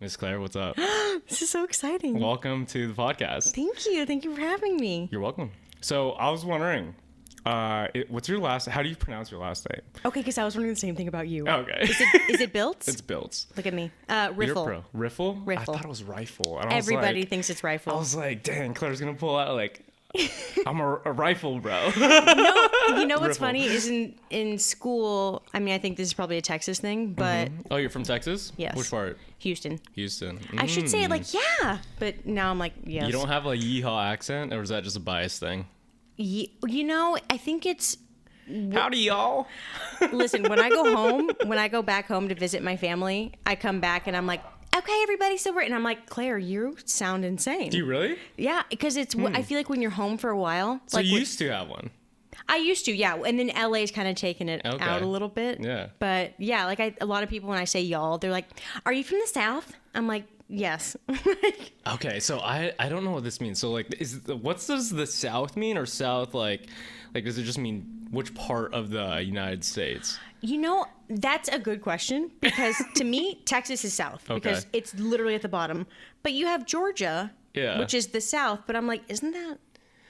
Miss Claire, what's up? This is so exciting. Welcome to the podcast. Thank you. Thank you for having me. You're welcome. So I was wondering, what's your last? How do you pronounce your last name? Okay, because I was wondering the same thing about you. Okay. Is it Biltz? It's Biltz. Look at me. You're Riffle. pro. Riffle? I Riffle. thought it was Rifle. And Everybody thinks it's Rifle. I was like, dang, Claire's gonna pull out like, I'm a rifle, bro. You know what's Riffle. funny is in school. I mean, I think this is probably a Texas thing, but Oh, you're from Texas? Yes. Which part? Houston. Houston. I should say it like yeah, but now I'm like yes. You don't have a yeehaw accent, or is that just a bias thing? You know, I think it's. Howdy, y'all. Listen, when I go home, when I go back home to visit my family, I come back and I'm like, okay, everybody, so we're, and I'm like, Claire, you sound insane. Do you really? Yeah, because it's. I feel like when you're home for a while, So like you used to have one. I used to, yeah, and then LA's kind of taken it Okay. out a little bit. Yeah. But yeah, like a lot of people when I say y'all, they're like, "Are you from the South?" I'm like, "Yes." Okay, so I don't know what this means. So like, what does the South mean, or South like does it just mean which part of the United States? You know, that's a good question because to me, Texas is South because it's literally at the bottom. But you have Georgia, Yeah. which is the South. But I'm like, isn't that?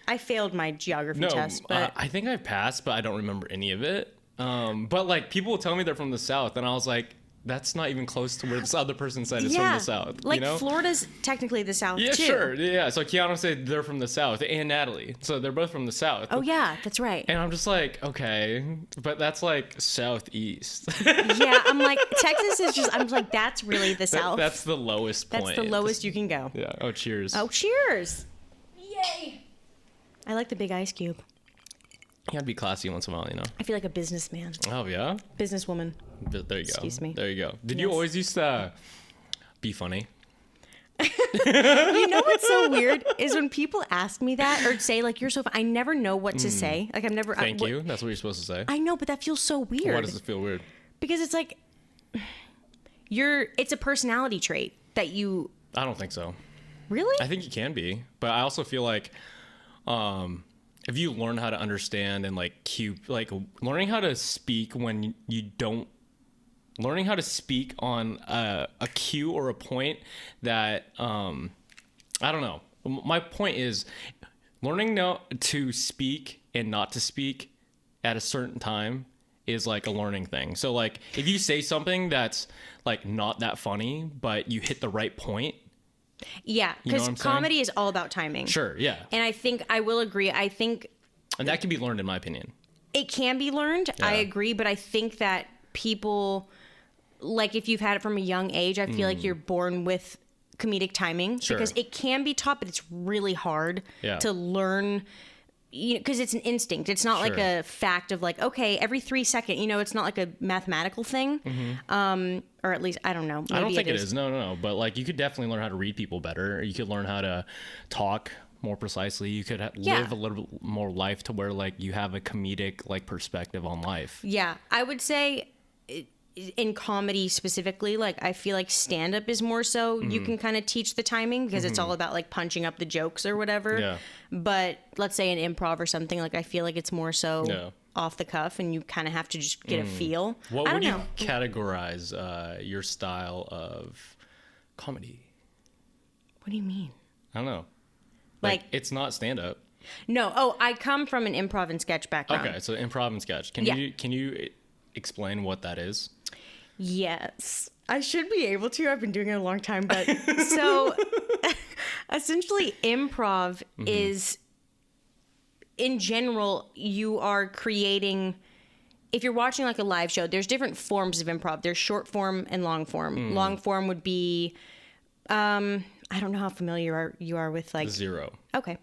I failed my geography test, but I think I passed, but I don't remember any of it. But like people will tell me they're from the South, and I was like, that's not even close to where this other person said is from the South. Like you know? Florida's technically the South Yeah, too. sure. Yeah. So Keanu said they're from the South, and Natalie. So they're both from the South. Oh yeah, that's right. And I'm just like, okay, but that's like Southeast. Yeah, I'm like Texas is just. I'm like that's really the South. That's the lowest point. That's the lowest you can go. Yeah. Oh, cheers. Oh, cheers! Yay! I like the big ice cube. You gotta be classy once in a while, you know? I feel like a businessman, Oh, yeah? businesswoman. There you go. Excuse me. There you go. Did you Yes. always used to be funny? You know what's so weird is when people ask me that or say like you're so. I never know what to say. Like I'm never. Thank you. That's what you're supposed to say. I know, but that feels so weird. Why does it feel weird? Because it's like It's a personality trait that you. I don't think so. Really? I think you can be, but I also feel like if you learn how to understand and learning how to speak when you don't, learning how to speak on a cue or a point that I don't know. My point is learning to speak and not to speak at a certain time is like a learning thing. So like if you say something that's like not that funny, but you hit the right point. Yeah, You know because what I'm saying? comedy is all about timing. Sure, yeah. And I think I will agree. I think And that can be learned in my opinion. it can be learned. I Yeah. agree, but I think that people, like if you've had it from a young age, I feel like you're born with comedic timing Sure. because it can be taught, but it's really hard Yeah. to learn. Because it's an instinct. It's not like Sure. a fact of like, okay, every 3 seconds, it's not like a mathematical thing. Or at least, I don't know. I don't Maybe think it is. No. But like you could definitely learn how to read people better. You could learn how to talk more precisely. You could live a little bit more life to where like you have a comedic like perspective on life. Yeah, I would say in comedy specifically, like I feel like stand up is more so you can kind of teach the timing because it's all about like punching up the jokes or whatever. Yeah. But let's say in improv or something, like I feel like it's more so Yeah. off the cuff and you kind of have to just get a feel. What I would don't you know. categorize your style of comedy? What do you mean? I don't know. Like- it's not stand up. No. Oh, I come from an improv and sketch background. Okay, so improv and sketch. Can Yeah. you explain what that is? Yes. I should be able to. I've been doing it a long time, but so essentially improv is in general you are creating if you're watching like a live show, there's different forms of improv. There's short form and long form. Long form would be I don't know how familiar you are with like 0. Okay.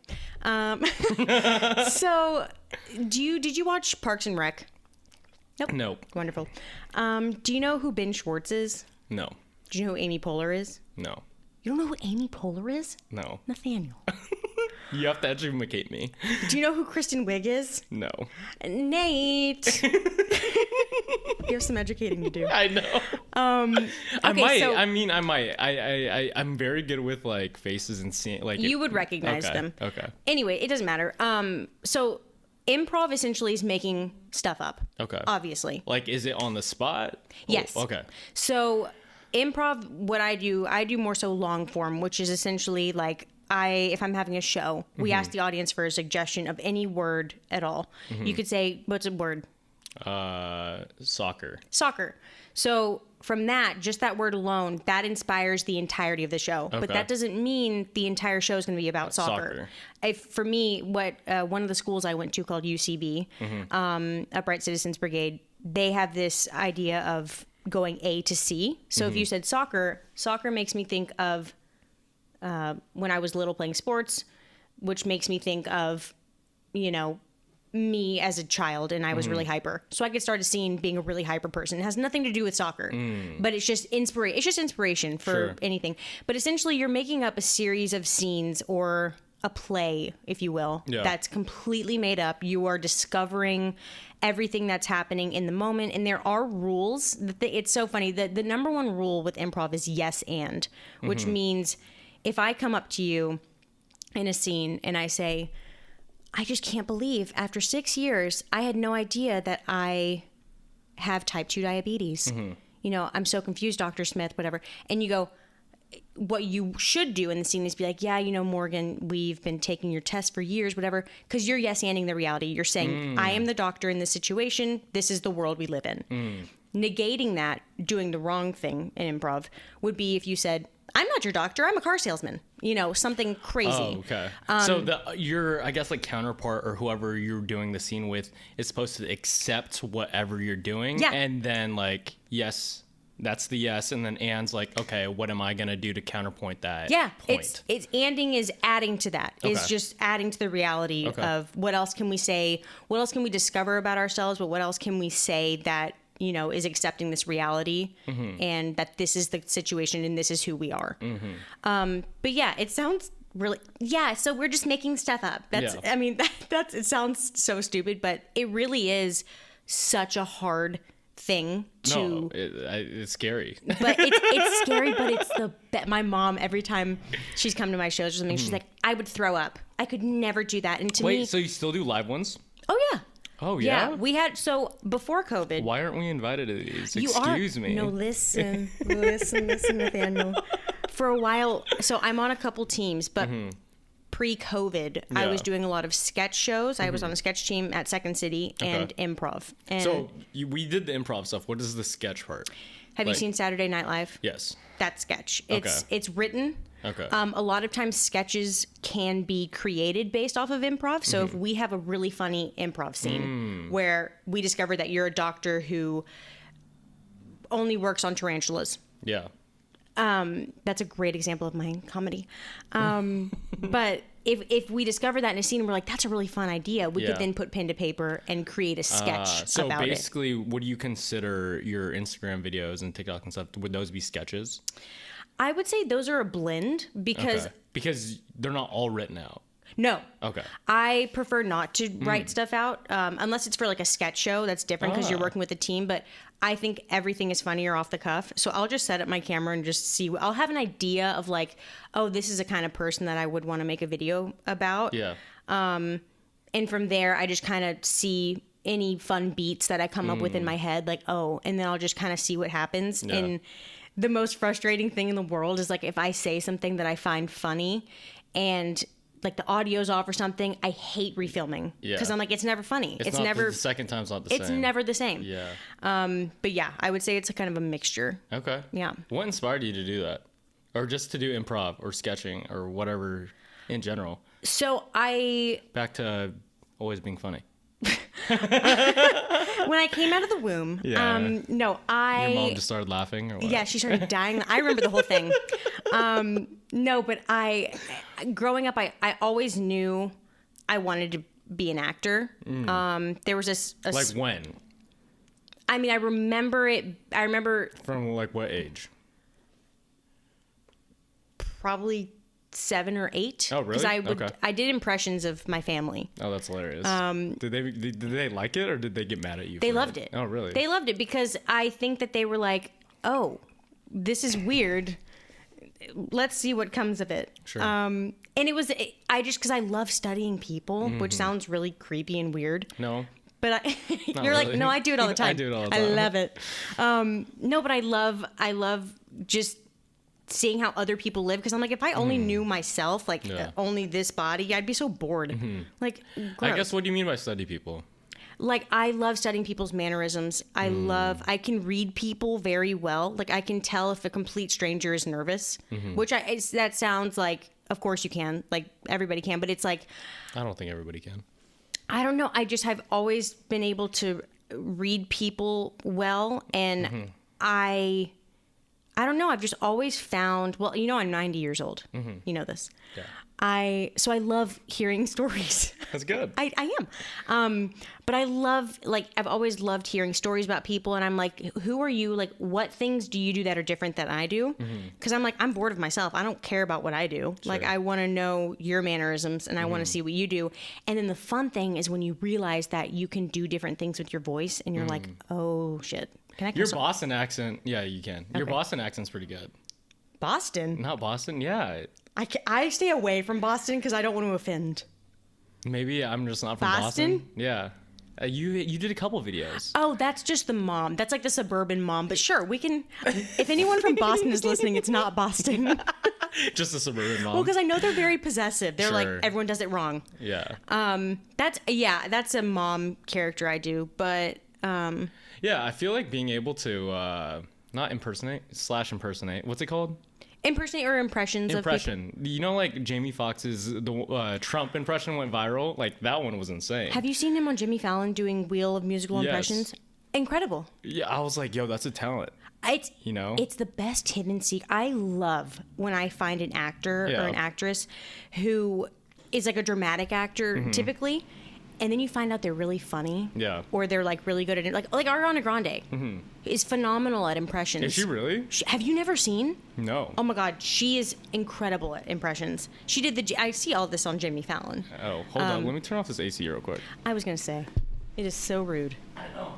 So did you watch Parks and Rec? Nope. Wonderful. Do you know who Ben Schwartz is? No. Do you know who Amy Poehler is? No. You don't know who Amy Poehler is? No. Nathaniel. You have to educate me. Do you know who Kristen Wiig is? No. Nate. You have some educating to do. I know. Okay, I might. so I might. I'm very good with like faces and seeing like. you would recognize Okay, them. okay. Anyway, it doesn't matter. So improv essentially is making stuff up. Okay. Obviously. Like, is it on the spot? Yes. Oh, okay. So improv, what I do more so long form, which is essentially like if I'm having a show, we ask the audience for a suggestion of any word at all. You could say, what's a word? Soccer. Soccer. So from that, just that word alone, that inspires the entirety of the show. Okay. But that doesn't mean the entire show is going to be about soccer. For me, what one of the schools I went to called UCB, Upright Citizens Brigade, they have this idea of going A to C. So if you said soccer makes me think of when I was little playing sports, which makes me think of, me as a child, and I was really hyper. So I could start a scene being a really hyper person. It has nothing to do with soccer, but it's just inspiration for anything. But essentially, you're making up a series of scenes or a play, if you will, that's completely made up. You are discovering everything that's happening in the moment, and there are rules. It's so funny. The number one rule with improv is yes and, which means if I come up to you in a scene and I say, I just can't believe after 6 years, I had no idea that I have type 2 diabetes. I'm so confused, Dr. Smith, whatever. And you go, what you should do in the scene is be like, yeah, Morgan, we've been taking your test for years, whatever, because you're yes-anding the reality. You're saying, I am the doctor in this situation. This is the world we live in. Negating that, doing the wrong thing in improv, would be if you said, I'm not your doctor. I'm a car salesman. Something crazy. Oh, okay. So your, I guess, like counterpart or whoever you're doing the scene with is supposed to accept whatever you're doing. Yeah. And then like, yes, that's the yes. And then Anne's like, okay, what am I going to do to counterpoint that? Yeah. Point? It's anding is adding to that. It's just adding to the reality of what else can we say? What else can we discover about ourselves? But what else can we say that is accepting this reality and that this is the situation and this is who we are. But yeah, it sounds really, so we're just making stuff up. I mean, it sounds so stupid, but it really is such a hard thing to. No, it's scary. But it's scary, but it's my mom, every time she's come to my shows or something, she's like, I would throw up. I could never do that. And to me. Wait, so you still do live ones? Oh, yeah. Oh, yeah? Yeah, we had, so before COVID. Why aren't we invited to these? Excuse me. No, listen, Nathaniel. For a while, so I'm on a couple teams, but pre-COVID, I was doing a lot of sketch shows. I was on a sketch team at Second City and improv. And so we did the improv stuff. What is the sketch part? Have you seen Saturday Night Live? Yes. That's sketch. It's written. Okay. A lot of times sketches can be created based off of improv. So if we have a really funny improv scene where we discover that you're a doctor who only works on tarantulas. Yeah. That's a great example of my comedy. But if we discover that in a scene and we're like, that's a really fun idea, we could then put pen to paper and create a sketch so about it. So basically, what do you consider your Instagram videos and TikTok and stuff? Would those be sketches? I would say those are a blend because they're not all written out. No. Okay. I prefer not to write stuff out unless it's for like a sketch show. That's different because you're working with a team. But I think everything is funnier off the cuff. So I'll just set up my camera and just see. I'll have an idea of like, oh, this is a kind of person that I would want to make a video about. Yeah. And from there, I just kind of see any fun beats that I come up with in my head. Like, oh, and then I'll just kind of see what happens. Yeah. And the most frustrating thing in the world is like if I say something that I find funny and like the audio's off or something, I hate refilming because I'm like, it's never funny. It's never the second time's not the same. It's never the same. Yeah. But yeah, I would say it's a kind of a mixture. Okay. Yeah. What inspired you to do that, or just to do improv or sketching or whatever in general? So back to always being funny. When I came out of the womb, your mom just started laughing or what? Yeah, she started dying. I remember the whole thing. No, but growing up, I always knew I wanted to be an actor. There was this like when? I mean, I remember it. I remember from like what age? Probably 7 or 8. Oh, really? Because I did impressions of my family. Oh, that's hilarious. Did they like it or did they get mad at you? They loved it. Oh, really? They loved it because I think that they were like, oh, this is weird. Let's see what comes of it. Sure. And because I love studying people, which sounds really creepy and weird. No. But you're really. Like, no, I do it all the time. I do it all the time. I love it. No, but I love just seeing how other people live, because I'm like, if I only knew myself, like only this body, I'd be so bored. Like, gross. I guess, what do you mean by study people? Like, I love studying people's mannerisms. I can read people very well. Like, I can tell if a complete stranger is nervous, that sounds like, of course you can, like everybody can, but it's like, I don't think everybody can. I don't know. I just have always been able to read people well, and I don't know. I've just always found, well, I'm 90 years old. You know this. Yeah. So I love hearing stories. That's good. I am. But I love, like, I've always loved hearing stories about people, and I'm like, who are you? Like, what things do you do that are different than I do? Because I'm like, I'm bored of myself. I don't care about what I do. Sure. Like, I want to know your mannerisms, and I want to see what you do. And then the fun thing is when you realize that you can do different things with your voice, and you're like, oh, shit. Your Boston accent, yeah, you can. Your Boston accent's pretty good. Boston? Not Boston, yeah. I stay away from Boston because I don't want to offend. Maybe I'm just not from Boston. Yeah. You did a couple videos. Oh, that's just the mom. That's like the suburban mom. But sure, we can. If anyone from Boston is listening, it's not Boston. Just a suburban mom. Well, because I know they're very possessive. They're like, everyone does it wrong. Yeah. That's a mom character I do. But yeah, I feel like being able to not impersonate / what's it called? Impersonate or impressions of people. You know, like Jamie Foxx's the Trump impression went viral. Like, that one was insane. Have you seen him on Jimmy Fallon doing Wheel of Musical Impressions? Incredible. Yeah, I was like, yo, that's a talent. It's the best hidden secret. I love when I find an actor or an actress who is like a dramatic actor typically, and then you find out they're really funny. Yeah. Or they're like really good at it. Like Ariana Grande is phenomenal at impressions. Is she really? Have you never seen? No. Oh my God, she is incredible at impressions. She did I see all this on Jimmy Fallon. Oh, hold on. Let me turn off this AC real quick. I was gonna say, it is so rude. I know.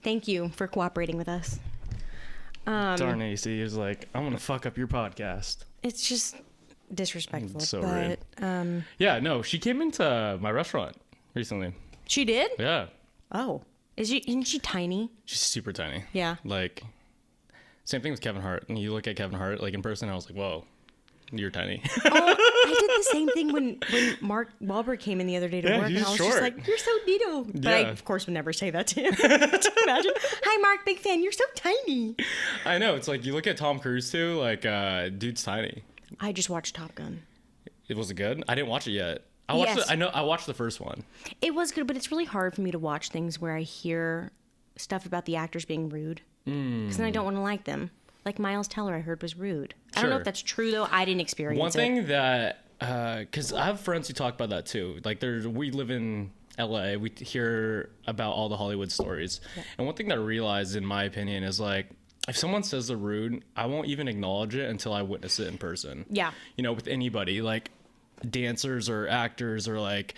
Thank you for cooperating with us. Darn AC is like, I'm gonna fuck up your podcast. It's just disrespectful. It's so rude. Yeah, no, she came into my restaurant recently. She did? Yeah. Oh, isn't she tiny? She's super tiny. Yeah. Like, same thing with Kevin Hart. And you look at Kevin Hart, like in person, I was like, whoa, you're tiny. Oh, I did the same thing when Mark Wahlberg came in the other day to work, and I was just like, "You're so neato." But I, of course, would never say that to him. Imagine, "Hi, Mark, big fan. You're so tiny." I know. It's like you look at Tom Cruise too. Like, dude's tiny. I just watched Top Gun. Was it good? I didn't watch it yet. I watched the first one. It was good, but it's really hard for me to watch things where I hear stuff about the actors being rude, because then I don't want to like them. Like Miles Teller, I heard was rude. I don't know if that's true though. I didn't experience it. One thing that, because I have friends who talk about that too. Like, we live in LA. We hear about all the Hollywood stories, and one thing that I realized, in my opinion, is like, if someone says they're rude, I won't even acknowledge it until I witness it in person. Yeah. You know, with anybody, like dancers or actors or like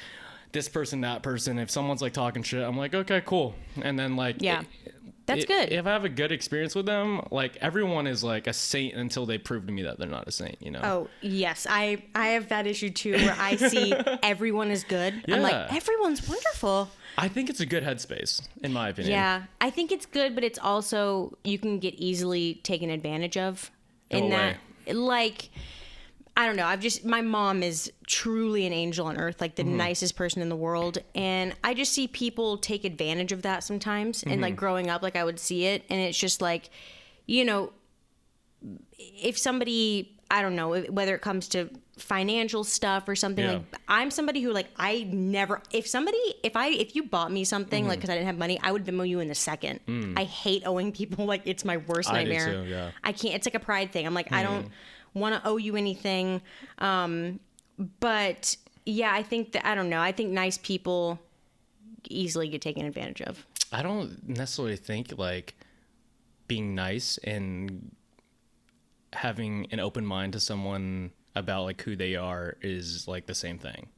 this person, that person. If someone's like talking shit, I'm like, okay, cool. And then like, that's good. If I have a good experience with them, like, everyone is like a saint until they prove to me that they're not a saint, you know? Oh, yes. I have that issue too, where I see everyone is good. Yeah. I'm like, everyone's wonderful. I think it's a good headspace, in my opinion. Yeah. I think it's good, but it's also, you can get easily taken advantage of in that. Like, I don't know. My mom is truly an angel on earth, like the nicest person in the world. And I just see people take advantage of that sometimes. And like growing up, like I would see it. And it's just like, you know, if somebody, I don't know, whether it comes to financial stuff or something, like I'm somebody who like, I never, if you bought me something, like, cause I didn't have money, I would Venmo you in a second. I hate owing people. Like, it's my worst nightmare. I do too, yeah. I can't, it's like a pride thing. I'm like, I don't want to owe you anything. But yeah, I think that, I don't know. I think nice people easily get taken advantage of. I don't necessarily think like being nice and having an open mind to someone about like who they are is like the same thing.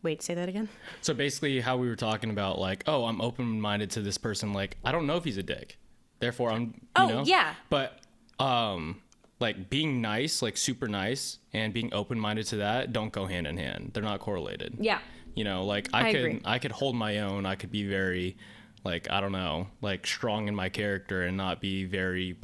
Wait, say that again? So basically how we were talking about like, oh, I'm open-minded to this person. Like, I don't know if he's a dick. Therefore, I'm, you know? Yeah. But, like being nice, like super nice, and being open-minded to that don't go hand in hand. They're not correlated. Yeah. You know, like agree. I could hold my own. I could be very, like, I don't know, like strong in my character and not be very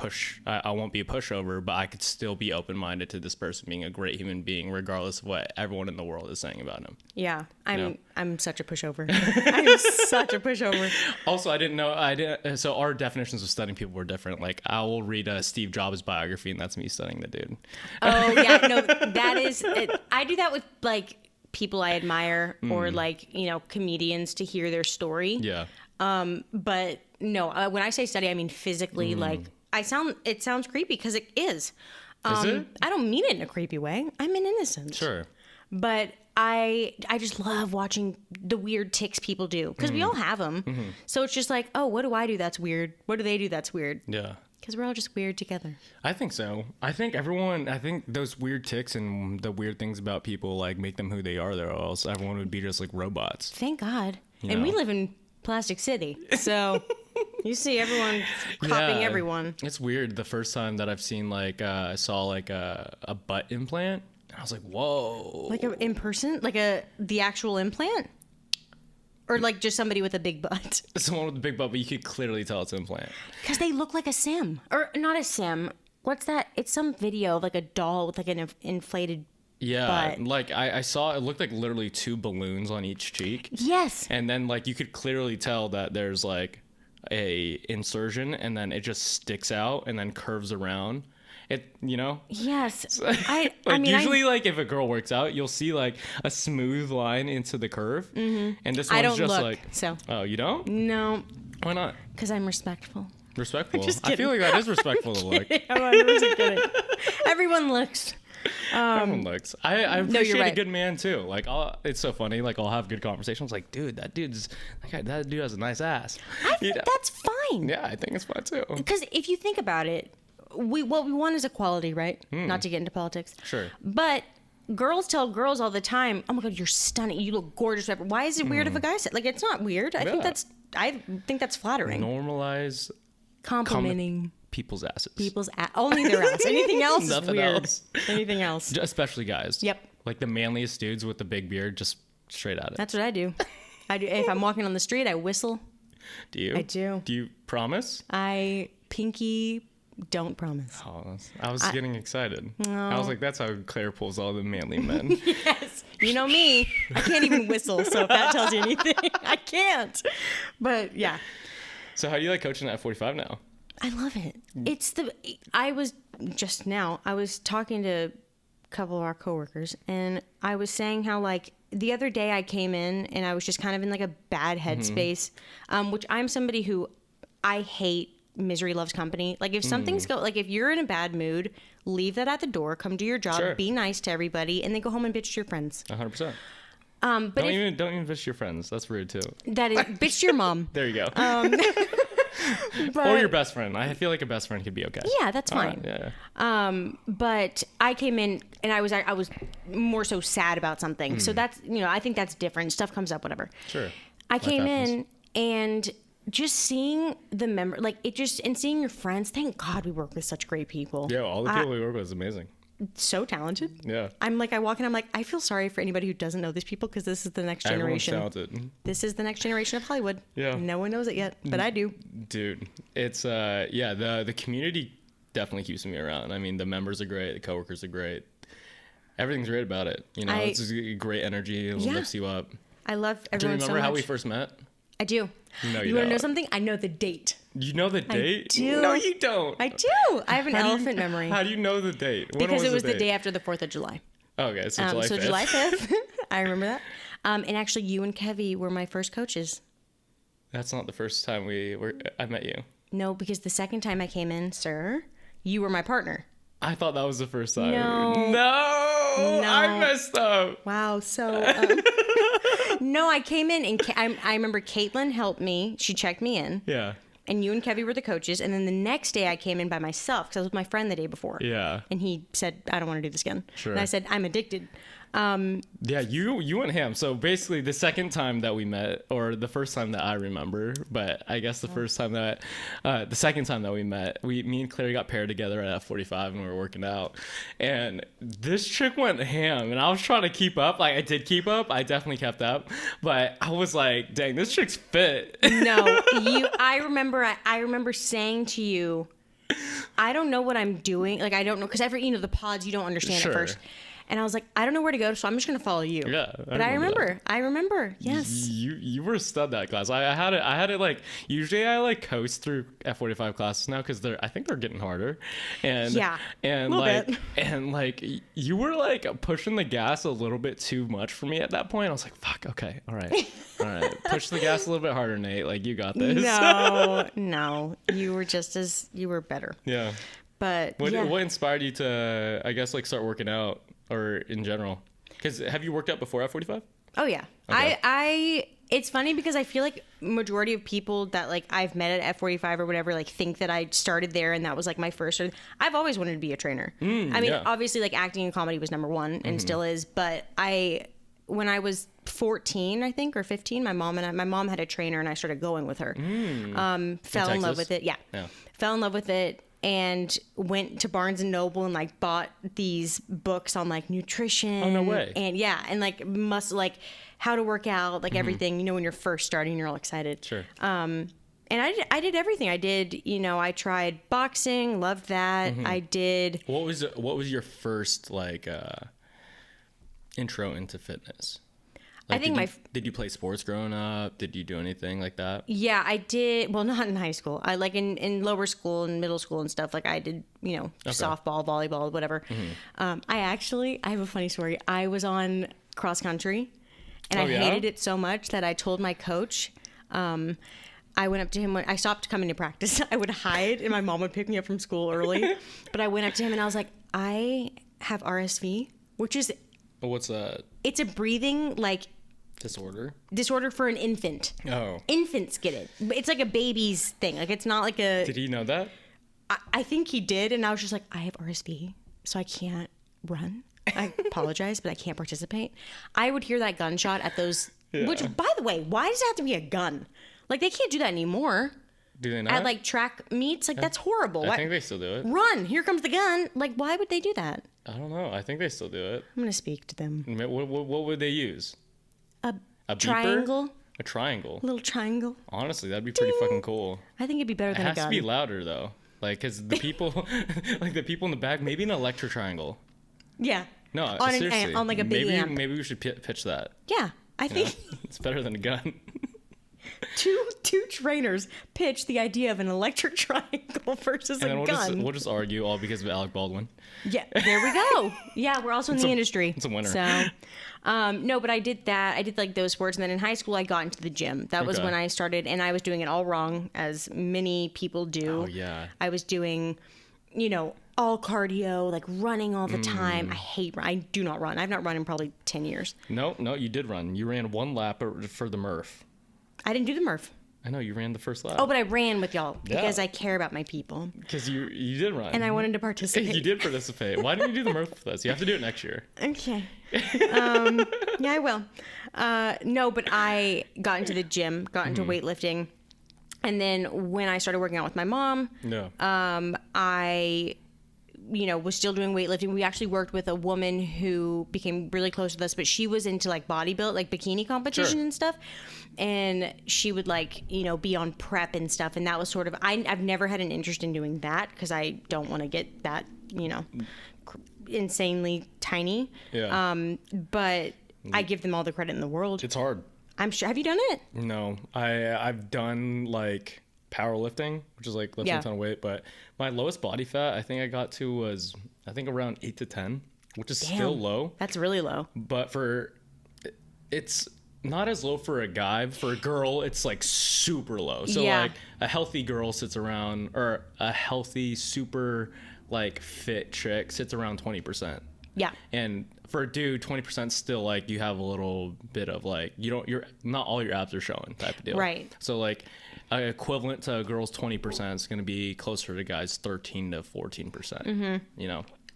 I won't be a pushover, but I could still be open-minded to this person being a great human being, regardless of what everyone in the world is saying about him. Yeah, I'm know? I'm such a pushover. I'm such a pushover. Also, so our definitions of studying people were different. Like, I will read Steve Jobs' biography, and that's me studying the dude. Oh yeah, no, that is. I do that with like people I admire or like comedians to hear their story. Yeah. But no, when I say study, I mean physically. Like it sounds creepy because it is. Is it? I don't mean it in a creepy way. I'm an innocent. Sure. But I just love watching the weird tics people do because we all have them. So it's just like, oh, what do I do that's weird? What do they do that's weird? Yeah. Because we're all just weird together. I think so. I think those weird tics and the weird things about people like make them who they are, or else everyone would be just like robots. Thank God. You And know? we live in Plastic City. So you see everyone copying Yeah. everyone. It's weird. The first time that I've seen I saw like a butt implant, I was like, whoa. Like in person? Like the actual implant? Or like just somebody with a big butt? Someone with a big butt, but you could clearly tell it's implant. Because they look like a sim. Or not a sim. What's that? It's some video of like a doll with like an inflated Yeah, butt. like I saw it looked like literally 2 balloons on each cheek. Yes. And then like you could clearly tell that there's like a insertion and then it just sticks out and then curves around. It, you know? Yes. Like I mean, usually like if a girl works out, you'll see like a smooth line into the curve. And this I one's don't just look, like, so. oh, you don't? No, Why not? because I'm respectful. Respectful. just I feel like kidding. that is respectful to look. I'm 100% kidding. Everyone looks. Everyone looks. I appreciate right. a good man too. Like it's so funny. Like I'll have good conversations. Like, dude, that dude has a nice ass. I think that's fine. Yeah, I think it's fine too. Because if you think about it, what we want is equality, right? Not to get into politics. Sure. But girls tell girls all the time, "Oh my God, you're stunning. You look gorgeous." Whatever. Why is it weird if a guy said? Like, it's not weird. I think that's flattering. Normalize Complimenting people's asses. only their ass. Anything else is Nothing weird. else. Anything else? Especially guys. Yep. Like the manliest dudes with the big beard, just straight at it. That's what I do. If I'm walking on the street, I whistle. Do you? I do. Do you promise? I pinky don't promise. Oh, I was getting excited. I was like, that's how Claire pulls all the manly men. Yes. You know me. I can't even whistle, so if that tells you anything, I can't. But yeah. So how do you like coaching at 45 now? I love it. I was talking to a couple of our coworkers and I was saying how like the other day I came in and I was just kind of in like a bad headspace, which I'm somebody who I hate misery loves company. Like if something's like if you're in a bad mood, leave that at the door, come do your job, Sure. be nice to everybody, and then go home and bitch to your friends. 100%. But Don't even visit your friends. That's rude too. that is bitch to your mom. There you go. But, or your best friend. I feel like a best friend could be okay. Yeah, that's All fine. right, yeah. But I came in and I was more so sad about something. So that's, I think that's different. Stuff comes up, whatever. Sure. I came happens. in and just seeing the and seeing your friends. Thank God we work with such great people. Yeah, all the people we work with is amazing. So talented. Yeah. I'm like, I walk in, I'm like, I feel sorry for anybody who doesn't know these people because this is the next Everyone's generation. talented. This is the next generation of Hollywood. Yeah. No one knows it yet, but I do. Dude, it's the community definitely keeps me around. I mean, the members are great, the coworkers are great. Everything's great about it. It's just a great energy. It lifts you up. I love Do you everyone so remember much. how we first met? I do. No, you want to know something? I know the date. You know the date? do. No, you don't. I do. I have an elephant memory. How do you know the date? When Because it was the date day after the 4th of July. Okay, so July 5th. So July 5th. I remember that. And actually, you and Kevy were my first coaches. That's not the first time I met you. No, because the second time I came in, sir, you were my partner. I thought that was the first time. No. I messed up. Wow. So, no, I came in and I remember Caitlin helped me. She checked me in. Yeah. And you and Kevy were the coaches. And then the next day I came in by myself because I was with my friend the day before. Yeah. And he said, I don't want to do this again. Sure. And I said, I'm addicted. Yeah, you went ham. So basically, the second time that we met, or the first time that I remember, but I guess the second time that we met, me and Claire got paired together at F45 and we were working out, and this chick went ham, and I was trying to keep up. Like I did keep up, I definitely kept up, but I was like, dang, this chick's fit. No, I remember saying to you, I don't know what I'm doing. Like I don't know, because the pods you don't understand at first. And I was like, I don't know where to go, so I'm just gonna follow you. Yeah, but I remember. Yes. You were a stud that class. I had it like, usually I like coast through F45 classes now because I think they're getting harder. And yeah, and a like bit. and like you were like pushing the gas a little bit too much for me at that point. I was like, fuck, okay, all right, push the gas a little bit harder, Nate. Like you got this. No, you were better. Yeah. But what inspired you to, I guess, like start working out? Or in general, because have you worked out before F45? Oh yeah, okay. It's funny because I feel like majority of people that like I've met at F45 or whatever like think that I started there and that was like my first. I've always wanted to be a trainer. Obviously like acting and comedy was number one and still is. But when I was 14, I think, or 15, my mom had a trainer and I started going with her. Fell in love with it. Yeah. Fell in love with it. And went to Barnes and Noble and like bought these books on like nutrition. Oh, no way. And and like how to work out, like everything, when you're first starting, you're all excited. Sure. And I did everything. I did, I tried boxing, loved that. I did. What was your first like intro into fitness? Like, I think did you play sports growing up? Did you do anything like that? Yeah, I did. Well, not in high school. I like in lower school and middle school and stuff. Like I did, softball, volleyball, whatever. I have a funny story. I was on cross country, and I hated it so much that I told my coach. I went up to him when I stopped coming to practice. I would hide, and my mom would pick me up from school early. But I went up to him and I was like, I have RSV, which is. What's that? It's a breathing disorder for an infant. Oh. Infants get it. It's like a baby's thing. Like it's not like a. Did he know that? I think he did, and I was just like, I have RSV, so I can't run. I apologize, but I can't participate. I would hear that gunshot at those. Yeah. Which, by the way, why does it have to be a gun? Like they can't do that anymore. Do they not? At like track meets, like that's horrible. I think they still do it. Run! Here comes the gun. Like, why would they do that? I don't know. I think they still do it. I'm gonna speak to them. What would they use? A triangle. A triangle. A little triangle. Honestly, that'd be pretty fucking cool. I think it'd be better than a gun. It has to be louder though, like because the people, like the people in the back, maybe an electric triangle. Yeah. No, seriously. On like a big amp. Maybe we should pitch that. Yeah, I think it's better than a gun. Two trainers pitch the idea of an electric triangle versus a gun. We'll just argue all because of Alec Baldwin. Yeah, there we go. Yeah, we're also in the industry. It's a winner. So, no, but I did that. I did like those sports, and then in high school I got into the gym. That was when I started, and I was doing it all wrong, as many people do. Oh yeah. I was doing, all cardio, like running all the time. I do not run. I've not run in probably 10 years. No, you did run. You ran one lap for the Murph. I didn't do the Murph. I know, you ran the first lap. Oh, but I ran with y'all because I care about my people. Because you did run. And I wanted to participate. You did participate. Why didn't you do the Murph with us? You have to do it next year. Okay. Yeah, I will. No, but I got into the gym, got into weightlifting. And then when I started working out with my mom, I was still doing weightlifting. We actually worked with a woman who became really close with us, but she was into like bodybuilding, like bikini competition and stuff. And she would like, be on prep and stuff. And that was sort of, I've never had an interest in doing that because I don't want to get that, insanely tiny. Yeah. But I give them all the credit in the world. It's hard. I'm sure. Have you done it? No, I've done like powerlifting, which is like lifting a ton of weight, but my lowest body fat I think I got to was around 8 to 10, which is still low. That's really low. But it's not as low for a guy. For a girl, it's like super low. So like a healthy girl sits around, or a healthy, super like fit chick sits around 20%. Yeah. And for a dude, 20% still like you have a little bit of like you're not all your abs are showing type of deal. Right. So like equivalent to a girl's 20% is going to be closer to guys 13 to 14%.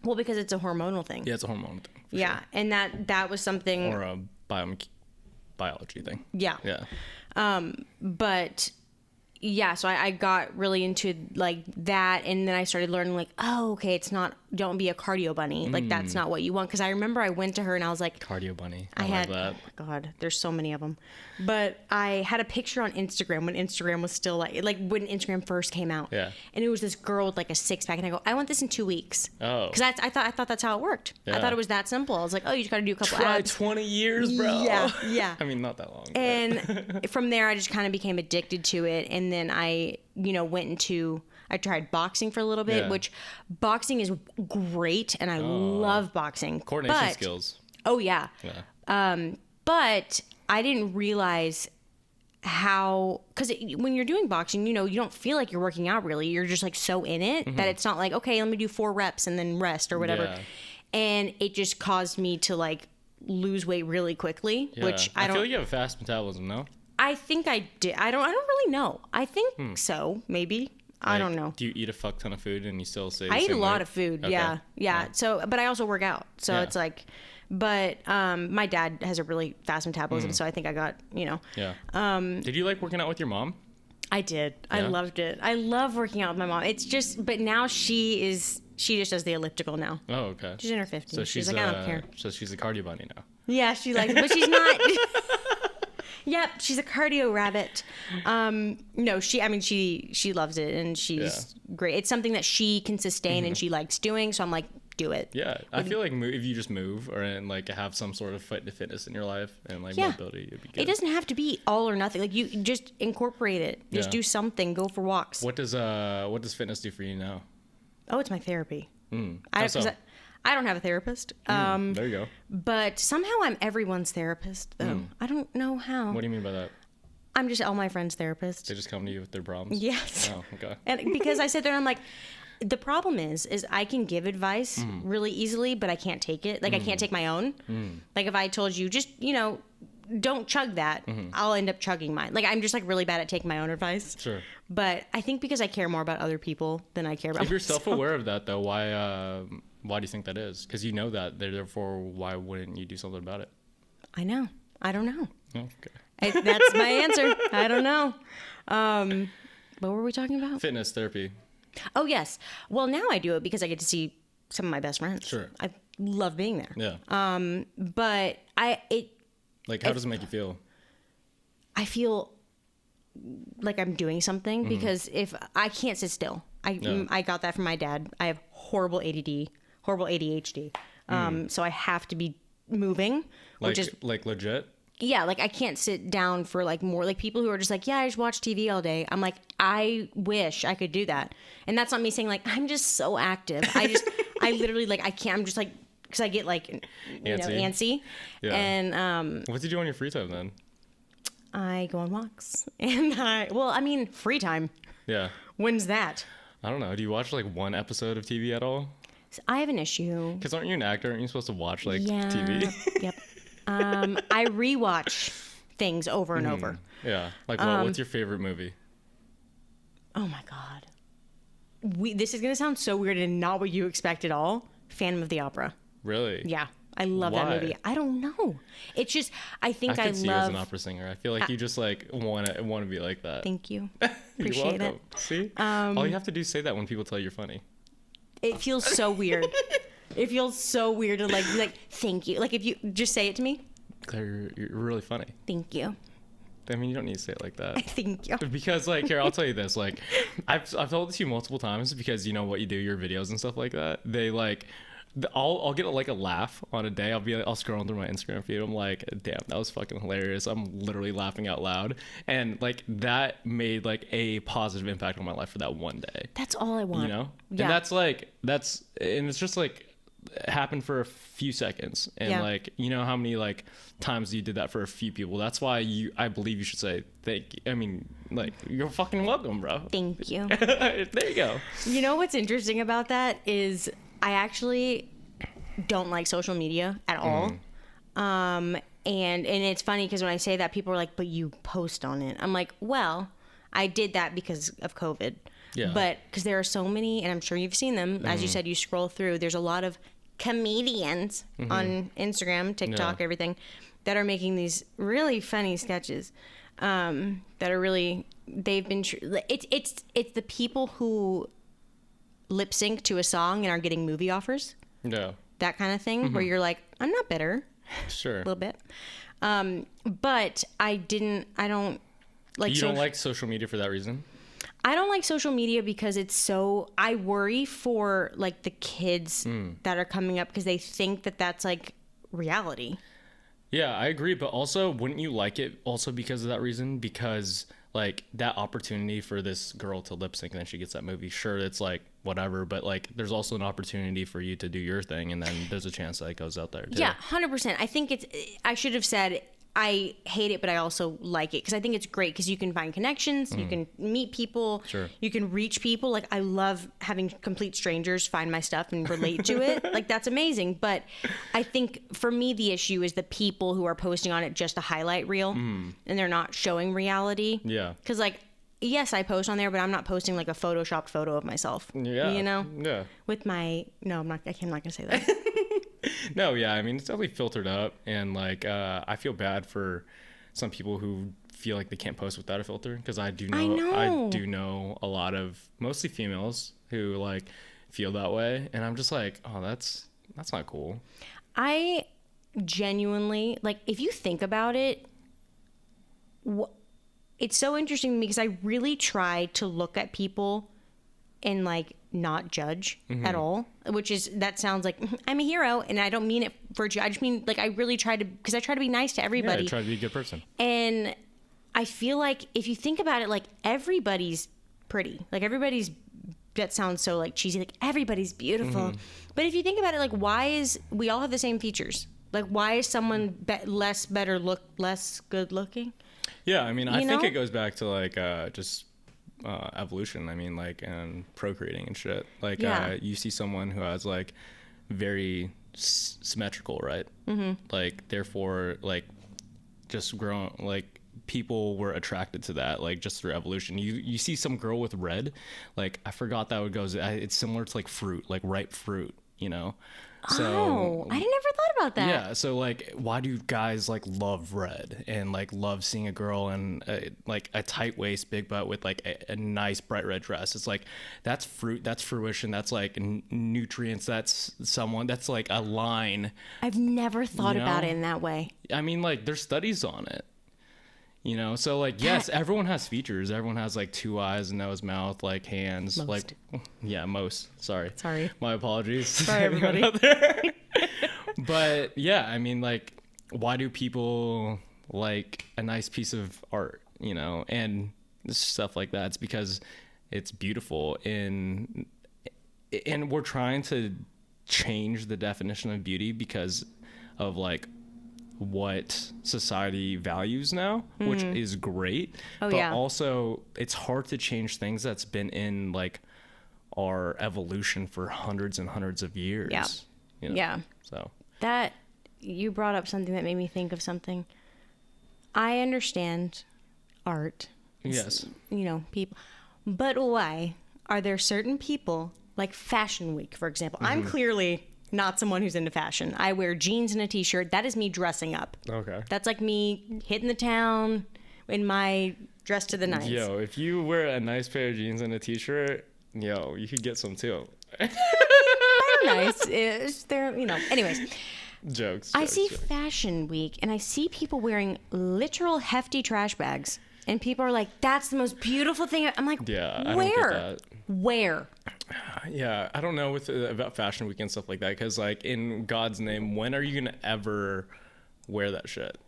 Well, because it's a hormonal thing. Yeah, it's a hormonal thing. Yeah, sure. and that was something. Or a biology thing. Yeah. Yeah. But yeah, so I got really into like that, and then I started learning like, oh, okay, it's not, don't be a cardio bunny. Like that's not what you want. Because I remember I went to her and I was like, Cardio bunny. I had, that. oh my God, there's so many of them. But I had a picture on Instagram when Instagram was still like when Instagram first came out. Yeah. And it was this girl with like a 6-pack, and I go, I want this in 2 weeks. Oh. Because I thought that's how it worked. Yeah. I thought it was that simple. I was like, oh, you just got to do a couple Try abs. 20 years, bro. Yeah, yeah. I mean, not that long. And from there, I just kind of became addicted to it. And then I, I tried boxing for a little bit, Yeah. which boxing is great. And I love boxing. Coordination skills. Oh, yeah. Yeah. But I didn't realize how, because when you're doing boxing, you don't feel like you're working out really. You're just like so in it that it's not like, okay, let me do 4 reps and then rest or whatever. Yeah. And it just caused me to like lose weight really quickly, Yeah. which I don't. feel like you have a fast metabolism, no? I think I did. I don't really know. I think so, maybe. I don't know. Do you eat a fuck ton of food and you still say the I eat a same lot weight? of food. Okay. Yeah. So, but I also work out. So Yeah. it's like, but my dad has a really fast metabolism, so I think I got, Yeah. Did you like working out with your mom? I did. I Yeah? loved it. I love working out with my mom. It's just, but now she just does the elliptical now. Oh, okay. She's in her 50s. So she's like, I don't care. So she's a cardio bunny now. Yeah, she likes it, but she's not. Yep, she's a cardio rabbit. No, she loves it and she's great. It's something that she can sustain and she likes doing. So I'm like, do it. Yeah, I feel like if you just move or and like have some sort of fitness in your life and like Yeah. mobility, it'd be good. It doesn't have to be all or nothing. Like you just incorporate it. Just Yeah. do something. Go for walks. What does fitness do for you now? Oh, it's my therapy. How so? I don't have a therapist. There you go. But somehow I'm everyone's therapist, though. I don't know how. What do you mean by that? I'm just all my friends' therapist. They just come to you with their problems? Yes. Oh, okay. And because I sit there and I'm like, the problem is I can give advice really easily, but I can't take it. Like I can't take my own. Like if I told you just, don't chug that, I'll end up chugging mine. Like I'm just like really bad at taking my own advice. Sure. But I think because I care more about other people than I care about If you're myself. self-aware of that, though, why do you think that is? Because you know that, therefore, why wouldn't you do something about it? I know. I don't know. Oh, okay. That's my answer. I don't know. What were we talking about? Fitness therapy. Oh, yes. Well, now I do it because I get to see some of my best friends. Sure. I love being there. Yeah. But How does it make you feel? I feel like I'm doing something because if I can't sit still, I got that from my dad. I have horrible ADD, horrible ADHD. So I have to be moving, which is like legit? yeah, like I can't sit down for like more, like people who are just like, yeah, I just watch TV all day. I'm like, I wish I could do that. And that's not me saying like, I'm just so active. I literally like, I can't, I'm just like, cause I get like, antsy. Yeah. And, What do you do on your free time then? I go on walks and free time. Yeah. When's that? I don't know. Do you watch like one episode of TV at all? So I have an issue. Because aren't you an actor? Aren't you supposed to watch like Yeah. TV? Yep. I rewatch things over and over. Yeah. Like what's your favorite movie? Oh my God. This is going to sound so weird and not what you expect at all. Phantom of the Opera. Really? Yeah. I love Why? that movie. I don't know. It's just, I think I I could see you as love. an opera singer. I feel like you just like want to be like that. Thank you. You're Appreciate welcome. it. See? All you have to do is say that when people tell you you're funny. It feels so weird. It feels so weird to like be like, thank you. Like if you just say it to me. You're really funny. Thank you. I mean, you don't need to say it like that. Thank you. Because like here, I'll tell you this. Like, I've told this to you multiple times because you know what you do, your videos and stuff like that. They like, I'll get like a laugh on a day. I'll scroll through my Instagram feed. I'm like, damn, that was fucking hilarious. I'm literally laughing out loud, and like that made like a positive impact on my life for that one day. That's all I want. You know, Yeah. and and it's just like happened for a few seconds, and Yeah. like you know how many like times you did that for a few people. That's why I believe you should say thank you. I mean, like you're fucking welcome, bro. Thank you. There you go. You know what's interesting about that is I actually don't like social media at all. And it's funny because when I say that, people are like, but you post on it. I'm like, well, I did that because of COVID. Yeah. But because there are so many, and I'm sure you've seen them, as you said, you scroll through, there's a lot of comedians on Instagram, TikTok, everything, that are making these really funny sketches that are really, they've been, it's the people who lip sync to a song and are getting movie offers. Yeah. That kind of thing, where you're like, I'm not bitter. Sure. A little bit. But I don't like. You don't like social media for that reason? I don't like social media because it's so, I worry for like the kids that are coming up because they think that that's like reality. Yeah, I agree. But also, wouldn't you like it also because of that reason? Because like that opportunity for this girl to lip sync and then she gets that movie. Sure, it's like whatever, but like there's also an opportunity for you to do your thing, and then there's a chance that it goes out there too. Yeah, 100%. I think I should have said I hate it, but I also like it because I think it's great because you can find connections, you can meet people, Sure. You can reach people. Like I love having complete strangers find my stuff and relate to it. Like that's amazing. But I think for me the issue is the people who are posting on it just a highlight reel and they're not showing reality. Yeah. Because like, yes, I post on there, but I'm not posting like a photoshopped photo of myself. Yeah. You know? Yeah. With my I'm not gonna say that. No, yeah, I mean it's definitely filtered up, and like I feel bad for some people who feel like they can't post without a filter, because I do know a lot of mostly females who like feel that way, and I'm just like, oh, that's not cool. I genuinely, like, if you think about it, it's so interesting to me because I really try to look at people and like not judge at all, which is, that sounds like I'm a hero, and I don't mean it for you. I just mean like I really try to, because I try to be nice to everybody. Yeah, I try to be a good person. And I feel like if you think about it, like everybody's pretty, like everybody's, that sounds so like cheesy, like everybody's beautiful. But if you think about it, like we all have the same features. Like why is someone less good looking? Yeah, I mean, I think it goes back to like just evolution. I mean, like, and procreating and shit. Like, you see someone who has like very symmetrical, right? Like, therefore, like, just grown, like, people were attracted to that, like, just through evolution. You see some girl with red, like, I forgot that would go. It's similar to like fruit, like ripe fruit, you know. So, I never thought about that. Yeah, so like, why do guys like love red and like love seeing a girl in like a tight waist, big butt with like a nice bright red dress? It's like, that's fruit, that's fruition, that's like nutrients, that's someone, that's like a line. I've never thought about it in that way. I mean, like, there's studies on it. You know, so like, yes, everyone has features. Everyone has like 2 eyes, nose, mouth, like hands, Most. like, yeah, most. Sorry, my apologies. Sorry, everybody. But yeah, I mean, like, why do people like a nice piece of art? You know, and stuff like that. It's because it's beautiful, and we're trying to change the definition of beauty because of like what society values now, which is great. But also it's hard to change things that's been in like our evolution for hundreds and hundreds of years. Yeah. You know? Yeah. So that, you brought up something that made me think of something. I understand art. Yes. You know, people. But why are there certain people, like Fashion Week, for example? I'm clearly not someone who's into fashion. I wear jeans and a t-shirt. That is me dressing up. Okay. That's like me hitting the town in my dress to the nines. Yo, if you wear a nice pair of jeans and a t-shirt, yo, you could get some too. They're nice. They're, you know. Anyways. Jokes. I see Fashion Week and I see people wearing literal hefty trash bags. And people are like, that's the most beautiful thing. I'm like, yeah, I where? don't get that. Where? Yeah, I don't know about Fashion Week and stuff like that, because like, in God's name, when are you gonna ever wear that shit?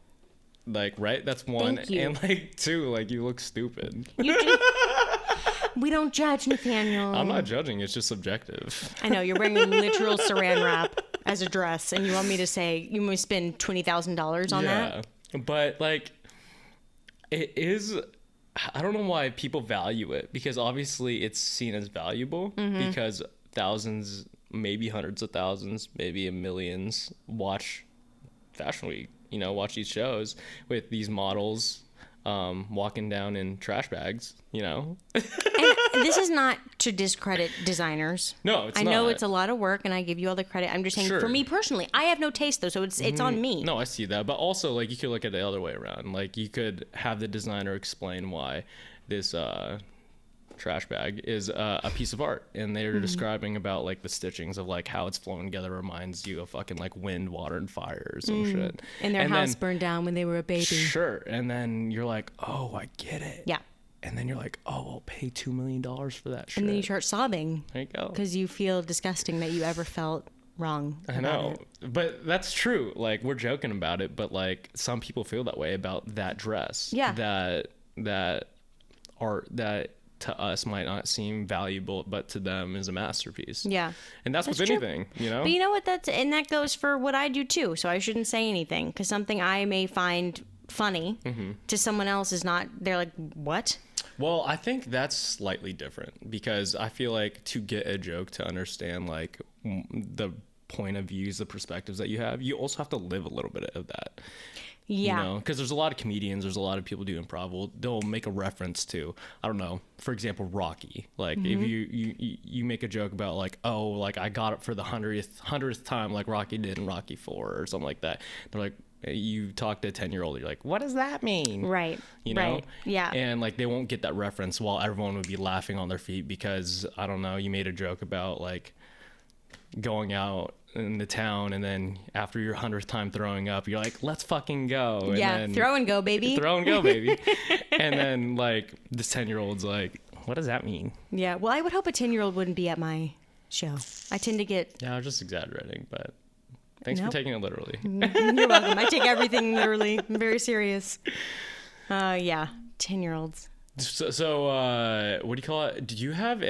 Like, right? That's one. Thank you. And like, two, like, you look stupid. We don't judge, Nathaniel. I'm not judging. It's just subjective. I know you're wearing a literal saran wrap as a dress, and you want me to say you must spend $20,000 on that? Yeah, but like, it is. I don't know why people value it, because obviously it's seen as valuable because thousands, maybe hundreds of thousands, maybe millions watch Fashion Week, you know, watch these shows with these models walking down in trash bags, you know? And this is not to discredit designers. No, it's I not. know it's a lot of work, and I give you all the credit. I'm just saying, Sure. for me personally, I have no taste, though, so it's on me. No, I see that. But also, like, you could look at it the other way around. Like, you could have the designer explain why this trash bag is a piece of art, and they're describing about, like, the stitchings of, like, how it's flowing together reminds you of fucking, like, wind, water, and fire or some shit. And their house burned down when they were a baby. Sure. And then you're like, oh, I get it. Yeah. And then you're like, oh, I'll pay $2 million for that shit. And then you start sobbing. There you go. Because you feel disgusting that you ever felt wrong. I know. But that's true. Like, we're joking about it, but, like, some people feel that way about that dress. Yeah. That art that to us might not seem valuable, but to them is a masterpiece. Yeah. And that's with true. anything, you know? But you know what? That goes for what I do, too. So I shouldn't say anything. Because something I may find funny to someone else is not, they're like, what? Well, I think that's slightly different because I feel like to get a joke, to understand like the point of views, the perspectives that you have, you also have to live a little bit of that. Yeah. You know, because there's a lot of comedians, there's a lot of people do improv. They'll make a reference to, I don't know, for example, Rocky. Like if you make a joke about like, oh, like I got it for the hundredth time, like Rocky did in Rocky 4 or something like that. They're like, you talk to a 10-year-old, you're like, what does that mean? Right. You know? Right. Yeah. And like they won't get that reference while everyone would be laughing on their feet because, I don't know, you made a joke about like going out in the town and then after your 100th time throwing up, you're like, let's fucking go. And then, throw and go, baby. Throw and go, baby. And then like this 10-year-old's like, what does that mean? Yeah. Well, I would hope a 10-year-old wouldn't be at my show. I tend to get... Yeah, I was just exaggerating, but thanks for taking it literally. You're welcome. I take everything literally. I'm very serious. Yeah. 10-year-olds. So what do you call it? Did you have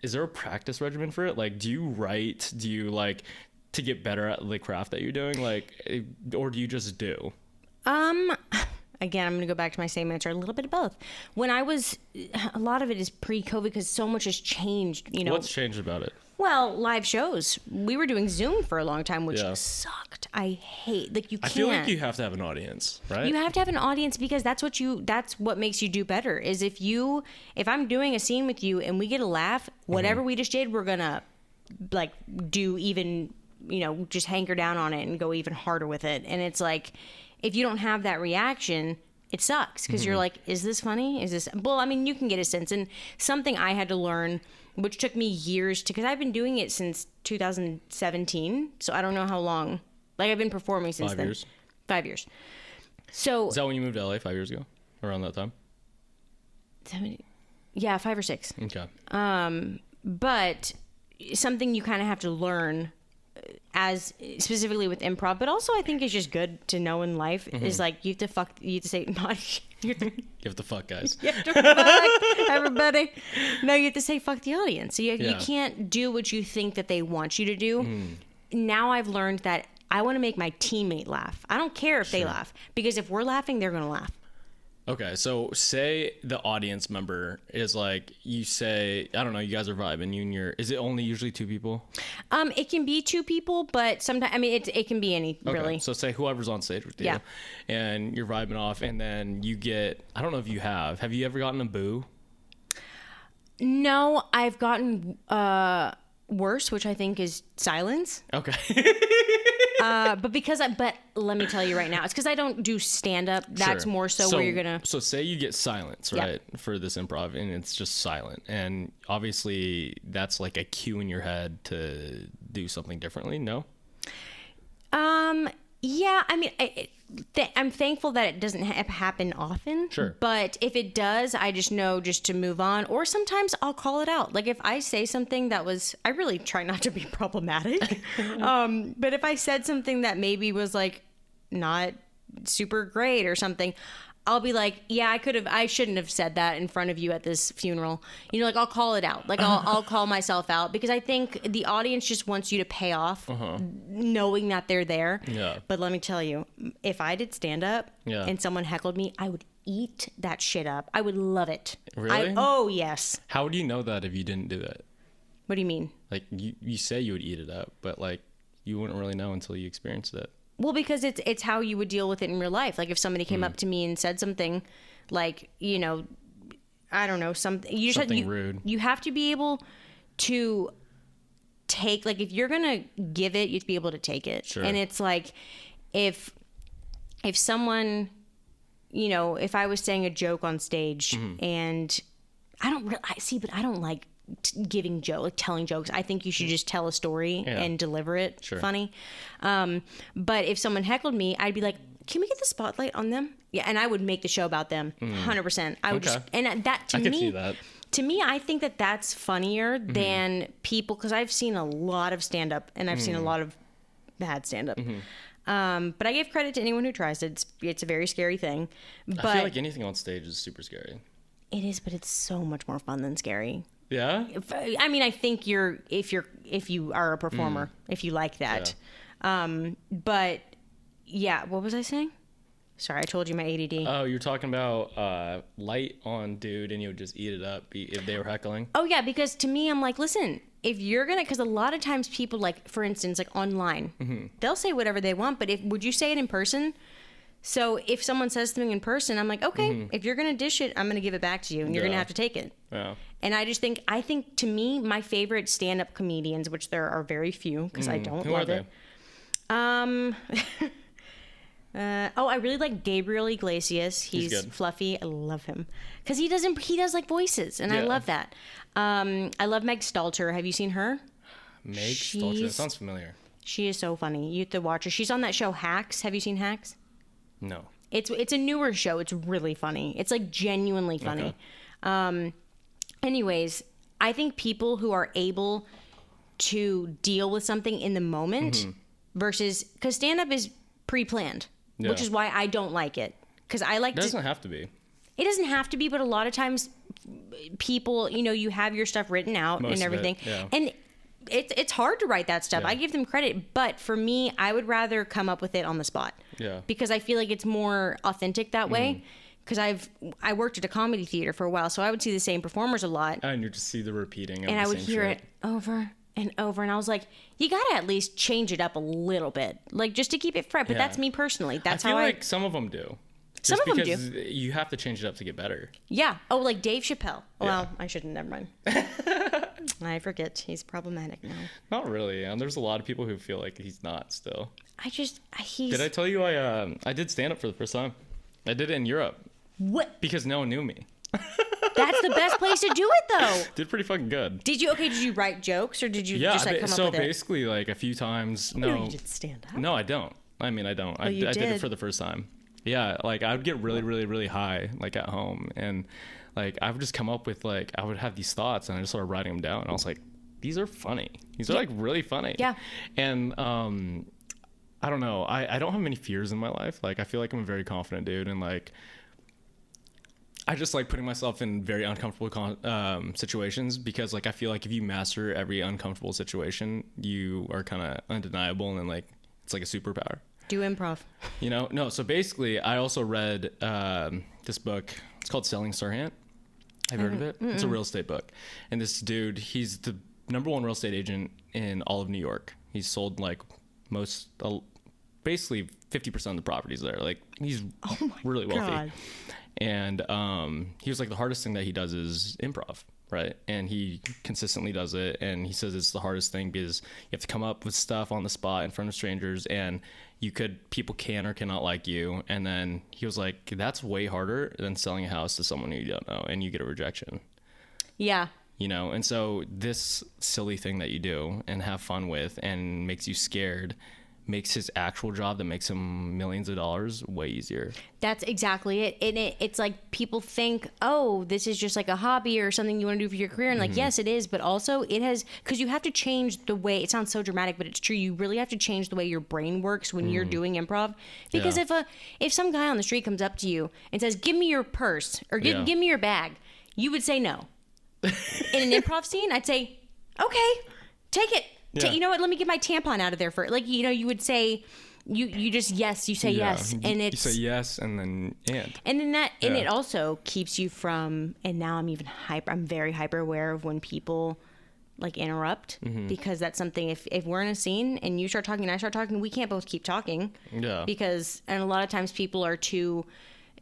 is there a practice regimen for it? Like, do you write? Do you like to get better at the craft that you're doing? Like, or do you just do? Again, I'm going to go back to my same answer. A little bit of both. When I was, a lot of it is pre-COVID because so much has changed, you know. What's changed about it? Well, live shows. We were doing Zoom for a long time, which Yeah. sucked. I hate, like you can't. I feel like you have to have an audience, right? You have to have an audience because that's what makes you do better is if I'm doing a scene with you and we get a laugh, whatever we just did, we're going to like do even, you know, just hanker down on it and go even harder with it. And it's like, if you don't have that reaction, it sucks because you're like, is this funny? Is this, well, I mean, you can get a sense. And something I had to learn, which took me years because I've been doing it since 2017. So I don't know how long. Like I've been performing since 5 then. years. 5 years. So Is that when you moved to LA 5 years ago? Around that time? 5 or 6. Okay. But something you kind of have to learn as specifically with improv, but also I think is just good to know in life is like you have to say not You have to fuck, guys. you have to fuck everybody. No, you have to say fuck the audience. So you can't do what you think that they want you to do. Now I've learned that I want to make my teammate laugh. I don't care if they laugh because if we're laughing, they're going to laugh. Okay, so say the audience member is like, you say, I don't know, you guys are vibing, is it only usually 2 people? It can be 2 people, but sometimes, I mean, it can be any, Okay, really. so say whoever's on stage with you, and you're vibing off, and then you get, I don't know if you have you ever gotten a boo? No, I've gotten worse, which I think is silence. Okay. But let me tell you right now, it's because I don't do stand up. That's Sure. more so where you're gonna. So say you get silence, right, for this improv, and it's just silent, and obviously that's like a cue in your head to do something differently. No. Yeah, I mean, I'm thankful that it doesn't happen often. Sure. But if it does, I just know just to move on. Or sometimes I'll call it out. Like if I say something that was, I really try not to be problematic. But if I said something that maybe was like not super great or something, I'll be like, yeah, I shouldn't have said that in front of you at this funeral. You know, like I'll call it out. Like I'll call myself out because I think the audience just wants you to pay off knowing that they're there. Yeah. But let me tell you, if I did stand up and someone heckled me, I would eat that shit up. I would love it. Really? Oh, yes. How would you know that if you didn't do it? What do you mean? Like you say you would eat it up, but like you wouldn't really know until you experienced it. Well, because it's how you would deal with it in real life. Like if somebody came up to me and said something like, you know, I don't know, something rude. You have to be able to take, like, if you're gonna give it, you have to be able to take it. Sure. And it's like if someone, you know, if I was saying a joke on stage and I don't like giving joke, like telling jokes. I think you should just tell a story and deliver it funny. But if someone heckled me, I'd be like, can we get the spotlight on them? Yeah, and I would make the show about them, 100%. I would just, and that to I could me, see that. To me, I think that that's funnier than people, because I've seen a lot of stand up and I've seen a lot of bad stand up. But I give credit to anyone who tries it. It's a very scary thing. But I feel like anything on stage is super scary. It is, but it's so much more fun than scary. Yeah. I mean, I think if you are a performer, if you like that. Yeah. But yeah, what was I saying? Sorry, I told you my ADD. Oh, you're talking about light on dude and you would just eat it up if they were heckling? Oh, yeah, because to me, I'm like, listen, if you're going to, because a lot of times people, like, for instance, like online, they'll say whatever they want, but would you say it in person? So if someone says something in person, I'm like, okay, if you're going to dish it, I'm going to give it back to you and you're going to have to take it. Yeah. And I think to me, my favorite stand-up comedians, which there are very few because I don't love it. I really like Gabriel Iglesias. He's good. fluffy. I love him because he does like voices, and I love that. I love Meg Stalter. Have you seen her? Meg Stalter. That sounds familiar. She is so funny. You have to watch her. She's on that show Hacks. Have you seen Hacks? No. It's a newer show. It's really funny. It's like genuinely funny. Okay. Anyways, I think people who are able to deal with something in the moment versus, because stand-up is pre-planned, which is why I don't like it. Because I like it doesn't have to be. It doesn't have to be, but a lot of times people, you know, you have your stuff written out and everything. And it's hard to write that stuff. I give them credit, but for me, I would rather come up with it on the spot. Yeah. Because I feel like it's more authentic that way. Because I worked at a comedy theater for a while, so I would see the same performers a lot. And you just see the repeating of and the I would same hear shit. it over and over, and I was like, you gotta at least change it up a little bit, like just to keep it fresh. But that's me personally. That's how I feel like some of them do. Some of them do. Because you have to change it up to get better. Yeah. Oh, like Dave Chappelle. Well, I shouldn't. Never mind. I forget. He's problematic now. Not really. And there's a lot of people who feel like he's not still. Did I tell you I did stand up for the first time? I did it in Europe. What? Because no one knew me. That's the best place to do it, though. Did pretty fucking good. Did you write jokes or did you just like come up with it? So basically, like a few times. No, you did stand up. No, I don't. I mean, I don't. I did it for the first time. Yeah, like I would get really, really, really high, like at home, and like I would just come up with like I would have these thoughts, and I just started writing them down, and I was like, these are funny. These are like really funny. Yeah. And I don't know. I don't have many fears in my life. Like I feel like I'm a very confident dude, and like I just like putting myself in very uncomfortable situations because like I feel like if you master every uncomfortable situation, you are kind of undeniable, and then like it's like a superpower. Do improv. You know? No, so basically I also read this book. It's called Selling Sirhan. Have you heard of it? It's a real estate book. And this dude, he's the #1 real estate agent in all of New York. He's sold like basically 50% of the properties there. Like he's really wealthy. God. And he was like, the hardest thing that he does is improv, right? And he consistently does it. And he says it's the hardest thing because you have to come up with stuff on the spot in front of strangers, and people can or cannot like you. And then he was like, that's way harder than selling a house to someone who you don't know and you get a rejection. Yeah. You know, and so this silly thing that you do and have fun with and makes you scared makes his actual job that makes him millions of dollars way easier. That's exactly it. And it's like people think, oh, this is just like a hobby or something you want to do for your career. And like, yes, it is. But also it has, because you have to change the way, it sounds so dramatic, but it's true. You really have to change the way your brain works when you're doing improv. Because if some guy on the street comes up to you and says, give me your purse or give me your bag, you would say no. In an improv scene, I'd say, okay, take it. Yeah. You know what? Let me get my tampon out of there for, like, you know, you would say, you just, yes, you say yes. And it's, you say yes and then, and then that, and it also keeps you from, and now I'm even I'm very hyper aware of when people like interrupt because that's something if we're in a scene and you start talking and I start talking, we can't both keep talking. Yeah. Because and a lot of times people are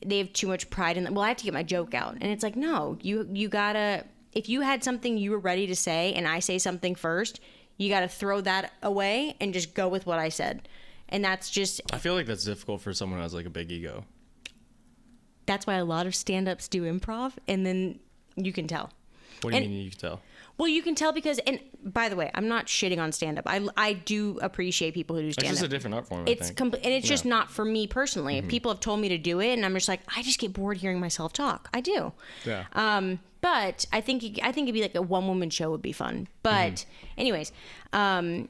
they have too much pride in them. Well, I have to get my joke out. And it's like, no, you gotta, if you had something you were ready to say and I say something first, you gotta throw that away and just go with what I said. And that's just, I feel like that's difficult for someone who has like a big ego. that's why a lot of stand-ups do improv, and then you can tell. What do you mean you can tell? Well, you can tell because, and by the way, I'm not shitting on stand-up. I do appreciate people who do stand-up. It's just a different art form, It's I think. and it's just not for me personally. If people have told me to do it, and I'm just like, I just get bored hearing myself talk. I do. Yeah. But I think it'd be like a one-woman show would be fun. But anyways, I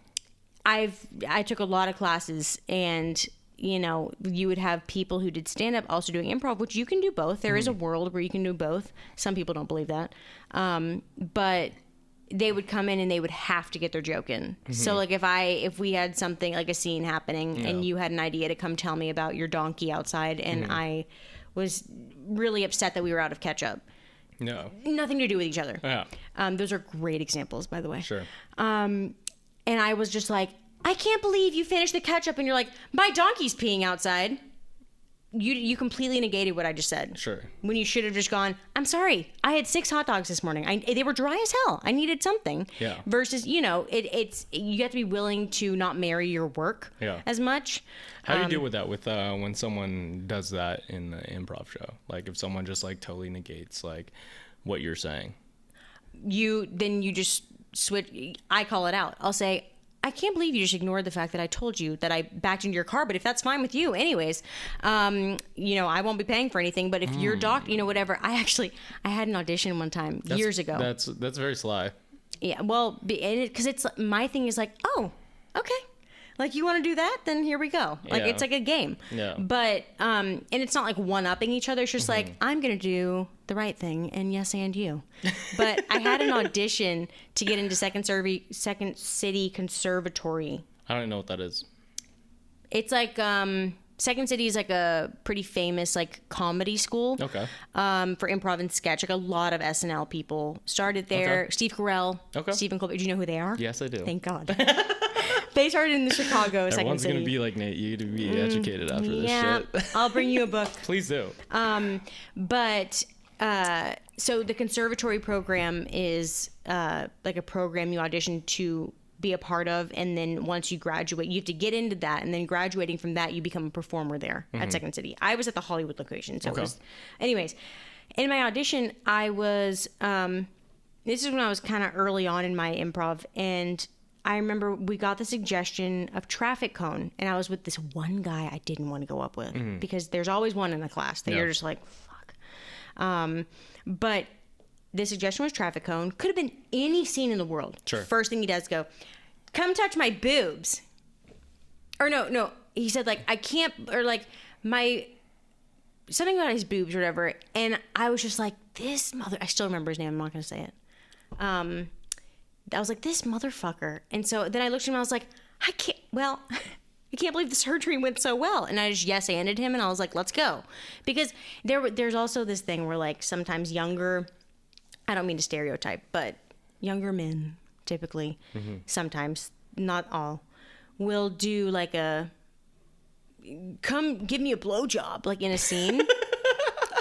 took a lot of classes, and you know, you would have people who did stand-up also doing improv, which you can do both. There is a world where you can do both. Some people don't believe that. But they would come in and they would have to get their joke in. So like if we had something like a scene happening and you had an idea to come tell me about your donkey outside and I was really upset that we were out of ketchup. No. Nothing to do with each other. Yeah. Those are great examples, by the way. Sure. And I was just like, I can't believe you finished the ketchup and you're like, my donkey's peeing outside. You completely negated what I just said. Sure. When you should have just gone, I'm sorry, I had 6 hot dogs this morning. They were dry as hell. I needed something. Yeah. Versus, you know, it's you have to be willing to not marry your work as much. How do you deal with that with when someone does that in the improv show? Like if someone just like totally negates like what you're saying. You just switch. I call it out. I'll say, I can't believe you just ignored the fact that I told you that I backed into your car, but if that's fine with you, anyways, you know, I won't be paying for anything, but if your doc, you know, whatever. I had an audition one time years ago. That's very sly. Yeah, well, because it's my thing is like, oh, okay. Like, you want to do that? Then here we go. Like, it's like a game. Yeah. But, and it's not like one-upping each other. It's just like, I'm going to do the right thing, and yes, and you. But I had an audition to get into Second City Conservatory. I don't know what that is. It's like, Second City is like a pretty famous, like, comedy school. Okay. For improv and sketch. Like, a lot of SNL people started there. Okay. Steve Carell. Okay. Stephen Colbert. Do you know who they are? Yes, I do. Thank God. They started in the Chicago Second Everyone's City. going to be like, Nate, you need to be educated after this shit. I'll bring you a book. Please do. But so the conservatory program is like a program you audition to be a part of, and then once you graduate, you have to get into that, and then graduating from that, you become a performer there at Second City. I was at the Hollywood location, so it was. Anyways, in my audition, I was. This is when I was kind of early on in my improv, and I remember we got the suggestion of traffic cone, and I was with this one guy I didn't want to go up with because there's always one in the class that you're just like, fuck. But the suggestion was traffic cone. Could have been any scene in the world. Sure. First thing he does go, come touch my boobs. Or no. He said like, I can't, or like something about his boobs or whatever. And I was just like, I still remember his name. I'm not going to say it. I was like, this motherfucker. And so then I looked at him and I was like, I can't believe the surgery went so well. And I just yes-anded him and I was like, let's go. Because there's also this thing where like sometimes younger, I don't mean to stereotype, but younger men typically, sometimes, not all, will do like come give me a blowjob, like in a scene.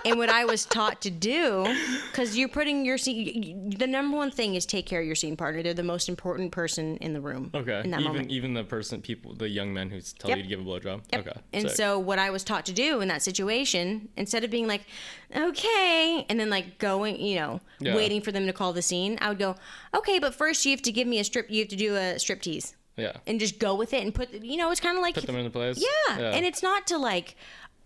And what I was taught to do, because you're putting your scene, the number one thing is take care of your scene partner. They're the most important person in the room. Okay. In that moment. Even the young men who tell you to give a blowjob. Yep. Okay. And so what I was taught to do in that situation, instead of being like, okay, and then like going, waiting for them to call the scene, I would go, okay, but first you have to give me you have to do a strip tease. Yeah. And just go with it and it's kind of like. Put them into place. Yeah. And it's not to like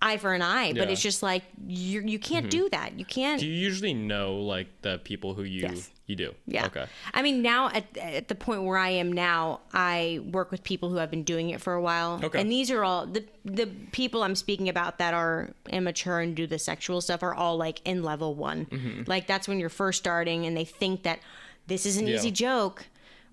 eye for an eye, but it's just like you can't do that. You can't. Do you usually know like the people who you do? Yeah. Okay. I mean, now at the point where I am now, I work with people who have been doing it for a while. Okay. And these are all the people I'm speaking about that are immature and do the sexual stuff are all like in level 1. Like that's when you're first starting and they think that this is an easy joke.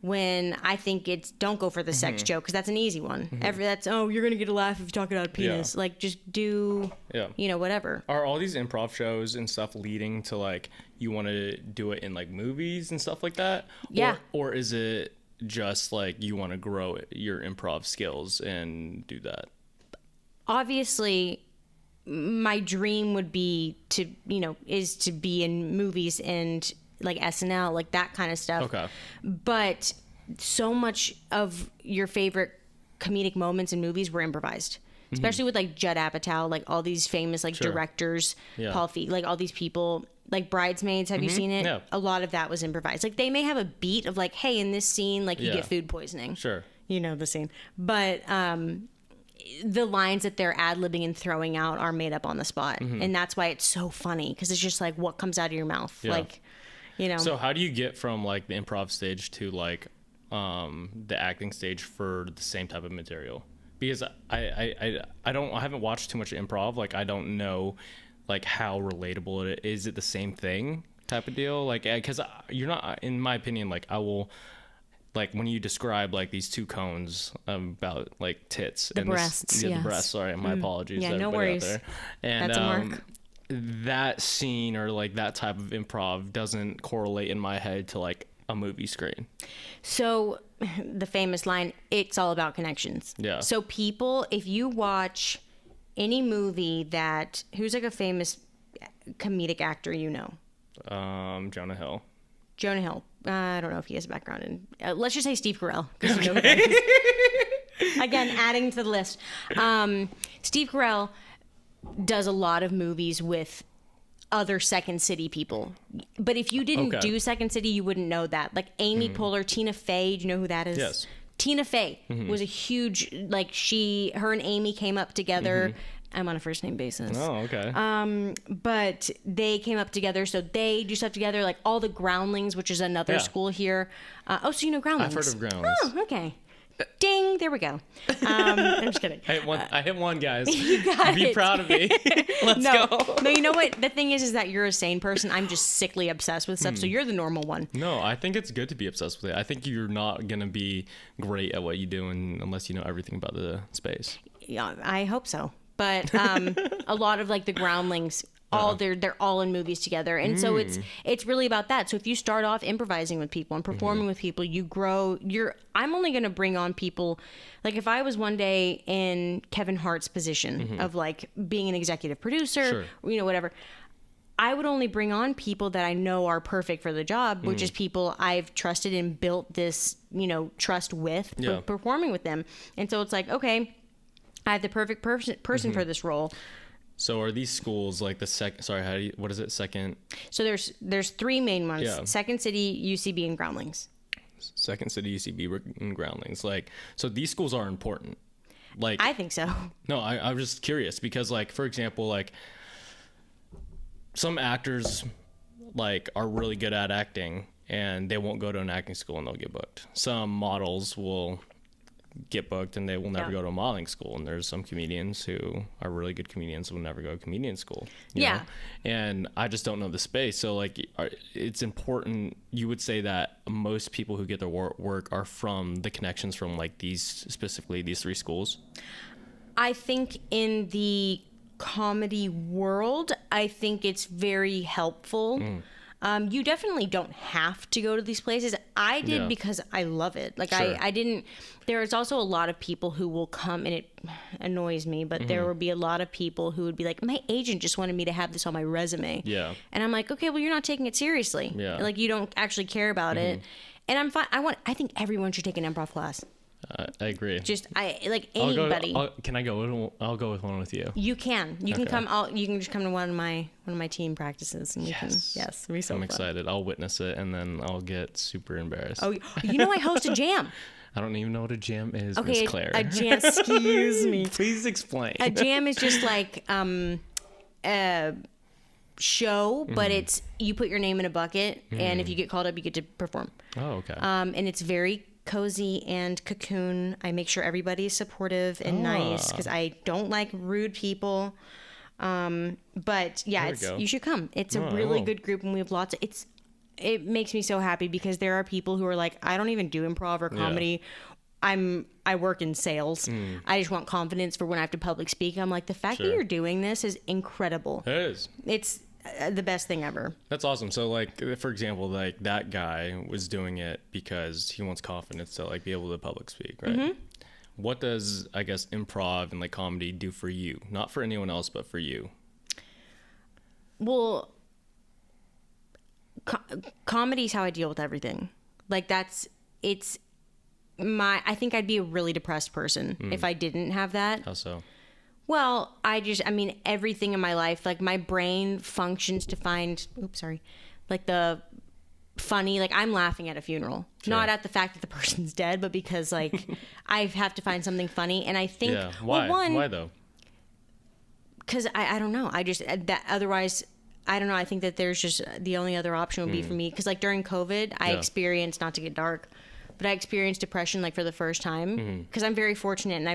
when I think it's don't go for the sex joke because that's an easy one. That's you're gonna get a laugh if you talk about a penis. Yeah. Like just do whatever. Are all these improv shows and stuff leading to like you want to do it in like movies and stuff like that? Yeah. Or is it just like you want to grow your improv skills and do that? Obviously, my dream would be to be in movies and like SNL, like that kind of stuff. Okay. But so much of your favorite comedic moments in movies were improvised, especially with like Judd Apatow, like all these famous like directors, Paul Feig, like all these people, like Bridesmaids. Have you seen it? Yeah. A lot of that was improvised. Like they may have a beat of like, hey, in this scene, like you get food poisoning. Sure. You know the scene, but the lines that they're ad-libbing and throwing out are made up on the spot, and that's why it's so funny because it's just like what comes out of your mouth, like. So how do you get from like the improv stage to like the acting stage for the same type of material? Because I haven't watched too much improv. Like I don't know like how relatable it is. Is it the same thing type of deal? Like because you're not, in my opinion, like I will. Like when you describe like these two cones about like tits the breasts, the breasts. Sorry, my apologies. Yeah, no worries. Out there. And, that's a mark. That scene or like that type of improv doesn't correlate in my head to like a movie screen. So the famous line, it's all about connections. Yeah. So people, if you watch any movie who's like a famous comedic actor, Jonah Hill. Jonah Hill. I don't know if he has a background in. Let's just say Steve Carell. Because you know who that is. Again, adding to the list. Steve Carell does a lot of movies with other Second City people. But if you didn't do Second City, you wouldn't know that. Like Amy Poehler, Tina Fey. Do you know who that is? Yes. Tina Fey was a huge, like her and Amy came up together. I'm on a first name basis. Oh, okay. But they came up together, so they do stuff together, like all the Groundlings, which is another school here. So you know Groundlings. I've heard of Groundlings. Oh, okay. Ding, there we go. I'm just kidding. I hit one, guys. You got Be it. proud of me. Let's go. No, you know what? The thing is that you're a sane person. I'm just sickly obsessed with stuff, so you're the normal one. No, I think it's good to be obsessed with it. I think you're not going to be great at what you do unless you know everything about the space. Yeah, I hope so. But a lot of like the Groundlings, they're all in movies together, and so it's really about that. So if you start off improvising with people and performing with people, you grow. I'm only going to bring on people. Like if I was one day in Kevin Hart's position of like being an executive producer, whatever, I would only bring on people that I know are perfect for the job, which is people I've trusted and built this trust with performing with them. And so it's like, okay, I have the perfect person for this role. So are these schools like the what is it? Second? So there's three main ones. Yeah. Second City, UCB, and Groundlings. Second City, UCB, and Groundlings. Like, so these schools are important. Like, I think so. No, I'm just curious because like, for example, like some actors like are really good at acting and they won't go to an acting school and they'll get booked. Some models will get booked and they will never go to a modeling school, and there's some comedians who are really good comedians who will never go to comedian school, you know? And I just don't know the space. So like it's important, you would say that most people who get their work are from the connections from like specifically these three schools? I think in the comedy world, I think it's very helpful. You definitely don't have to go to these places. I did because I love it. Like I didn't. There is also a lot of people who will come, and it annoys me, but there will be a lot of people who would be like, my agent just wanted me to have this on my resume. Yeah. And I'm like, okay, well, you're not taking it seriously. Yeah. Like you don't actually care about it. And I'm fine. I think everyone should take an improv class. I agree. Just like anybody. Can I go? I'll go with one with you. You can. You can come. You can just come to one of my team practices, and you can. Yes, it'll be so fun. Excited. I'll witness it, and then I'll get super embarrassed. Oh, I host a jam. I don't even know what a jam is, Miss Claire. A jam. Excuse me. Please explain. A jam is just like a show, but it's you put your name in a bucket, and if you get called up, you get to perform. Oh, okay. And it's very cozy and cocoon. I make sure everybody is supportive and nice because I don't like rude people. But yeah, you should come. It's a really good group, and we have lots of it makes me so happy because there are people who are like, I don't even do improv or comedy. I work in sales. I just want confidence for when I have to public speak. I'm like, the fact that you're doing this is incredible. It is. It's the best thing ever. That's awesome. So like, for example, like that guy was doing it because he wants confidence to like be able to public speak, right? What does, I guess, improv and like comedy do for you? Not for anyone else, but for you. Well, comedy is how I deal with everything. Like I think I'd be a really depressed person if I didn't have that. How so? Well, everything in my life, like my brain functions to find, like the funny, like I'm laughing at a funeral, not at the fact that the person's dead, but because like I have to find something funny. And I think, why? Why though? Because I don't know. Otherwise, I don't know. I think that there's just the only other option would be for me. Because like during COVID, I experienced, not to get dark, but I experienced depression like for the first time because I'm very fortunate and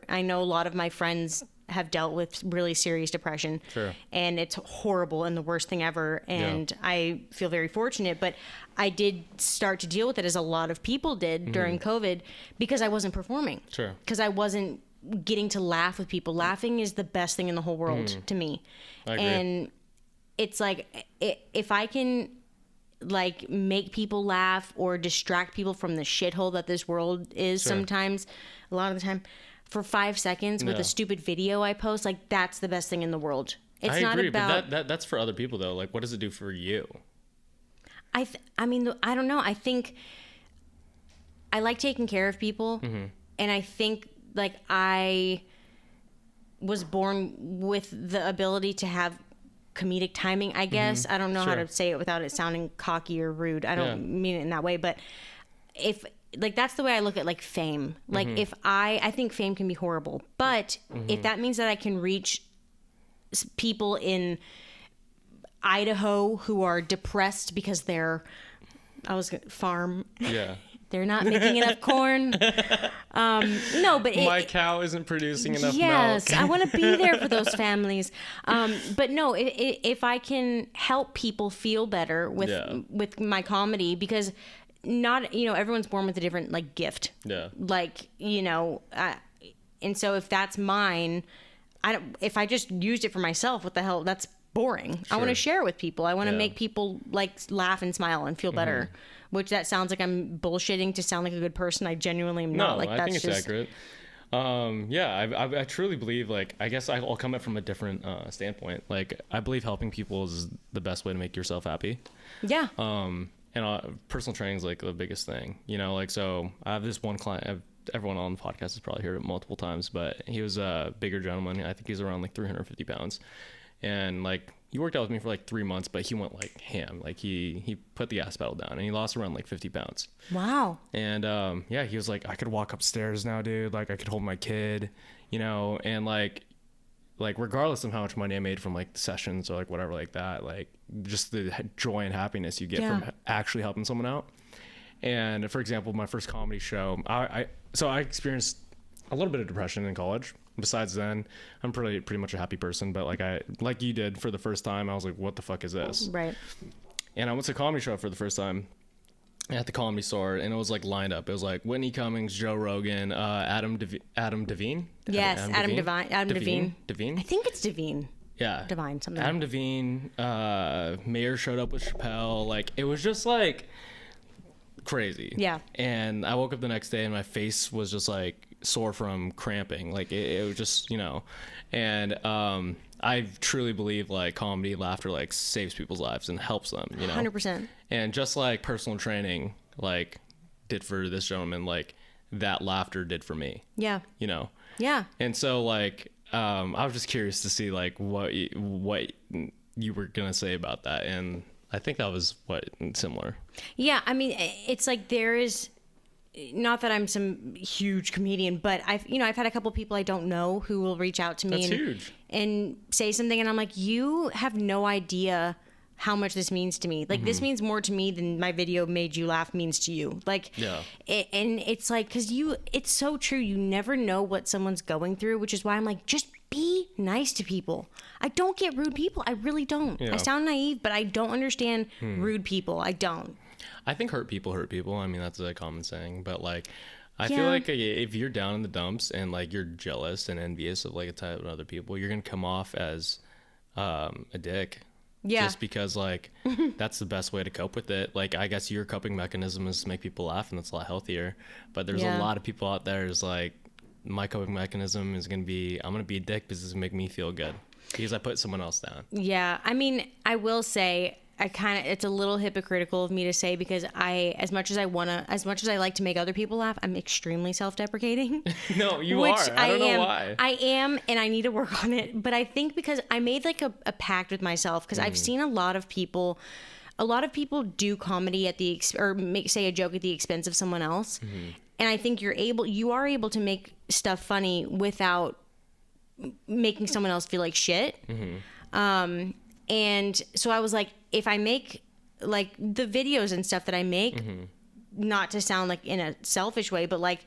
I know a lot of my friends have dealt with really serious depression and it's horrible and the worst thing ever. And I feel very fortunate, but I did start to deal with it as a lot of people did during COVID because I wasn't performing. Because I wasn't getting to laugh with people. Laughing is the best thing in the whole world to me. I agree. And it's like, if I can like make people laugh or distract people from the shithole that this world is sometimes, a lot of the time, for 5 seconds with a stupid video I post, like that's the best thing in the world. It's not agree, about but that's for other people though. Like, what does it do for you? I don't know. I think I like taking care of people, and I think like I was born with the ability to have comedic timing, I guess. I don't know how to say it without it sounding cocky or rude. I don't mean it in that way, but if like that's the way I look at like fame. Like if I think fame can be horrible, but if that means that I can reach people in Idaho who are depressed because they're farm. Yeah. They're not making enough corn. No, but my cow isn't producing enough milk. Yes, I want to be there for those families. But no, if I can help people feel better with my comedy, because not everyone's born with a different like gift. Yeah. Like and so if that's mine, if I just used it for myself, what the hell? That's boring. I want to share it with people. I want to make people like laugh and smile and feel better. Which that sounds like I'm bullshitting to sound like a good person. I genuinely am not. Like, I think it's accurate. I truly believe, like, I guess I'll come at it from a different standpoint. Like, I believe helping people is the best way to make yourself happy. Yeah. And personal training is like the biggest thing, like, so I have this one client, everyone on the podcast has probably heard it multiple times, but he was a bigger gentleman. I think he's around like 350 pounds. And like, he worked out with me for like 3 months, but he went like ham. Like he put the gas pedal down and he lost around like 50 pounds. Wow. And he was like, I could walk upstairs now, dude. Like I could hold my kid, and like regardless of how much money I made from like the sessions or like whatever like that, like just the joy and happiness you get from actually helping someone out. And for example, my first comedy show, I experienced a little bit of depression in college. Besides then, I'm pretty much a happy person, but like you did for the first time, I was like, what the fuck is this? Right. And I went to a comedy show for the first time at the Comedy Store, and it was like lined up. It was like Whitney Cummings, Joe Rogan, Adam Devine. Yes, Adam Devine. Devine. I think it's Devine. Yeah. Devine, something. Adam Devine, Mayor showed up with Chappelle. Like, it was just like crazy. Yeah. And I woke up the next day and my face was just like sore from cramping. Like it was just, and I truly believe like comedy, laughter like saves people's lives and helps them, 100%. And just like personal training like did for this gentleman, like that laughter did for me. Yeah. Yeah. And so like I was just curious to see like what you were gonna say about that, and I think that was similar. Yeah, I mean, it's like there is, not that I'm some huge comedian, but I've had a couple people I don't know who will reach out to me and say something, and I'm like, you have no idea how much this means to me. Like, this means more to me than my video made you laugh means to you. Like, and it's like, because it's so true. You never know what someone's going through, which is why I'm like, just be nice to people. I don't get rude people. I really don't. Yeah. I sound naive, but I don't understand rude people. I don't. I think hurt people hurt people. I mean, that's a common saying, but like, I Yeah. feel like if you're down in the dumps and like you're jealous and envious of like a type of other people, you're gonna come off as a dick. Yeah. Just because like that's the best way to cope with it. Like I guess your coping mechanism is to make people laugh, and that's a lot healthier. But there's a lot of people out there who's like, my coping mechanism is gonna be, I'm gonna be a dick because it's gonna make me feel good because I put someone else down. Yeah. I mean, I will say it's a little hypocritical of me to say, because as much as I like to make other people laugh, I'm extremely self-deprecating. No, you are. I don't know why. I am, and I need to work on it. But I think because I made like a pact with myself, because I've seen a lot of people do comedy at the say a joke at the expense of someone else. And I think you are able to make stuff funny without making someone else feel like shit. And so I was like, if I make like the videos and stuff that I make, not to sound like in a selfish way, but like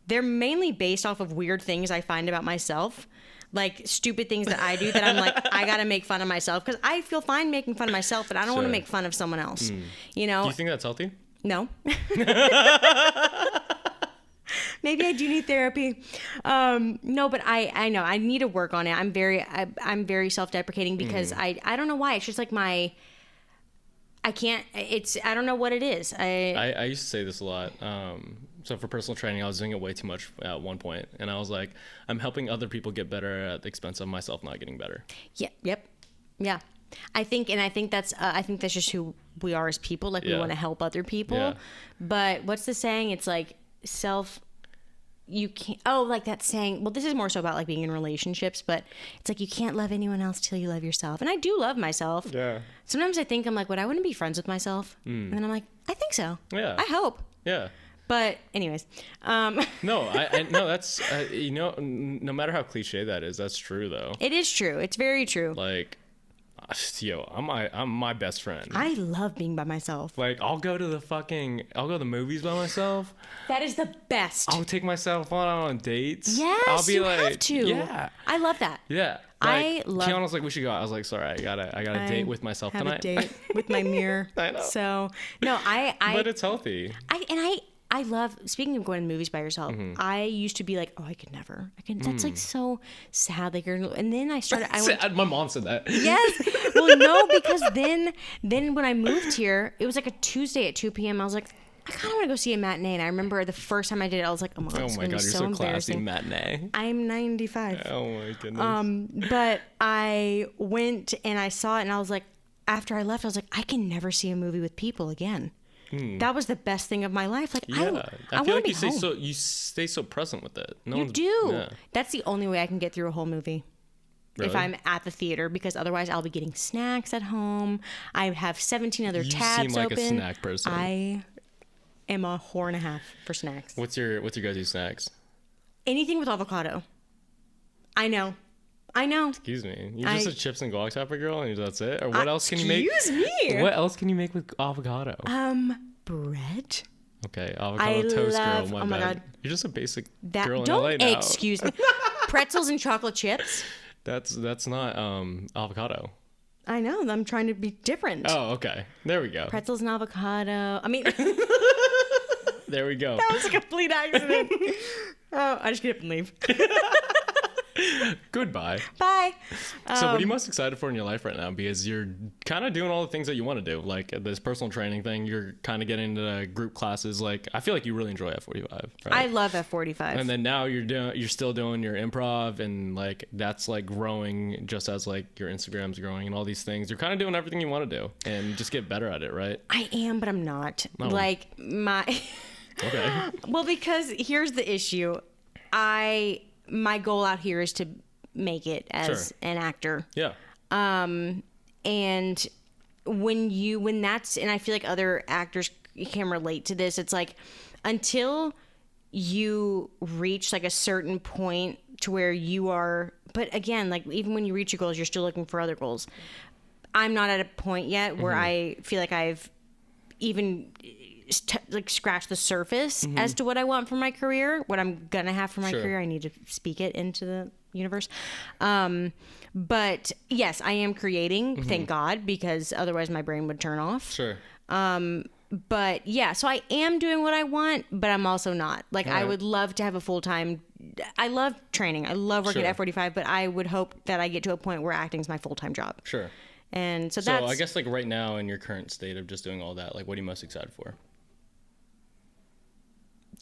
they're mainly based off of weird things I find about myself, like stupid things that I do that I'm like, I got to make fun of myself, because I feel fine making fun of myself, but I don't want to make fun of someone else. You know? Do you think that's healthy? No. Maybe I do need therapy. No, but I know I need to work on it. I'm very self-deprecating because I don't know why. It's just like I don't know what it is. I used to say this a lot. So for personal training, I was doing it way too much at one point, and I was like, I'm helping other people get better at the expense of myself not getting better. Yeah. Yep. Yeah. I think that's just who we are as people. Like we want to help other people. Yeah. But what's the saying? It's like you can't, like that saying, well, this is more so about like being in relationships, but it's like, you can't love anyone else till you love yourself. And I do love myself. Yeah. Sometimes I think I'm like, I wouldn't be friends with myself. And then I'm like, I think so. Yeah. I hope. Yeah. But anyways, no, I no, that's, no matter how cliche that is, that's true though. It is true. It's very true. Like, I'm my best friend. I love being by myself. Like, I'll go to the movies by myself. That is the best. I'll take myself on dates. Yes, I'll be you like, have to. Yeah. I love that. Yeah. Like, Kiana's like, we should go out. I was like, sorry, I got a date with myself tonight. I have a date with my mirror. I know. So, no, But it's healthy. I love, speaking of going to movies by yourself, I used to be like, I could never. That's like so sad. Like, and then I started. My mom said that. Yes. Well, no, because then when I moved here, it was like a Tuesday at 2 p.m. I was like, I kind of want to go see a matinee. And I remember the first time I did it, I was like, oh my God, you're so classy, embarrassing. Matinee. I'm 95. Oh my goodness. But I went and I saw it, and I was like, after I left, I was like, I can never see a movie with people again. That was the best thing of my life. Like, yeah, I feel want like to be home. you stay so present with it. You do. That's the only way I can get through a whole movie. Really? If I'm at the theater, because otherwise I'll be getting snacks at home. I have 17 other tabs open. You seem like a snack person. I am a whore and a half for snacks. What's your go-to snacks? Anything with avocado. I know. Excuse me. You're just a chips and guac type of girl, and that's it? Or what else can you make? Excuse me. What else can you make with avocado? Bread. Okay, avocado toast girl. My bad. God. You're just a basic girl in LA now. Excuse me. Pretzels and chocolate chips. That's not avocado. I know. I'm trying to be different. Oh, okay. There we go. Pretzels and avocado. I mean, there we go. That was a complete accident. Oh, I just get up and leave. Goodbye. Bye. So what are you most excited for in your life right now? Because you're kind of doing all the things that you want to do. Like this personal training thing, you're kind of getting into group classes. Like, I feel like you really enjoy F45, right? I love F45. And then now you're still doing your improv, and like that's like growing just as like your Instagram's growing and all these things. You're kind of doing everything you want to do and just get better at it, right? I am, but I'm not. Oh. Like Okay. Well, because here's the issue. My goal out here is to make it as an actor. Yeah. And when that's, and I feel like other actors can relate to this, it's like until you reach like a certain point to where you are, but again, like even when you reach your goals, you're still looking for other goals. I'm not at a point yet where I feel like I've even like scratch the surface as to what I want for my career, what I'm gonna have for my career. I need to speak it into the universe. But yes, I am creating, thank God, because otherwise my brain would turn off. Sure. But yeah, so I am doing what I want, but I'm also not. Like, I would love to have a full-time. I love training. I love working at F45, but I would hope that I get to a point where acting is my full-time job. Sure. And so that's... So I guess, like, right now in your current state of just doing all that, like, what are you most excited for?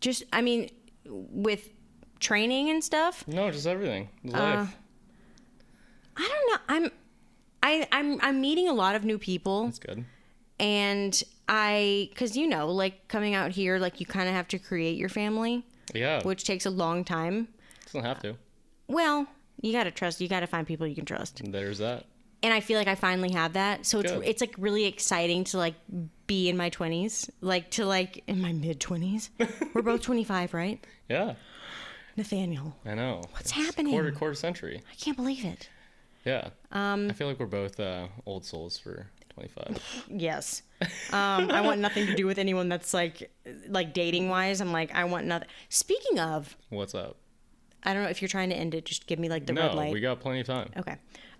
Just, I mean, with training and stuff? No, just everything. Life. I don't know. I'm meeting a lot of new people. That's good. And because like coming out here, like you kind of have to create your family. Yeah. Which takes a long time. Doesn't have to. Well, you got to trust. You got to find people you can trust. There's that. And I feel like I finally have that. So it's like really exciting to like be in my 20s, like to like in my mid 20s. We're both 25, right? Yeah. Nathaniel. I know. What's happening? Quarter century. I can't believe it. Yeah. I feel like we're both old souls for 25. Yes. I want nothing to do with anyone that's like dating wise. I'm like, I want nothing. Speaking of, what's up? I don't know if you're trying to end it. Just give me like the red light. No, we got plenty of time. Okay.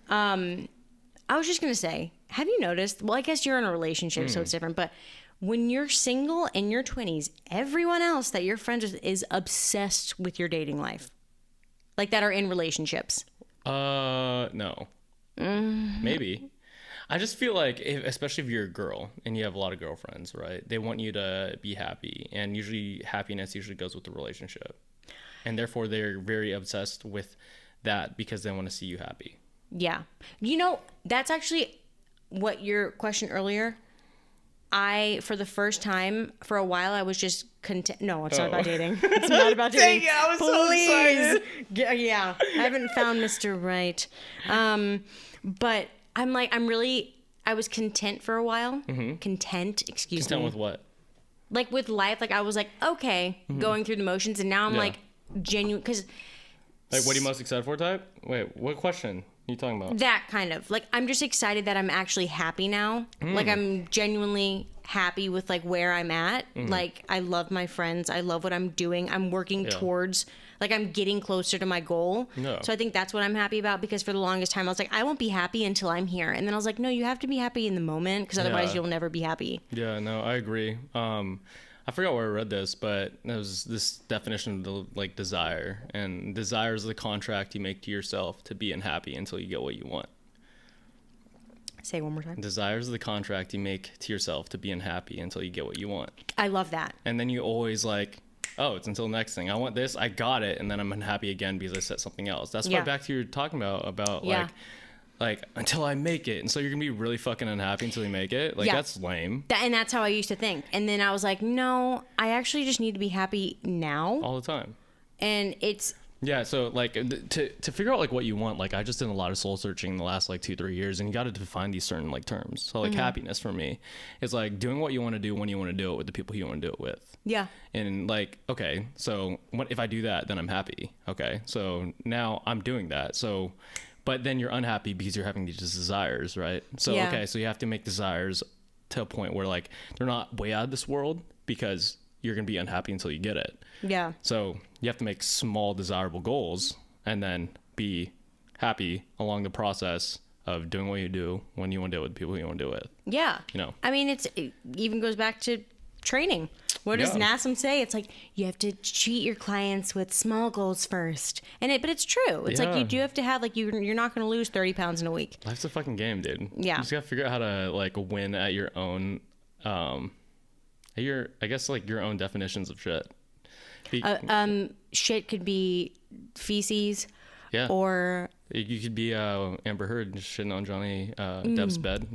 I was just going to say, have you noticed? Well, I guess you're in a relationship, so it's different. But when you're single in your 20s, everyone else that you're friends with is obsessed with your dating life. Like that are in relationships. No. Maybe. I just feel like, especially if you're a girl and you have a lot of girlfriends, right? They want you to be happy, and usually happiness usually goes with the relationship, and therefore they're very obsessed with that because they want to see you happy. Yeah, that's actually what your question earlier. For the first time for a while, I was just content. No, it's not about dating. It's not about dating. Dang it, I was so excited. Yeah, I haven't found Mr. Right. But I was content for a while. Mm-hmm. Content with what? Like with life. Like I was like, okay, going through the motions. And now I'm like genuine. Cause like, what are you most excited for type? Wait, what question are you talking about? That kind of like, I'm just excited that I'm actually happy now. Like I'm genuinely happy with like where I'm at. Like I love my friends. I love what I'm doing. I'm working towards, like I'm getting closer to my goal. No. So I think that's what I'm happy about, because for the longest time I was like, I won't be happy until I'm here. And then I was like, no, you have to be happy in the moment, because otherwise you'll never be happy. Yeah, no, I agree. I forgot where I read this, but it was this definition of the, like, desire. And desire is the contract you make to yourself to be unhappy until you get what you want. Say it one more time. Desire is the contract you make to yourself to be unhappy until you get what you want. I love that. And then you always like, oh, it's until the next thing. I want this, I got it, and then I'm unhappy again because I said something else. That's why back to you talking about like until I make it. And so you're gonna be really fucking unhappy until you make it. Like that's lame. And that's how I used to think. And then I was like, no, I actually just need to be happy now. All the time. And it's so like to figure out like what you want, like I just did a lot of soul searching in the last like 2-3 years, and you got to define these certain like terms. So like happiness for me is like doing what you want to do when you want to do it with the people you want to do it with. Yeah. And like, okay, so what if I do that, then I'm happy. Okay, so now I'm doing that. So but then you're unhappy because you're having these desires, right? So okay, so you have to make desires to a point where like they're not way out of this world, because you're gonna be unhappy until you get it. Yeah. So you have to make small desirable goals and then be happy along the process of doing what you do when you want to do it with people you want to do it with. Yeah. I mean, it even goes back to training. What does NASM say? It's like you have to treat your clients with small goals first, but it's true. It's like you do have to have like you're not going to lose 30 pounds in a week. Life's a fucking game, dude. Yeah, you just got to figure out how to like win at your own, I guess like your own definitions of shit. Shit could be feces. Yeah. Or you could be Amber Heard just shitting on Johnny Depp's bed,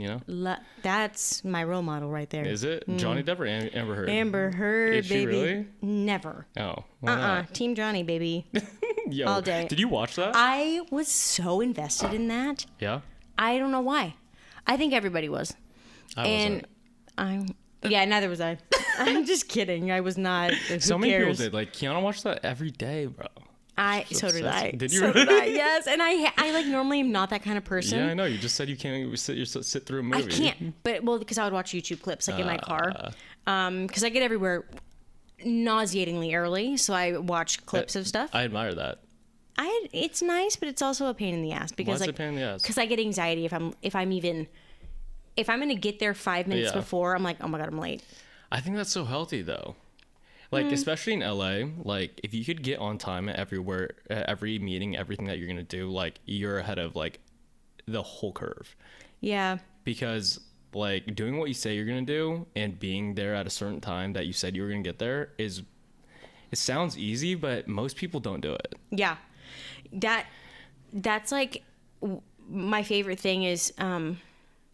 that's my role model right there. Is it? Johnny Depp or Amber Heard? Amber Heard, is baby. She really? Never. Oh. Why not? Team Johnny, baby. Yo, all day. Did you watch that? I was so invested in that. Yeah. I don't know why. I think everybody was. I wasn't. Neither was I. I'm just kidding. I was not. So many people did. Like, Kiana watched that every day, bro. So did I. Did you So really? did I, yes. And I like normally am not that kind of person. Yeah, I know. You just said you can't sit through a movie. I can't, but because I would watch YouTube clips like in my car, because I get everywhere nauseatingly early, so I watch clips of stuff. I admire that. It's nice, but it's also a pain in the ass because Why is it a pain in the ass? Because I get anxiety if I'm gonna get there 5 minutes before. I'm like, oh my god, I'm late. I think that's so healthy though. Like, especially in LA, like, if you could get on time at every meeting, everything that you're going to do, like, you're ahead of, like, the whole curve. Yeah. Because, like, doing what you say you're going to do and being there at a certain time that you said you were going to get there it sounds easy, but most people don't do it. Yeah. That's, like, my favorite thing is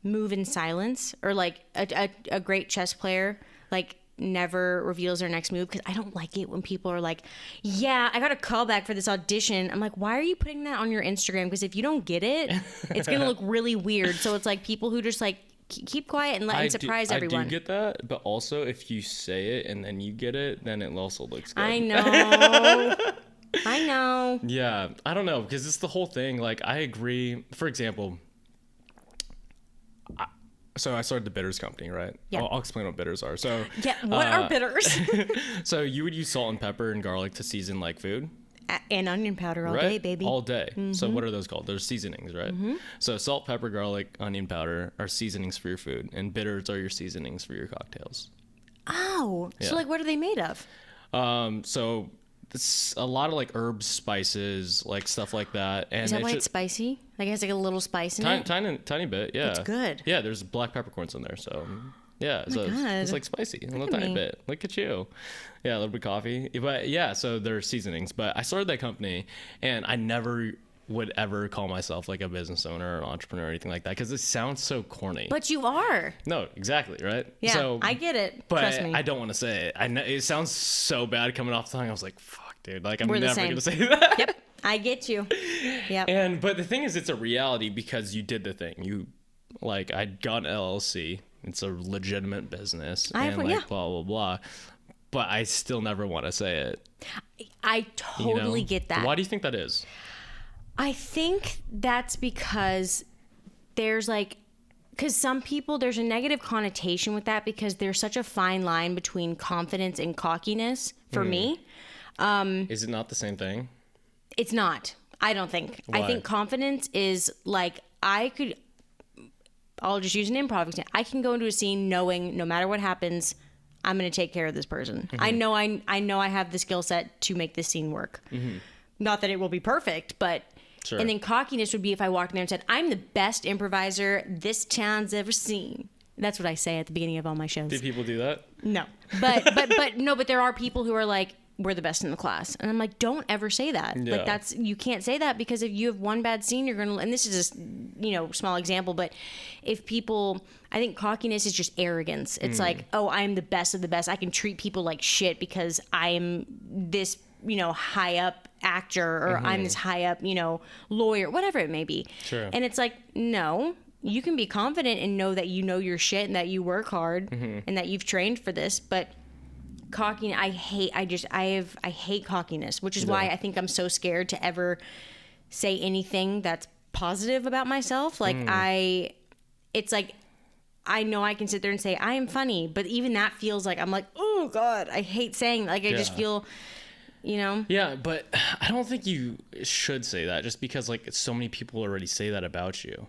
move in silence, or, like, a great chess player, like, never reveals their next move, because I don't like it when people are like, yeah, I got a call back for this audition. I'm like, why are you putting that on your Instagram? Because if you don't get it, it's gonna look really weird. So it's like people who just like keep quiet and let surprise everyone. I do get that, but also if you say it and then you get it, then it also looks good. I know. I know. Yeah, I don't know, because it's the whole thing. Like, I agree. For example, so I started the bitters company, right? Yeah. I'll explain what bitters are. So yeah, what are bitters? So you would use salt and pepper and garlic to season like food. And onion powder all day, baby. All day. Mm-hmm. So what are those called? They're seasonings, right? Mm-hmm. So salt, pepper, garlic, onion powder are seasonings for your food, and bitters are your seasonings for your cocktails. Oh, yeah. So like, what are they made of? So it's a lot of like herbs, spices, like stuff like that. And is that why it's spicy? Like it has like a little spice in it? Tiny bit, yeah. It's good. Yeah, there's black peppercorns in there, so yeah, so it's like spicy, a little tiny bit. Look at you. Yeah, a little bit of coffee. But yeah, so they're seasonings. But I started that company, and I never would ever call myself like a business owner or an entrepreneur or anything like that, because it sounds so corny. But you are. No, exactly, right? Yeah, so, I get it. But Trust me. I don't want to say it. It sounds so bad coming off the tongue. I was like, fuck, dude. Like, I'm We're never going to say that. Yep, I get you. Yep. But the thing is, it's a reality because you did the thing. I got an LLC. It's a legitimate business. Blah, blah, blah. But I still never want to say it. I totally get that. Why do you think that is? I think that's because because some people, there's a negative connotation with that, because there's such a fine line between confidence and cockiness for me. Is it not the same thing? It's not. I don't think. Why? I think confidence is like, I'll just use an improv example. I can go into a scene knowing no matter what happens, I'm going to take care of this person. Mm-hmm. I know I have the skill set to make this scene work. Mm-hmm. Not that it will be perfect, but... Sure. And then cockiness would be if I walked in there and said, I'm the best improviser this town's ever seen. That's what I say at the beginning of all my shows. Do people do that? No. But there are people who are like, we're the best in the class. And I'm like, don't ever say that. Yeah. Like you can't say that, because if you have one bad scene, you're going to, and this is just, small example, but if people, I think cockiness is just arrogance. It's like, oh, I'm the best of the best. I can treat people like shit because I'm this, high up actor, or I'm this high up, lawyer, whatever it may be. Sure. And it's like, no, you can be confident and know that you know your shit and that you work hard and that you've trained for this, but cockiness, I hate cockiness, which is why I think I'm so scared to ever say anything that's positive about myself. Like it's like, I know I can sit there and say I am funny, but even that feels like, I'm like, oh God, I hate saying, like, I just feel, Yeah, but I don't think you should say that, just because like so many people already say that about you.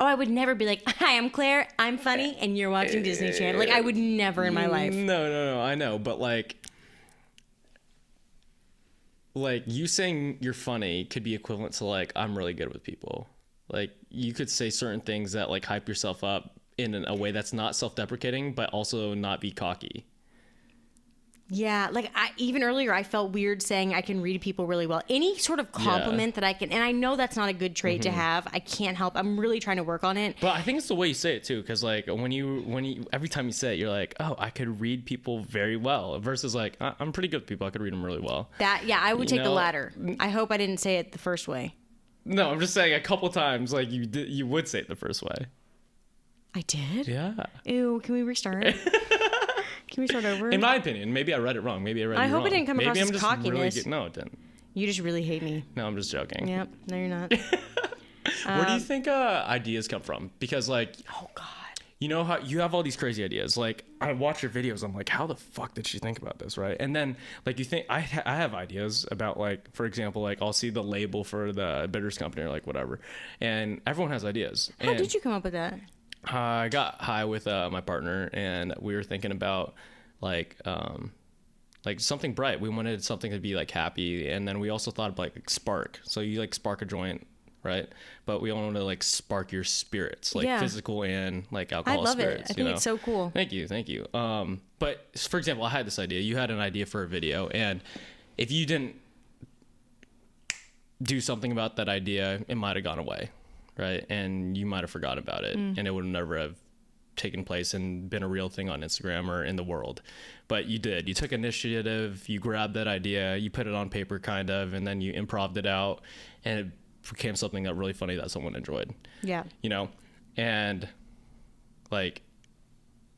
Oh, I would never be like, hi, I'm Claire, I'm funny, and you're watching Disney Channel. Like, I would never in my life. No, I know. But, like you saying you're funny could be equivalent to, like, I'm really good with people. Like, you could say certain things that, like, hype yourself up in a way that's not self-deprecating, but also not be cocky. Yeah, like even earlier, I felt weird saying I can read people really well. Any sort of compliment that I can, and I know that's not a good trait to have. I can't help. I'm really trying to work on it. But I think it's the way you say it too, because like when you every time you say it, you're like, oh, I could read people very well, versus like, I'm pretty good with people. I could read them really well. I would take the latter. I hope I didn't say it the first way. No, I'm just saying a couple times, like you would say it the first way. I did? Yeah. Ew, can we restart? Can we start over? In my opinion, maybe I read it wrong. Maybe I read it wrong. I hope it didn't come across as cockiness. No, it didn't. You just really hate me. No, I'm just joking. Yep. No, you're not. Where do you think ideas come from? Because like, Oh God. you know how you have all these crazy ideas. Like I watch your videos, I'm like, how the fuck did she think about this, right? And then like you think I have ideas about like, for example, like I'll see the label for the bitters company or like whatever, and everyone has ideas. How did you come up with that? I got high with my partner, and we were thinking about like something bright. We wanted something to be like happy, and then we also thought of like spark. So you like spark a joint, right? But we want to like spark your spirits, like physical and like alcohol spirits. I love it. I think it's so cool. Thank you. But for example, I had this idea. You had an idea for a video, and if you didn't do something about that idea, it might have gone away, right? And you might have forgot about it, and it would never have taken place and been a real thing on Instagram or in the world. But you did. You took initiative. You grabbed that idea. You put it on paper, kind of, and then you improv'd it out, and it became something that really funny that someone enjoyed. Yeah. You know, and like,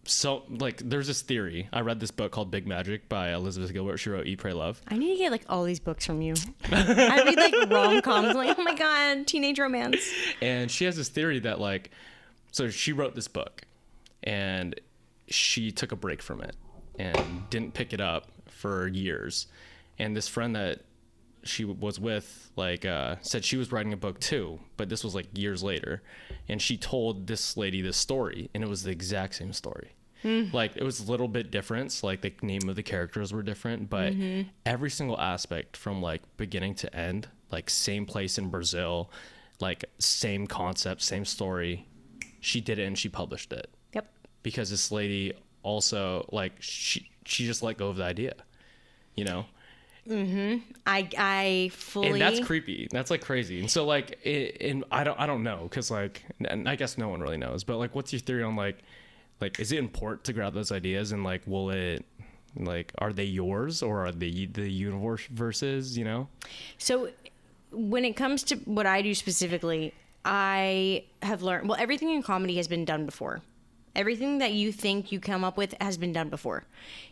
so like, there's this theory. I read this book called Big Magic by Elizabeth Gilbert. She wrote Eat, Pray, Love. I need to get like all these books from you. I read like rom-coms. Like, oh my God, teenage romance. And she has this theory that like, so she wrote this book, and she took a break from it and didn't pick it up for years. And this friend that she was with like said she was writing a book too, but this was like years later, and she told this lady this story, and it was the exact same story. Like it was a little bit different, so like the name of the characters were different, but every single aspect from like beginning to end, like same place in Brazil, like same concept, same story, she did it and she published it. Yep. Because this lady also like she just let go of the idea, you know. I fully. And that's creepy. That's like crazy. And so like, and I don't know, because like, and I guess no one really knows. But like, what's your theory on like, is it important to grab those ideas, and like, will it, like, are they yours or are they the universe's? You know. So, when it comes to what I do specifically, I have learned. Well, everything in comedy has been done before. Everything that you think you come up with has been done before.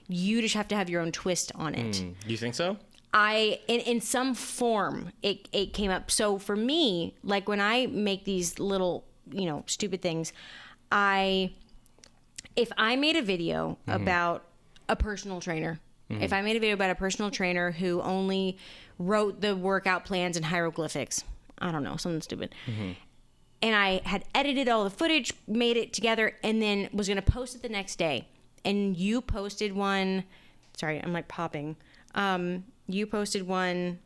You just have to have your own twist on it. You think so? In some form, it came up. So for me, like when I make these little, stupid things, if I made a video about a personal trainer, if I made a video about a personal trainer who only wrote the workout plans in hieroglyphics, I don't know, something stupid. And I had edited all the footage, made it together, and then was going to post it the next day. And you posted one, sorry, I'm like popping. You posted one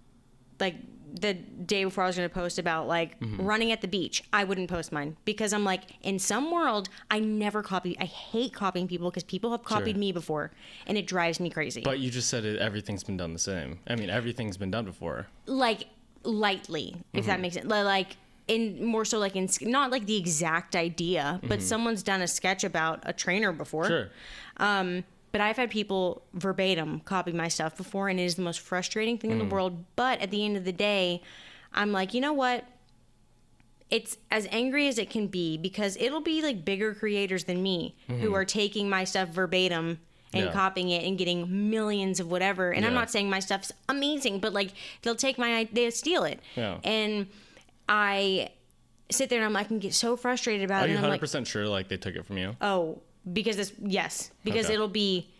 like the day before I was going to post about like running at the beach. I wouldn't post mine because I'm like, in some world, I never copy. I hate copying people because people have copied me before, and it drives me crazy. But you just said everything's been done the same. I mean, everything's been done before. Like lightly, if that makes sense. Like, in more so like in not like the exact idea, but someone's done a sketch about a trainer before. Sure. But I've had people verbatim copy my stuff before, and it is the most frustrating thing in the world. But at the end of the day, I'm like, you know what? It's as angry as it can be, because it'll be like bigger creators than me who are taking my stuff verbatim and copying it and getting millions of whatever. And I'm not saying my stuff's amazing, but like they'll steal it. Yeah. And I sit there and I can get so frustrated about it. Are you and 100% sure like they took it from you? Oh, because it'll be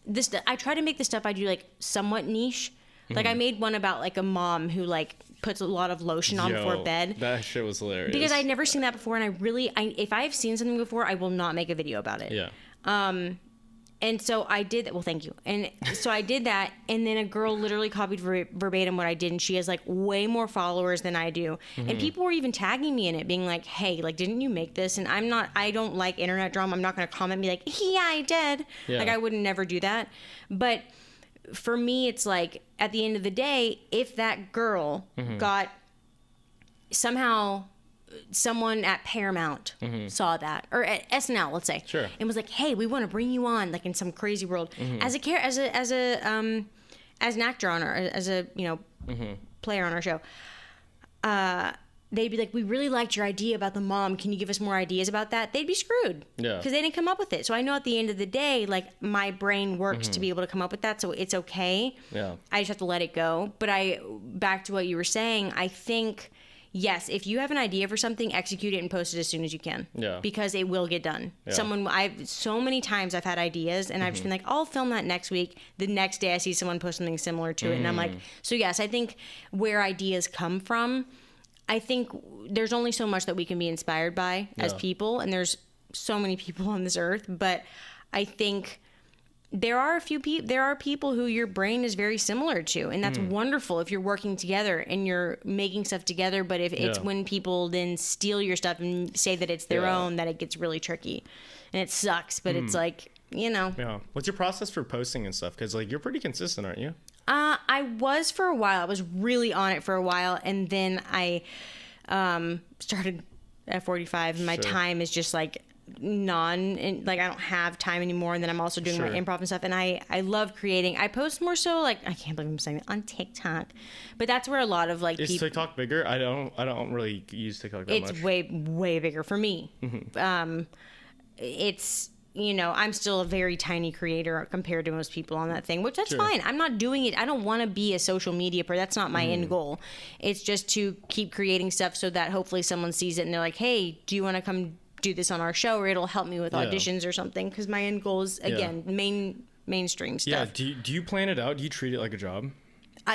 this. I try to make the stuff I do like somewhat niche. Like I made one about like a mom who like puts a lot of lotion on before bed. That shit was hilarious. Because I'd never seen that before, and if I've seen something before, I will not make a video about it. Yeah. And so I did that. Well, thank you. And so I did that. And then a girl literally copied verbatim what I did. And she has like way more followers than I do. And people were even tagging me in it, being like, hey, like, didn't you make this? And I don't like internet drama. I'm not going to comment and be like, yeah, I did. Yeah. Like, I would never do that. But for me, it's like, at the end of the day, if that girl got somehow... someone at Paramount saw that, or at SNL, let's say, and was like, "Hey, we want to bring you on, like in some crazy world as an actor on our, as a player on our show." they'd be like, we really liked your idea about the mom. Can you give us more ideas about that? They'd be screwed. Yeah. Because they didn't come up with it. So I know at the end of the day, like, my brain works to be able to come up with that. So it's okay. Yeah. I just have to let it go. But back to what you were saying, I think, yes, if you have an idea for something, execute it and post it as soon as you can. Yeah. Because it will get done. Yeah. So many times I've had ideas and I've just been like, I'll film that next week. The next day I see someone post something similar to it. And I'm like, so yes, I think where ideas come from, I think there's only so much that we can be inspired by as people, and there's so many people on this earth. But I think there are people who your brain is very similar to, and that's wonderful if you're working together and you're making stuff together. But if it's when people then steal your stuff and say that it's their own, that it gets really tricky, and it sucks. But it's like, you know. Yeah. What's your process for posting and stuff? Because like you're pretty consistent, aren't you? I was for a while. I was really on it for a while, and then I started at 45, and my time is just like I don't have time anymore. And then I'm also doing my improv and stuff, and I love creating. I post more so like, I can't believe I'm saying it, on TikTok, but that's where a lot of like Is TikTok bigger? I don't really use TikTok that much. It's way bigger for me. It's, you know, I'm still a very tiny creator compared to most people on that thing, which that's fine. I'm not doing it. I don't want to be a social media person. That's not my end goal. It's just to keep creating stuff so that hopefully someone sees it and they're like, hey, do you want to come do this on our show? Or it'll help me with auditions or something. Because my end goal is, again, mainstream stuff. Yeah. Do you plan it out? Do you treat it like a job?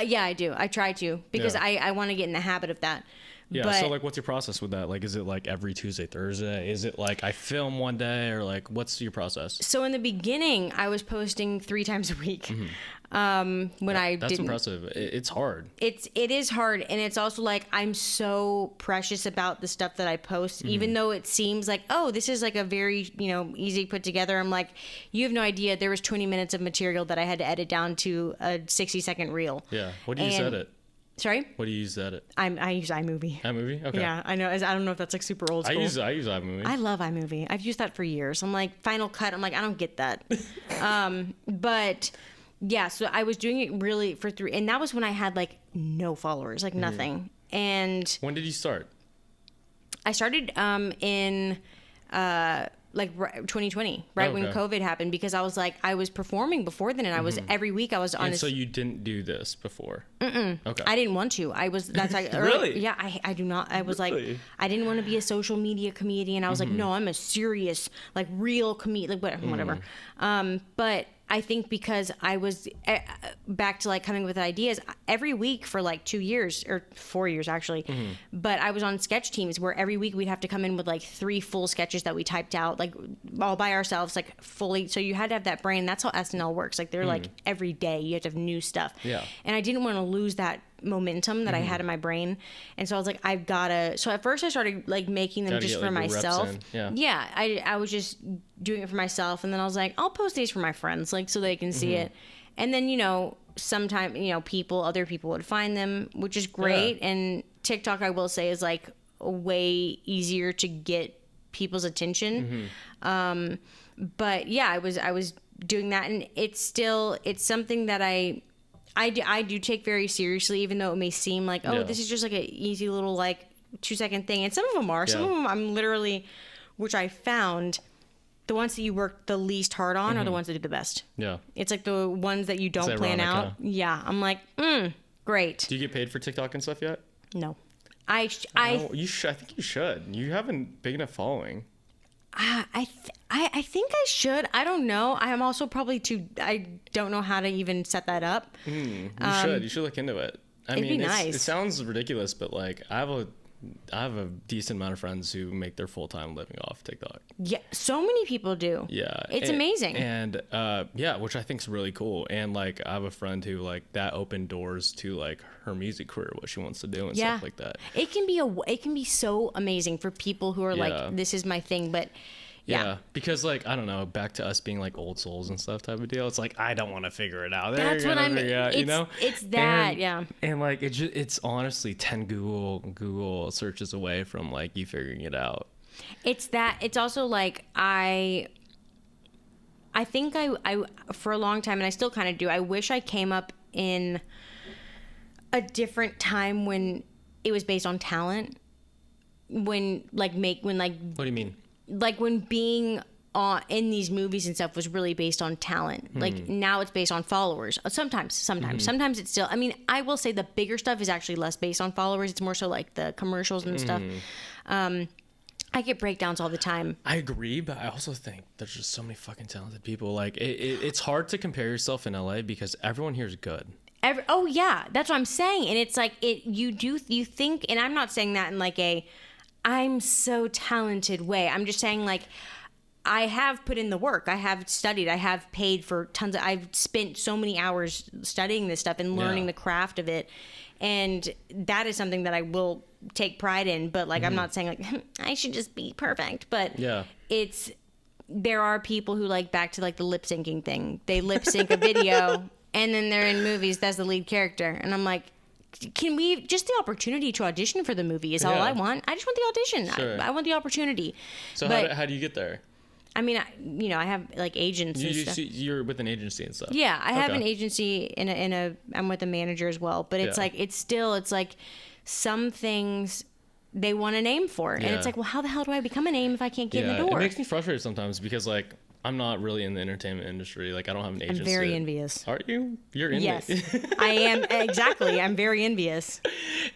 Yeah, I do. I try to, because I want to get in the habit of that. Yeah, so like what's your process with that? Like, is it like every Tuesday, Thursday? Is it like I film one day, or like what's your process? So in the beginning, I was posting 3 times a week. That's impressive. It's hard. It is hard, and it's also like I'm so precious about the stuff that I post, even though it seems like, oh, this is like a very, you know, easy put together. I'm like, you have no idea. There was 20 minutes of material that I had to edit down to a 60-second reel. Yeah. What do you edit? Sorry? What do you use to edit? I use iMovie. iMovie? Okay. Yeah, I know. I don't know if that's like super old school. I use iMovie. I love iMovie. I've used that for years. I'm like, Final Cut. I'm like, I don't get that. But yeah, so I was doing it really for 3, and that was when I had like no followers, like nothing. And when did you start? I started in like 2020, right when COVID happened, because I was like, I was performing before then, and I was every week I was on. And so you didn't do this before? Okay. I didn't want to. That's like really? Yeah, I do not. I was like, I didn't want to be a social media comedian. I was like, no, I'm a serious, like real comedian, like whatever. But I think because I was back to like coming with ideas every week for like 2 years or 4 years actually. But I was on sketch teams where every week we'd have to come in with like 3 full sketches that we typed out, like all by ourselves, like fully. So you had to have that brain. That's how SNL works. Like they're like every day you have to have new stuff. Yeah. And I didn't want to lose that momentum that I had in my brain. And so I was like, I've gotta, so at first I started like making them just for myself. Yeah. I was just doing it for myself. And then I was like, I'll post these for my friends, like, so they can see it. And then, you know, sometimes, you know, other people would find them, which is great. And TikTok, I will say, is like way easier to get people's attention. But yeah, I was doing that, and it's something that I do take very seriously, even though it may seem like, oh, this is just like an easy little like 2-second thing. And some of them are. Some of them I'm literally, which I found, the ones that you work the least hard on are the ones that do the best. Yeah. It's like the ones that you don't plan out. Huh? Yeah. I'm like, great. Do you get paid for TikTok and stuff yet? No. You should. I think you should. You have a big enough following. I think I should. I don't know. I am also probably I don't know how to even set that up. You should look into it. It'd be nice. It sounds ridiculous, but like I have a decent amount of friends who make their full-time living off TikTok. Yeah, so many people do. Yeah. It's amazing. And which I think is really cool. And like I have a friend who like that opened doors to like her music career, what she wants to do and stuff like that. It can be so amazing for people who are like, this is my thing, but yeah, because like I don't know, back to us being like old souls and stuff type of deal. It's like I don't want to figure it out. That's what I'm. You know, it's that. And like it's honestly 10 Google searches away from like you figuring it out. It's that. It's also like I think I for a long time, and I still kind of do. I wish I came up in a different time when it was based on talent. when like What do you mean? like when being on in these movies and stuff was really based on talent. Like now it's based on followers. Sometimes it's still. I mean, I will say the bigger stuff is actually less based on followers. It's more so like the commercials and stuff. I get breakdowns all the time. I agree, but I also think there's just so many fucking talented people. Like it's hard to compare yourself in LA because everyone here is good. Oh yeah, that's what I'm saying. And it's like you think, and I'm not saying that in like a I'm so talented way. I'm just saying like I have put in the work. I have studied. I have paid for tons of, I've spent so many hours studying this stuff and learning the craft of it. And that is something that I will take pride in. But like, I'm not saying like, I should just be perfect. But there are people who like back to like the lip syncing thing. They lip sync a video and then they're in movies. That's the lead character. And I'm like, can we just the opportunity to audition for the movie is all I want. I just want the audition. Sure. I want the opportunity. So but, how do you get there? I mean, I have like agents and stuff. You're with an agency and stuff. Yeah, I have an agency I'm with a manager as well. But it's like, it's like some things they want a name for. And it's like, well, how the hell do I become a name if I can't get in the door? It makes me frustrated sometimes because like, I'm not really in the entertainment industry. Like I don't have an agency. I'm very envious. Are you? You're in Yes, I am. Exactly. I'm very envious.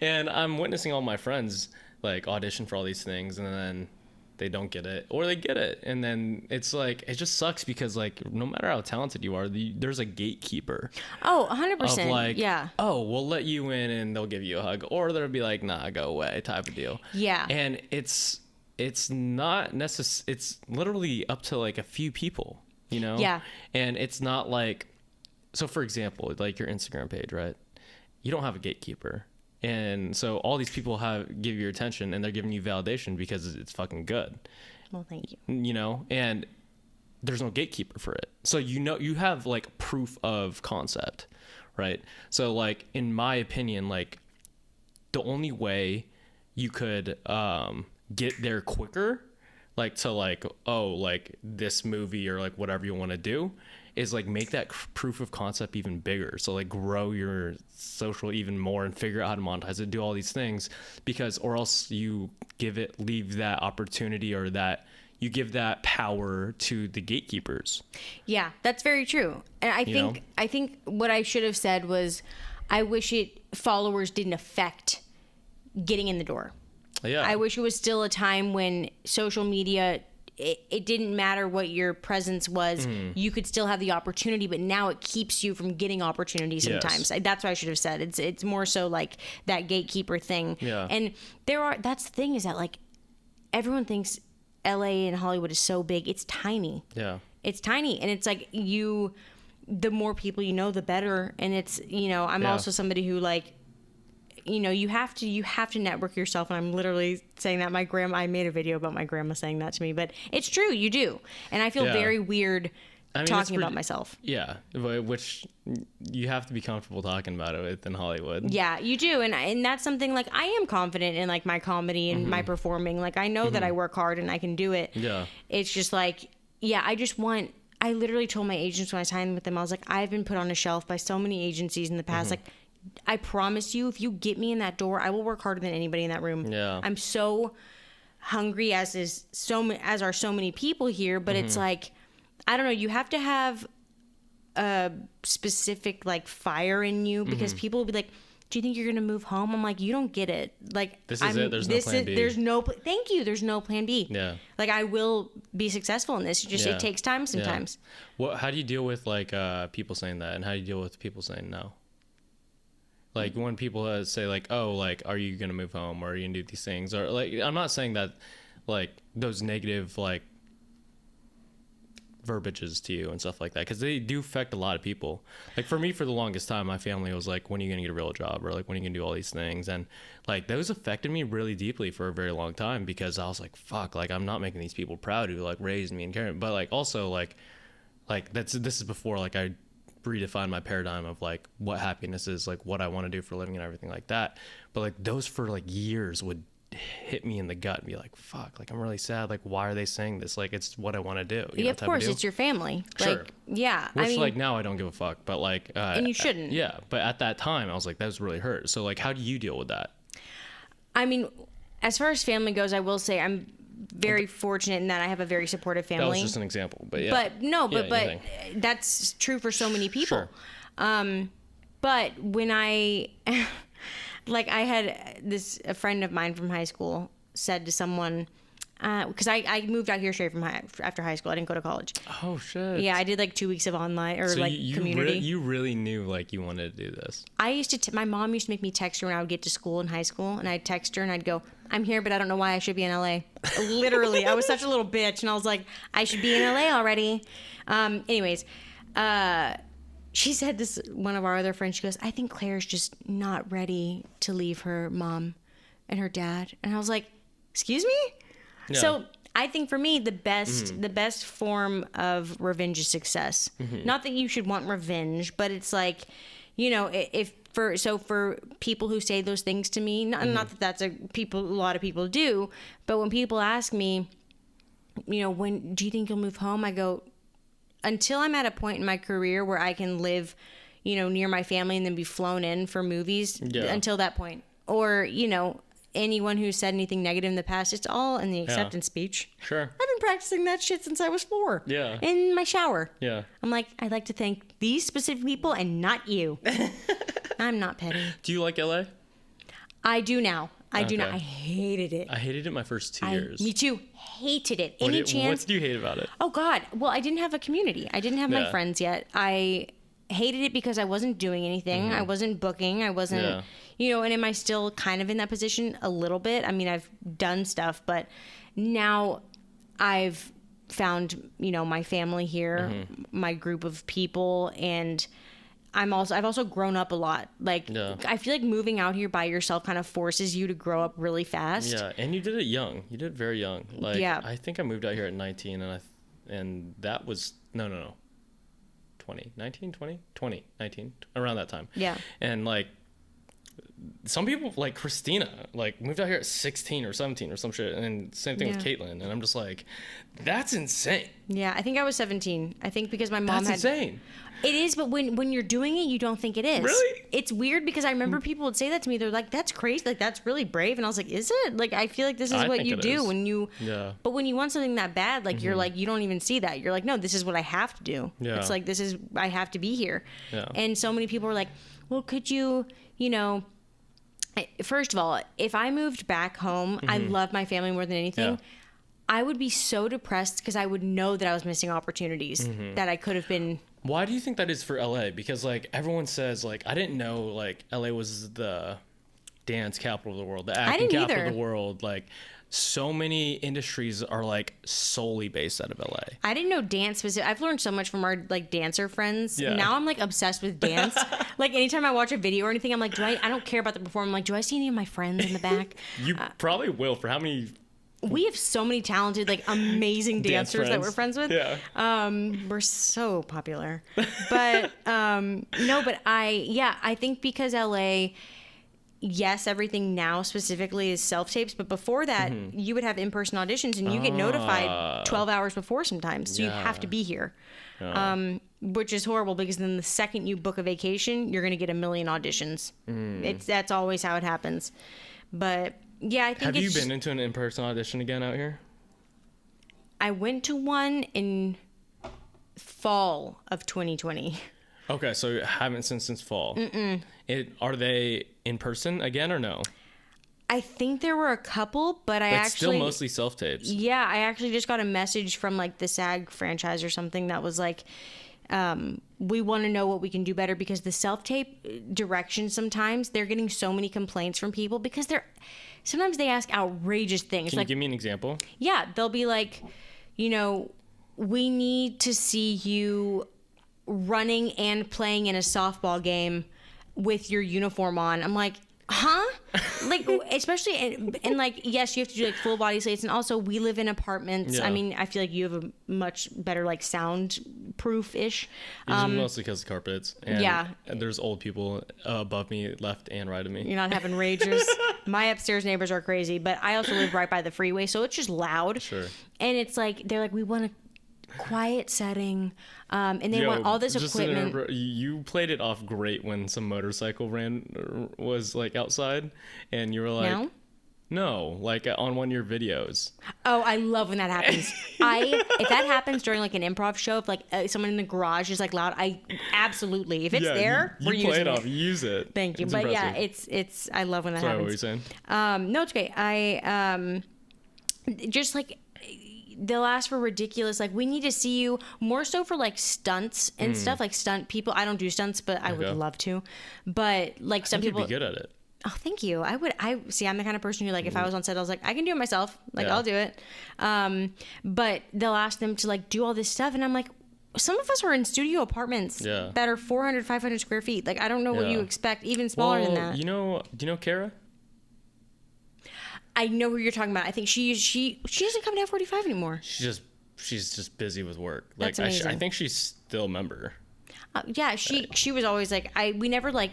And I'm witnessing all my friends like audition for all these things and then they don't get it or they get it. And then it's like, it just sucks because like, no matter how talented you are, there's a gatekeeper. Oh, 100%. Of like, yeah. Oh, we'll let you in and they'll give you a hug or they'll be like, nah, go away type of deal. Yeah. And it's not necessary. It's literally up to like a few people, you know? Yeah. And it's not like, so for example, like your Instagram page, right? You don't have a gatekeeper. And so all these people give you attention and they're giving you validation because it's fucking good. Well, thank you. You know, and there's no gatekeeper for it. So, you know, you have like proof of concept, right? So like, in my opinion, like the only way you could, get there quicker, like to like, oh, like this movie or like whatever you want to do is like make that proof of concept even bigger. So like grow your social even more and figure out how to monetize it, do all these things because, or else you leave that opportunity or that you give that power to the gatekeepers. Yeah, that's very true. And I think what I should have said was, I wish followers didn't affect getting in the door. Yeah. I wish it was still a time when social media, it didn't matter what your presence was. You could still have the opportunity, but now it keeps you from getting opportunities sometimes. Yes. That's what I should have said. It's more so like that gatekeeper thing. Yeah. And that's the thing is that like everyone thinks LA and Hollywood is so big. It's tiny. Yeah. It's tiny. And it's like the more people you know, the better. And it's, you know, I'm also somebody who like, you know, you have to network yourself. And I'm literally saying that I made a video about my grandma saying that to me, but it's true. You do. And I feel very weird talking about myself. Yeah. Which you have to be comfortable talking about it within Hollywood. Yeah, you do. And that's something like I am confident in like my comedy and my performing. Like I know that I work hard and I can do it. Yeah. It's just like, I literally told my agents when I signed with them, I was like, I've been put on a shelf by so many agencies in the past. Like, I promise you, if you get me in that door, I will work harder than anybody in that room. Yeah. I'm so hungry as are so many people here, but it's like, I don't know, you have to have a specific like fire in you because people will be like, do you think you're going to move home? I'm like, you don't get it. Like, this is it. There's no plan B. Thank you. There's no plan B. Yeah. Like, I will be successful in this. It takes time sometimes. Yeah. How do you deal with like people saying that, and how do you deal with people saying no? Like when people say like, oh, like, are you going to move home or are you going to do these things? Or like, I'm not saying that like those negative like verbiages to you and stuff like that, because they do affect a lot of people. Like for me, for the longest time, my family was like, when are you going to get a real job? Or like, when are you going to do all these things? And like those affected me really deeply for a very long time because I was like, fuck, like I'm not making these people proud who like raised me and cared. But like also like this is before like I redefine my paradigm of like what happiness is, like what I want to do for a living and everything like that. But like those for like years would hit me in the gut and be like, fuck, like I'm really sad, like why are they saying this, like it's what I want to do, of course, it's your family. Sure. Like, yeah, which like now I don't give a fuck, but like and you shouldn't. Yeah, but at that time I was like, that was really hurt. So like how do you deal with that? I mean, as far as family goes, I will say I'm very fortunate in that I have a very supportive family. That was just an example, but yeah. But no, but anything. that's true for so many people. Sure. But when I, like, I had a friend of mine from high school said to someone, because I moved out here straight from after high school. I didn't go to college. Oh shit. Yeah, I did like 2 weeks of online or So like you community. you really knew like you wanted to do this. I used to. My mom used to make me text her when I would get to school in high school, and I'd text her and I'd go, "I'm here, but I don't know why I should be in LA." Literally, I was such a little bitch, and I was like, "I should be in LA already." Anyways, she said this. One of our other friends, she goes, "I think Claire's just not ready to leave her mom and her dad," and I was like, "Excuse me." Yeah. So I think for me, the best form of revenge is success. Not that you should want revenge, but it's like, you know, for people who say those things to me, not that that's a lot of people do, but when people ask me, you know, when do you think you'll move home? I go, until I'm at a point in my career where I can live, you know, near my family and then be flown in for movies. Yeah. Until that point, or you know. Anyone who said anything negative in the past, it's all in the acceptance speech. Sure. I've been practicing that shit since I was 4. Yeah. In my shower. Yeah. I'm like, I'd like to thank these specific people and not you. I'm not petty. Do you like LA? I do now. I do not. Okay. I hated it. I hated it my first 2 years. Me too. Hated it. What Any what chance? do you hate about it? Oh God. Well, I didn't have a community. I didn't have my Yeah. friends yet. I hated it because I wasn't doing anything. I wasn't booking. I wasn't, Yeah. you know, and am I still kind of in that position a little bit? I mean, I've done stuff, but now I've found, you know, my family here, my group of people, and I've also grown up a lot. Like, Yeah. I feel like moving out here by yourself kind of forces you to grow up really fast. Yeah, and you did it young. You did it very young. Like, Yeah. I think I moved out here at 19, and that was no. 20, 19, 20, 20, 19, around that time. Yeah. And like some people like Christina like moved out here at 16 or 17 or some shit, and same thing with Yeah. Caitlin, and I'm just like, that's insane. Yeah, I think I was 17. I think because my mom That's had insane. It is, but when you're doing it, you don't think it is. Really? It's weird because I remember people would say that to me. They're like, "That's crazy. Like, that's really brave." And I was like, "Is it?" Like, I feel like this is I what think you it do is. when you. Yeah. But when you want something that bad, like you're like, you don't even see that. You're like, no, this is what I have to do. Yeah. It's like this is I have to be here. Yeah. And so many people were like, "Well, could you, you know?" First of all, if I moved back home, I love my family more than anything. Yeah. I would be so depressed because I would know that I was missing opportunities that I could have been. Why do you think that is for LA? Because like everyone says, like I didn't know like LA was the dance capital of the world, the acting didn't capital either. of the world. Like so many industries are like solely based out of LA. I didn't know dance specific. I've learned so much from our like dancer friends. Yeah. Now I'm like obsessed with dance. Like anytime I watch a video or anything, I'm like, I don't care about the performance. I'm like, do I see any of my friends in the back? You probably will for how many We have so many talented, like amazing dance dancers that we're friends with. Yeah. We're so popular. But no, but I think because LA, yes, everything now specifically is self-tapes, but before that, you would have in-person auditions and you get notified 12 hours before sometimes. So you have to be here. Which is horrible because then the second you book a vacation, you're going to get a million auditions. That's always how it happens. But yeah, I think Have you been into an in-person audition again out here? I went to one in fall of 2020. Okay, so you haven't since fall. Are they in person again or no? I think there were a couple, but I It's actually still mostly self-tapes. Yeah, I actually just got a message from like the SAG franchise or something that was like, we want to know what we can do better because the self-tape direction sometimes they're getting so many complaints from people because sometimes they ask outrageous things. Can Like, you give me an example? yeah, they'll be like, you know, we need to see you running and playing in a softball game with your uniform on. I'm like, huh? Like, especially, and like, yes, you have to do like full body slates. And also we live in apartments. Yeah. I mean, I feel like you have a much better like soundproof-ish. Mostly because of carpets. And, Yeah. and there's old people above me, left and right of me. You're not having ragers. My upstairs neighbors are crazy, but I also live right by the freeway. So it's just loud. Sure. And it's like, they're like, we want a quiet setting. And they want all this just to equipment. interrupt, you played it off great when some motorcycle was like outside, and you were like, Now? No, like on one of your videos. Oh, I love when that happens. If that happens during like an improv show, if like someone in the garage is like loud, I absolutely, if it's there, we're using it. Use it. Thank you. It's but impressive. yeah, it's I love when that happens. What were you saying? No, it's okay. Just like they'll ask for ridiculous, like, we need to see you more so for like stunts and stuff, like stunt people. I don't do stunts, but I would love to. But like some people You'd be good at it. Oh, thank you. I'm the kind of person who, like, if I was on set, I was like, I can do it myself. Like, I'll do it. But they'll ask them to, like, do all this stuff. And I'm like, some of us are in studio apartments that are 400, 500 square feet. Like, I don't know what you expect, even smaller than that. Do you know Kara? I know who you're talking about. I think she doesn't come to F45 anymore. She's just busy with work. Like, That's amazing. I think she's still a member. Yeah, she was always like, we never, like,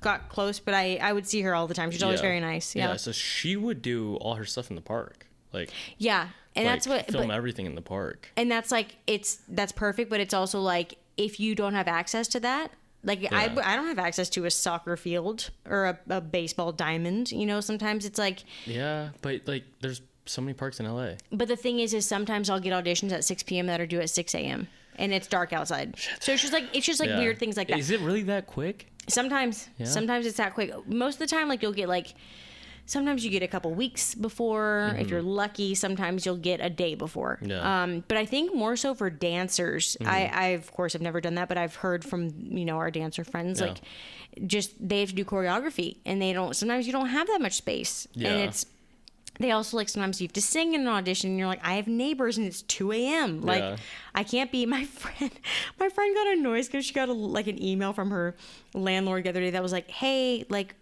got close, but I would see her all the time. She's always very nice. Yeah. So she would do all her stuff in the park. Like, yeah. And like, that's what film everything in the park. And that's like that's perfect, but it's also like if you don't have access to that, like I don't have access to a soccer field or a baseball diamond, you know, sometimes it's like but like there's so many parks in LA. But the thing is sometimes I'll get auditions at 6 p.m. that are due at 6 a.m. and it's dark outside. So it's just like weird things like that. Is it really that quick? Sometimes it's that quick. Most of the time, like you'll get like, sometimes you get a couple weeks before. If you're lucky, sometimes you'll get a day before. Yeah. But I think more so for dancers, I of course have never done that, but I've heard from, you know, our dancer friends, like just they have to do choreography and sometimes you don't have that much space. Yeah. And they also like sometimes you have to sing in an audition and you're like, I have neighbors and it's 2 a.m. Like I can't be my friend got a noise because she got an email from her landlord the other day that was like, hey, like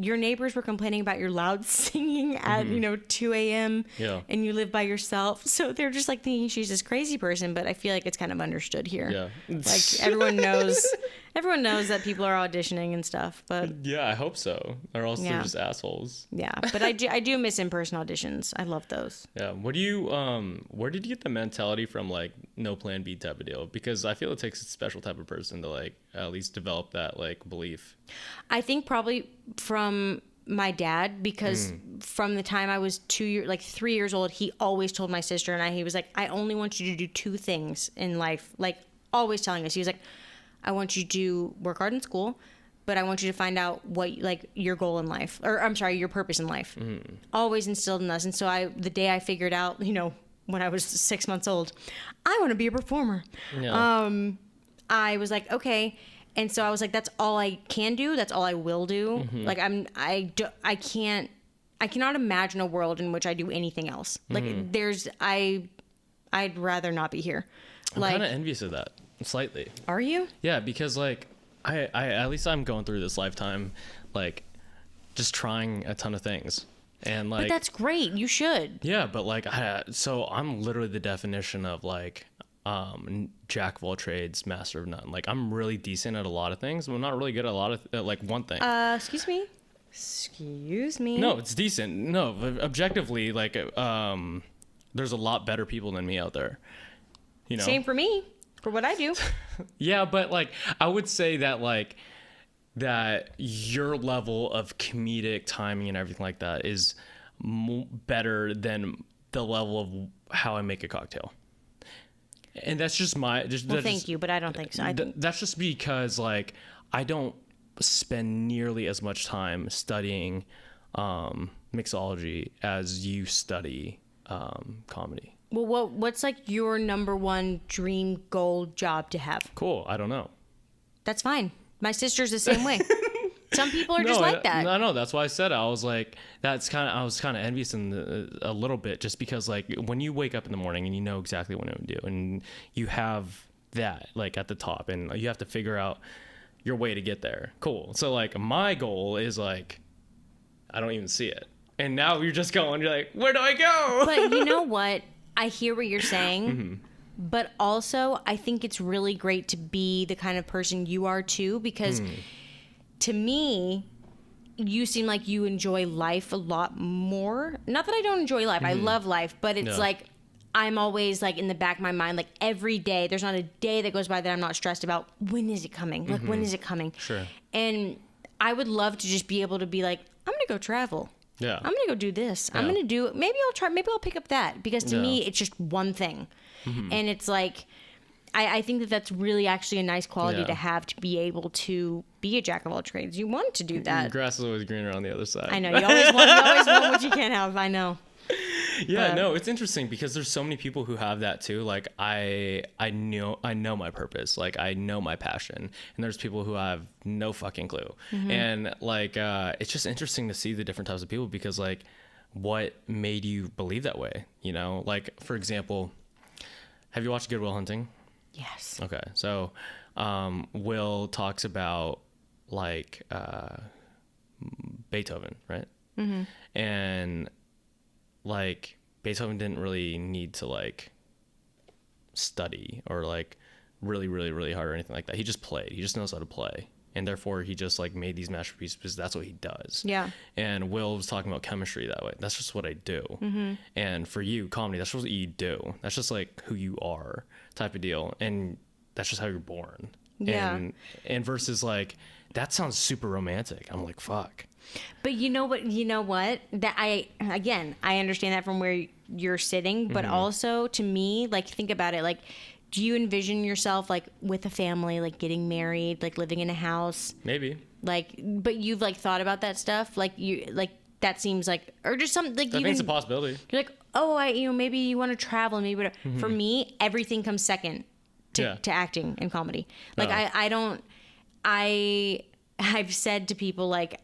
your neighbors were complaining about your loud singing at 2 a.m. and you live by yourself, so they're just like thinking she's this crazy person. But I feel like it's kind of understood here. Like everyone knows that people are auditioning and stuff. But I hope so, or else they're just assholes. But I do miss in-person auditions. I love those. What do you where did you get the mentality from, like no plan B type of deal? Because I feel it takes a special type of person to like at least develop that like belief. I think probably from my dad, because from the time I was 3 years old, he always told my sister and he was like, I only want you to do 2 things in life. Like always telling us, he was like, I want you to work hard in school, but I want you to find out what like your goal in life, or I'm sorry, your purpose in life. Always instilled in us. And so the day I figured out, you know, when I was 6 months old, I want to be a performer. I was like, okay. And so I was like, that's all I can do. That's all I will do. Like I cannot imagine a world in which I do anything else. Like I'd rather not be here. I'm kind of envious of that, slightly. Are you? Yeah, because like I at least I'm going through this lifetime, like just trying a ton of things. And like, but that's great. You should. Yeah, but like, so I'm literally the definition of like, jack of all trades, master of none. Like I'm really decent at a lot of things. I'm not really good at a lot of like one thing. Excuse me. No, it's decent. No, objectively, like, there's a lot better people than me out there. You know. Same for me. For what I do. Yeah, but like, I would say that like, that your level of comedic timing and everything like that is better than the level of how I make a cocktail. And that's just thank you, but I don't think so. That's just because like I don't spend nearly as much time studying mixology as you study comedy. Well, what's like your number one dream goal job to have? Cool. I don't know. That's fine. My sister's the same way. Some people are just like that. No, that's why I said it. I was like, I was kind of envious a little bit, just because like when you wake up in the morning and you know exactly what to do and you have that like at the top and you have to figure out your way to get there. Cool. So like my goal is like, I don't even see it. And now you're just going, you're like, where do I go? But you know what? I hear what you're saying. But also I think it's really great to be the kind of person you are too, because to me, you seem like you enjoy life a lot more. Not that I don't enjoy life. I love life, but it's like I'm always like in the back of my mind, like every day, there's not a day that goes by that I'm not stressed about when is it coming? Like when is it coming? Sure. And I would love to just be able to be like, I'm going to go travel. Yeah. I'm gonna go do this. I'm gonna do. Maybe I'll pick up that, because to me it's just one thing, and it's like. I think that that's really actually a nice quality to have, to be able to be a jack of all trades. You want to do that. Grass is always greener on the other side. I know. You always want what you can't have. I know. Yeah, no, it's interesting because there's so many people who have that too. Like I know my purpose. Like I know my passion, and there's people who have no fucking clue. And like it's just interesting to see the different types of people, because like what made you believe that way? You know, like for example, have you watched Good Will Hunting? Yes. Okay, so Will talks about like Beethoven, right? And like Beethoven didn't really need to like study or like really, really, really hard or anything like that. He just played. He just knows how to play. And therefore he just like made these masterpieces because that's what he does. Yeah. And Will was talking about chemistry that way. That's just what I do. And for you, comedy, that's just what you do. That's just like who you are, type of deal. And that's just how you're born. Yeah. And versus like, that sounds super romantic. I'm like, fuck. But you know what? That I understand that from where you're sitting, but also to me, like, think about it. Like, do you envision yourself like with a family, like getting married, like living in a house? Maybe. Like, but you've like thought about that stuff? Like that seems like, or just something like, I think it's a possibility. You're like, oh, maybe you want to travel, maybe whatever. For me, everything comes second to acting and comedy. Like I've said to people, like,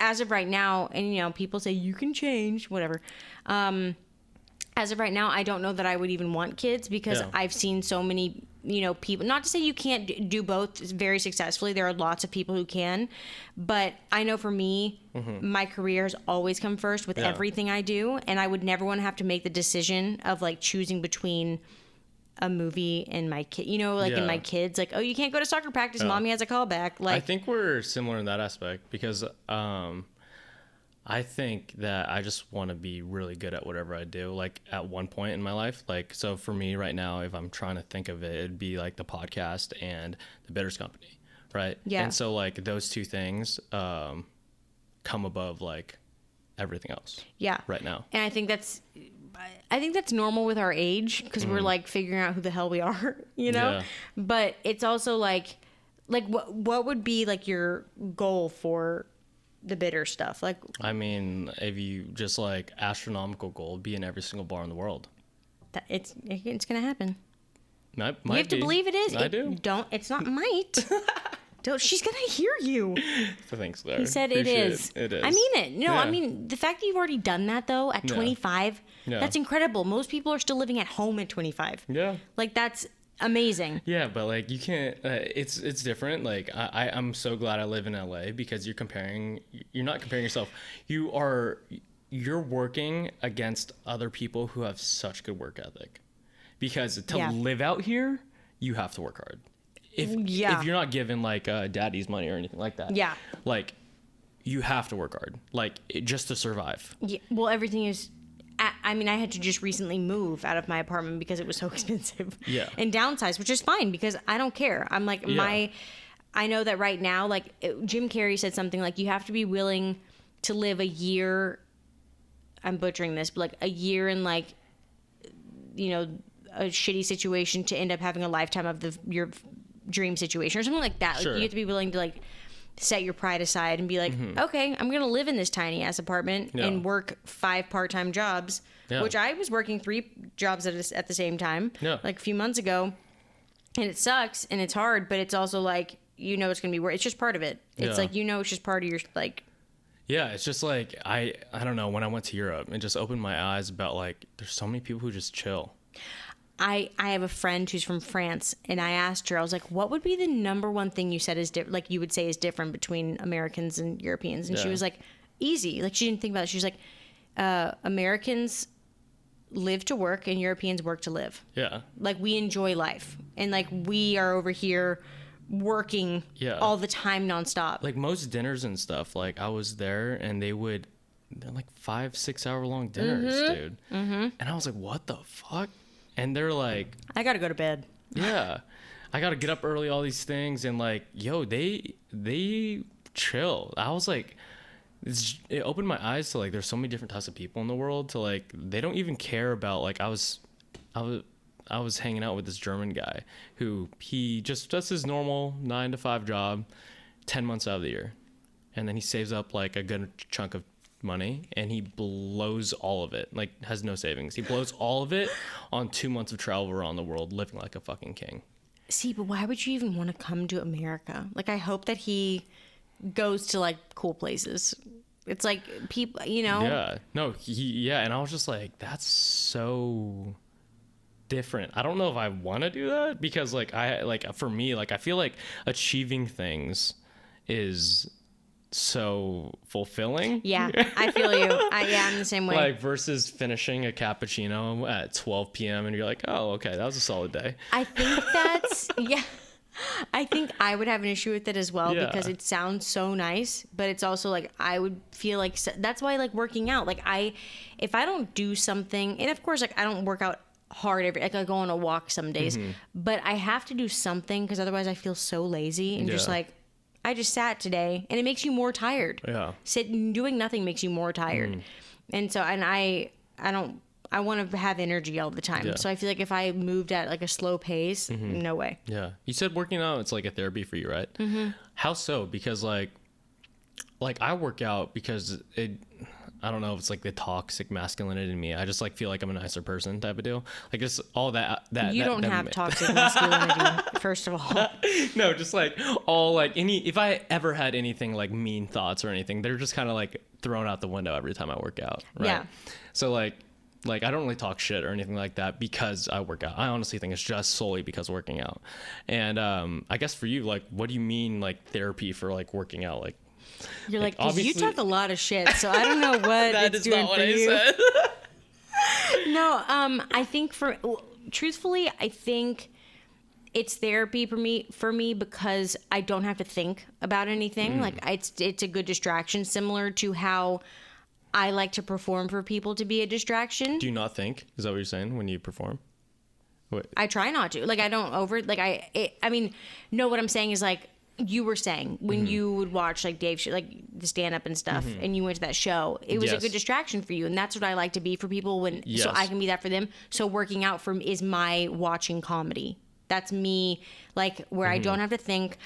as of right now, and people say you can change, whatever. As of right now, I don't know that I would even want kids, because I've seen so many, people, not to say you can't do both very successfully. There are lots of people who can, but I know for me, my career has always come first with everything I do. And I would never want to have to make the decision of like choosing between a movie and my kid, and my kids, like, oh, you can't go to soccer practice. Mommy has a callback. Like, I think we're similar in that aspect, because I think that I just want to be really good at whatever I do, like at one point in my life. Like, so for me right now, if I'm trying to think of it, it'd be like the podcast and the Bitters company, right? Yeah. And so like those two things come above like everything else. Yeah. Right now. And I think that's normal with our age, because we're like figuring out who the hell we are, Yeah. But it's also like what would be like your goal for the bitter stuff? Like, I mean, if you just like astronomical goal, be in every single bar in the world. It's gonna happen. Might You have to believe it is. I do. Don't. It's not might. Don't. She's gonna hear you. Thanks, there. He said it is. It is. I mean it. No, Yeah. I mean the fact that you've already done that though at 25. Yeah. That's incredible. Most people are still living at home at 25. Yeah. Like, that's amazing. Yeah, but like you can't. It's different. Like I'm so glad I live in LA, because you're not comparing yourself. You're working against other people who have such good work ethic, because to live out here, you have to work hard. If you're not given like daddy's money or anything like that, like you have to work hard, like just to survive. Yeah. Well, everything is. I mean, I had to just recently move out of my apartment because it was so expensive. Yeah. And downsize, which is fine, because I don't care. I'm like, I know that right now, like Jim Carrey said something like, you have to be willing to live a year. I'm butchering this, but like a year in like, a shitty situation to end up having a lifetime of your dream situation or something like that. Sure. Like, you have to be willing to like set your pride aside and be like, okay, I'm going to live in this tiny ass apartment and work 5 part-time jobs, which I was working 3 jobs at the same time, like a few months ago. And it sucks and it's hard, but it's also like, it's going to be worth. It's just part of it. It's like, it's just part of your like. Yeah. It's just like, I don't know, when I went to Europe, it just opened my eyes about like, there's so many people who just chill. I have a friend who's from France, and I asked her, I was like, what would be the number one thing you said is like you would say is different between Americans and Europeans? And she was like, easy. Like, she didn't think about it. She was like, Americans live to work and Europeans work to live. Yeah. Like, we enjoy life, and like we are over here working all the time nonstop. Like most dinners and stuff, like I was there and they're like 5-6 hour long dinners, dude. And I was like, what the fuck? And they're like, I gotta go to bed. Yeah, I gotta get up early, all these things, and like, yo, they chill. I was like, it opened my eyes to like there's so many different types of people in the world, to like they don't even care about like I was hanging out with this German guy who he just does his normal 9 to 5 job 10 months out of the year, and then he saves up like a good chunk of money and he blows all of it, like has no savings. He blows all of it on 2 months of travel around the world living like a fucking king. See, but why would you even want to come to America? Like, I hope that he goes to like cool places. It's like people, you know. Yeah, no, and I was just like, that's so different. I don't know if I want to do that, because like for me, like I feel like achieving things is so fulfilling. Yeah, I feel you. I'm the same way. Like versus finishing a cappuccino at 12 p.m. and you're like, oh, okay, that was a solid day. I think that's yeah. I think I would have an issue with it as well, Yeah. because it sounds so nice, but it's also like I would feel like that's why I like working out. Like if I don't do something, and of course like I don't work out hard like I go on a walk some days, but I have to do something because otherwise I feel so lazy and just Yeah. like I just sat today, and it makes you more tired. Yeah. Doing nothing makes you more tired. And so, and I want to have energy all the time. Yeah. So I feel like if I moved at like a slow pace, no way. Yeah. You said working out, it's like a therapy for you, right? How so? Because like I work out because I don't know if it's like the toxic masculinity in me. I just like feel like I'm a nicer person type of deal. Like just all that. You don't have toxic masculinity, first of all. No, just like all like if I ever had anything like mean thoughts or anything, they're just kind of like thrown out the window every time I work out. Right? Yeah. So like I don't really talk shit or anything like that because I work out. I honestly think it's just solely because working out. And I guess for you, like, what do you mean like therapy for like working out? Like, You're like, 'cause you talk a lot of shit, so I don't know what that it's is doing not what for I you. said. No, I think truthfully, I think it's therapy for me because I don't have to think about anything. Like it's a good distraction, similar to how I like to perform for people to be a distraction. Do you not think? Is that what you're saying when you perform? Wait. I try not to. Like I don't I mean, no, what I'm saying is like you were saying when you would watch like Dave like the stand up and stuff and you went to that show, it was a Yes. good distraction for you, and that's what I like to be for people so Yes. I can be that for them. So working out is my watching comedy. That's me, like where I don't have to think.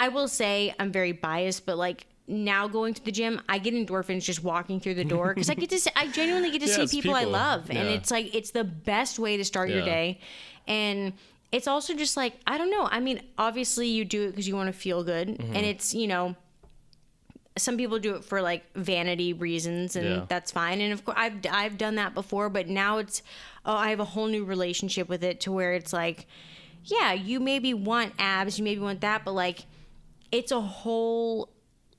I will say I'm very biased, but like now going to the gym, I get endorphins just walking through the door because I genuinely get to see it's people I love, and Yeah. it's like it's the best way to start your Yeah. day, and it's also just like I don't know. I mean, obviously you do it because you want to feel good, and it's some people do it for like vanity reasons, and Yeah. that's fine. And of course, I've done that before, but now I have a whole new relationship with it to where it's like, yeah, you maybe want abs, you maybe want that, but like it's a whole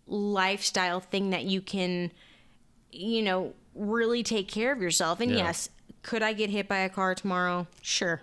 lifestyle thing that you can, really take care of yourself. And Yeah. yes, could I get hit by a car tomorrow? Sure.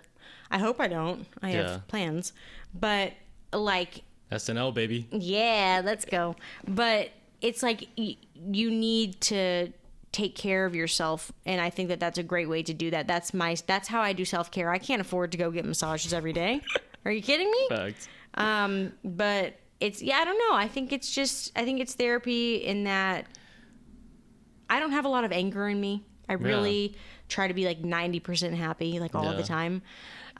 I hope I don't. I Yeah. have plans. But like, SNL, baby. yeah, let's go. But it's like you need to take care of yourself, and I think that that's a great way to do that. That's how I do self-care. I can't afford to go get massages every day. Are you kidding me? Facts. But I don't know. I think it's therapy in that I don't have a lot of anger in me. I really try to be like 90% happy like all the Yeah. time.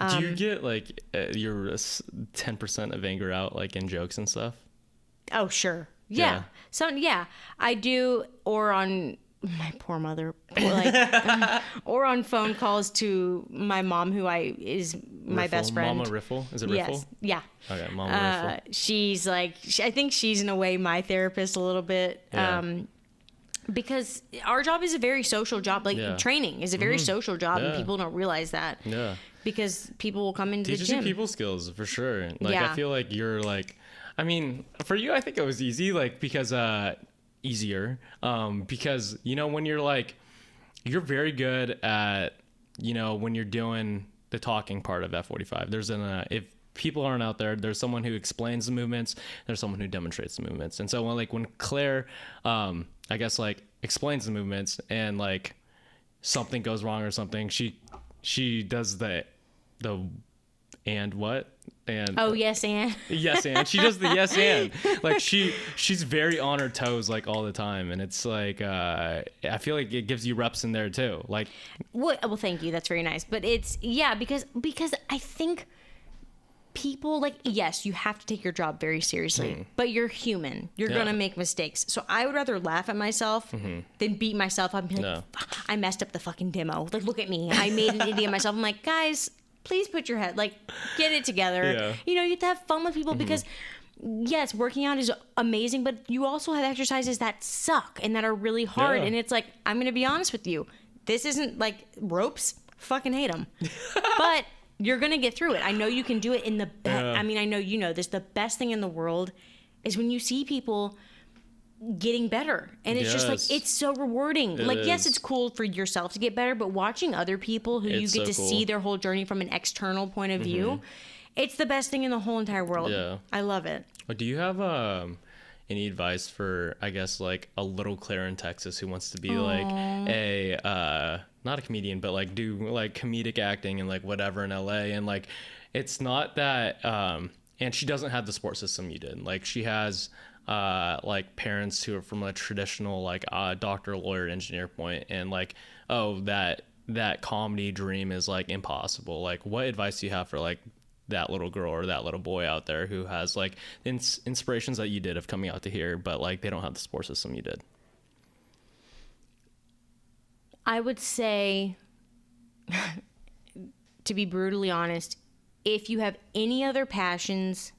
Do you get like your 10% of anger out like in jokes and stuff? Oh, sure. Yeah. I do, or on my poor mother, or on phone calls to my mom, who is my Riffle, best friend. Mama Riffle? Is it Riffle? Yes. Yeah. Okay, Mama Riffle. She's like, I think she's in a way my therapist a little bit. Yeah. Because our job is a very social job. Like Yeah. training is a very social job, and Yeah. people don't realize that. Yeah. Because people will come into the Teaches you gym. people skills for sure. Like Yeah. I feel like you're like, I mean, for you, I think it was easy, like because easier, because when you're like, you're very good at, when you're doing the talking part of F45. There's if people aren't out there, there's someone who explains the movements, there's someone who demonstrates the movements, and so when Claire, I guess like explains the movements and like something goes wrong or something, she does the and what? And Oh, yes, and. yes, and she does the yes and. Like she's very on her toes like all the time, and it's like I feel like it gives you reps in there too. Like, Well, thank you. That's very nice. But it's because I think people, like, yes, you have to take your job very seriously, but you're human. You're gonna make mistakes. So I would rather laugh at myself than beat myself up and be like, I messed up the fucking demo. Like, look at me. I made an idiot of myself. I'm like, guys, please put your head, like, get it together. Yeah. You know, you have to have fun with people because yes, working out is amazing, but you also have exercises that suck and that are really hard. Yeah. And it's like, I'm going to be honest with you. This isn't like ropes. Fucking hate them. But you're going to get through it. I know you can do it in the best. Yeah. I mean, I know you know this. The best thing in the world is when you see people getting better. And it's just like, Yes. it's so rewarding. Like, yes, is. it's cool for yourself to get better, but watching other people who you It's get so to cool. see their whole journey from an external point of view, it's the best thing in the whole entire world. Yeah. I love it. do you have any advice for, I guess, like a little Claire in Texas who wants to be like a not a comedian, but like do like comedic acting and like whatever in LA, and like it's not that and she doesn't have the support system you did. Like she has like parents who are from a traditional like doctor, lawyer, engineer point, and like, oh, that comedy dream is like impossible. Like, what advice do you have for like that little girl or that little boy out there who has like inspirations that you did of coming out to here, but like they don't have the support system you did? I would say, to be brutally honest, if you have any other passions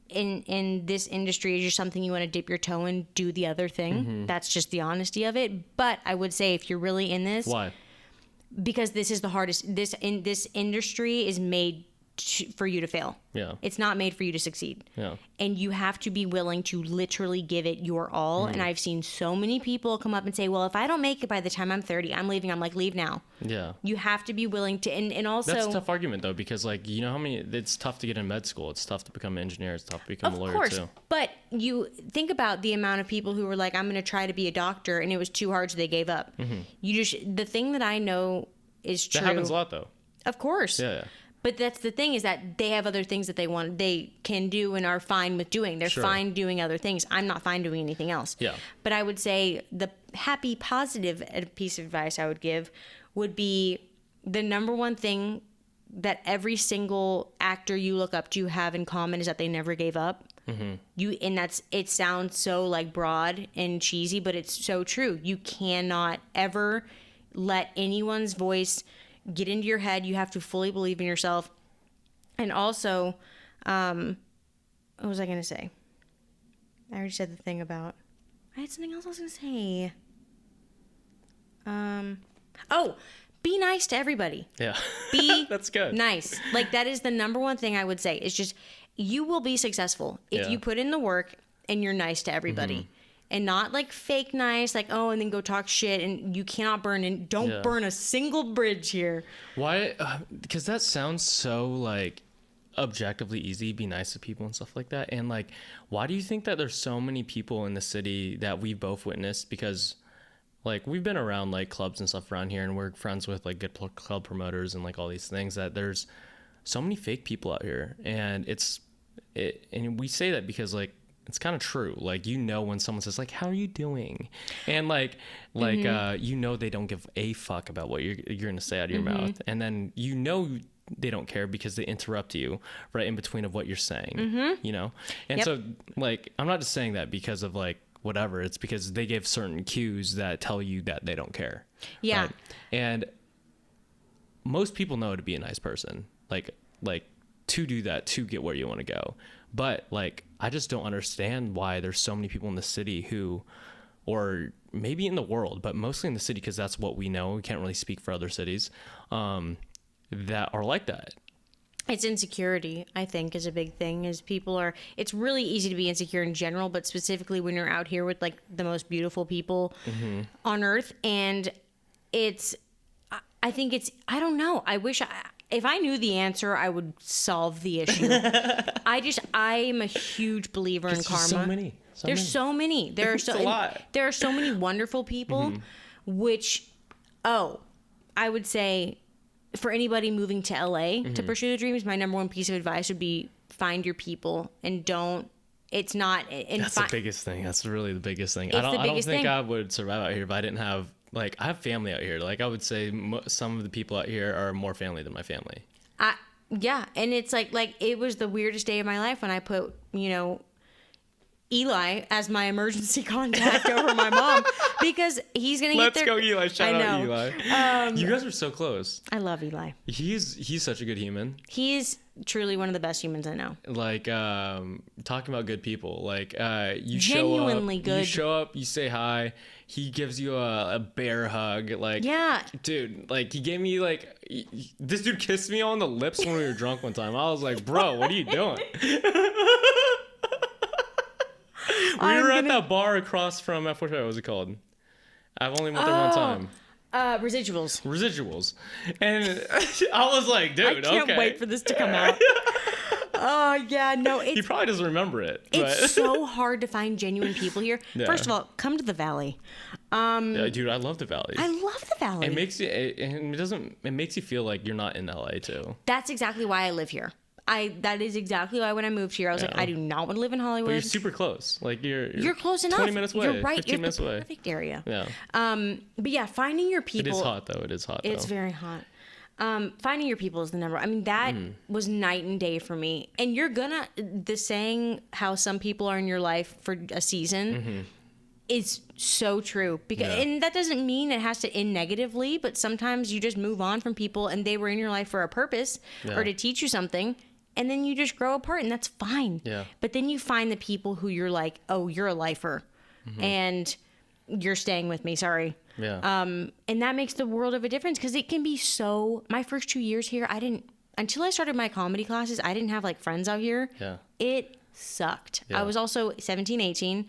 in this industry, is just something you want to dip your toe in, do the other thing. That's just the honesty of it. But I would say if you're really in this, Why? because this is the hardest. This industry is made for you to fail. Yeah. It's not made for you to succeed. Yeah. And you have to be willing to literally give it your all. And I've seen so many people come up and say, well, if I don't make it by the time I'm 30, I'm leaving. I'm like, leave now. Yeah. You have to be willing to, and also. That's a tough argument though, because like, you know how many, it's tough to get in med school. It's tough to become an engineer. It's tough to become a lawyer too. But you think about the amount of people who were like, I'm going to try to be a doctor, and it was too hard, so they gave up. The thing that I know is true. That happens a lot though. Of course. Yeah. But that's the thing, is that they have other things that they can do and are fine with doing. They're Sure. fine doing other things. I'm not fine doing anything else. Yeah. But I would say the happy, positive piece of advice I would give would be the number one thing that every single actor you look up to have in common is that they never gave up. It sounds so like broad and cheesy, but it's so true. You cannot ever let anyone's voice get into your head. You have to fully believe in yourself. And also, what was I going to say? I already said the thing about, I had something else I was going to say. Be nice to everybody. Yeah. Be That's good. nice. Like, that is the number one thing I would say. It's just, you will be successful if Yeah. you put in the work and you're nice to everybody. And not like fake nice, like, oh, and then go talk shit, and you cannot don't burn a single bridge here. Why? Because that sounds so like objectively easy, be nice to people and stuff like that. And like, why do you think that there's so many people in the city that we've both witnessed? Because like, we've been around like clubs and stuff around here, and we're friends with like good club promoters and like all these things, that there's so many fake people out here. And and we say that because like, it's kind of true. Like, you know, when someone says like, how are you doing? And like, you know, they don't give a fuck about what you're going to say out of your mouth. And then, you know, they don't care because they interrupt you right in between of what you're saying, you know? And so like, I'm not just saying that because of like, whatever. It's because they give certain cues that tell you that they don't care. Yeah. Right? And most people know to be a nice person, like to do that, to get where you want to go. But like, I just don't understand why there's so many people in the city who, or maybe in the world, but mostly in the city, because that's what we know. We can't really speak for other cities, that are like that. It's insecurity, I think, is a big thing. Is it's really easy to be insecure in general, but specifically when you're out here with like the most beautiful people on earth. And I think I don't know. If I knew the answer, I would solve the issue. I am a huge believer in karma. So many. There's so many. There are a lot. There are so many wonderful people, which, I would say, for anybody moving to LA to pursue their dreams, my number one piece of advice would be find your people and don't. It's not. And That's the biggest thing. That's really the biggest thing. I It's the don't biggest think thing. I would survive out here if I didn't have, like, I have family out here. Like, I would say some of the people out here are more family than my family. Yeah, and it's like it was the weirdest day of my life when I put, Eli as my emergency contact over my mom, because he's gonna Let's get there. go, Eli. Shout out, Eli. You guys are so close. I love Eli. He's such a good human. He is truly one of the best humans I know. Like, talking about good people. Like, you Genuinely show up, good. You show up, you say hi. He gives you a bear hug. Like, Yeah. dude, like, he gave me, like, this dude kissed me on the lips when we were drunk one time. I was like, bro, what are you doing? We were at that bar across from, what was it called? I've only went there one time. Residuals. And I was like, dude, I can't okay. wait for this to come out. Oh, yeah, no, He probably doesn't remember it. But. it's so hard to find genuine people here. Yeah. First of all, come to the Valley. Yeah, dude, I love the Valley. I love the Valley. It makes you feel like you're not in LA too. That's exactly why I live here. That is exactly why when I moved here, I was like, I do not want to live in Hollywood. But you're super close. Like you're close enough. 20 minutes away. You're right. 15 You're minutes the away. perfect area. Yeah. But yeah, finding your people. It is hot though. It's very hot. Finding your people is the number. I mean, that was night and day for me. And the saying how some people are in your life for a season is so true. And that doesn't mean it has to end negatively, but sometimes you just move on from people and they were in your life for a purpose or to teach you something. And then you just grow apart and that's fine. Yeah. But then you find the people who you're like, oh, you're a lifer and you're staying with me. Sorry. Yeah. And that makes the world of a difference because it can be my first 2 years here, until I started my comedy classes, I didn't have like friends out here. Yeah. It sucked. Yeah. I was also 17, 18.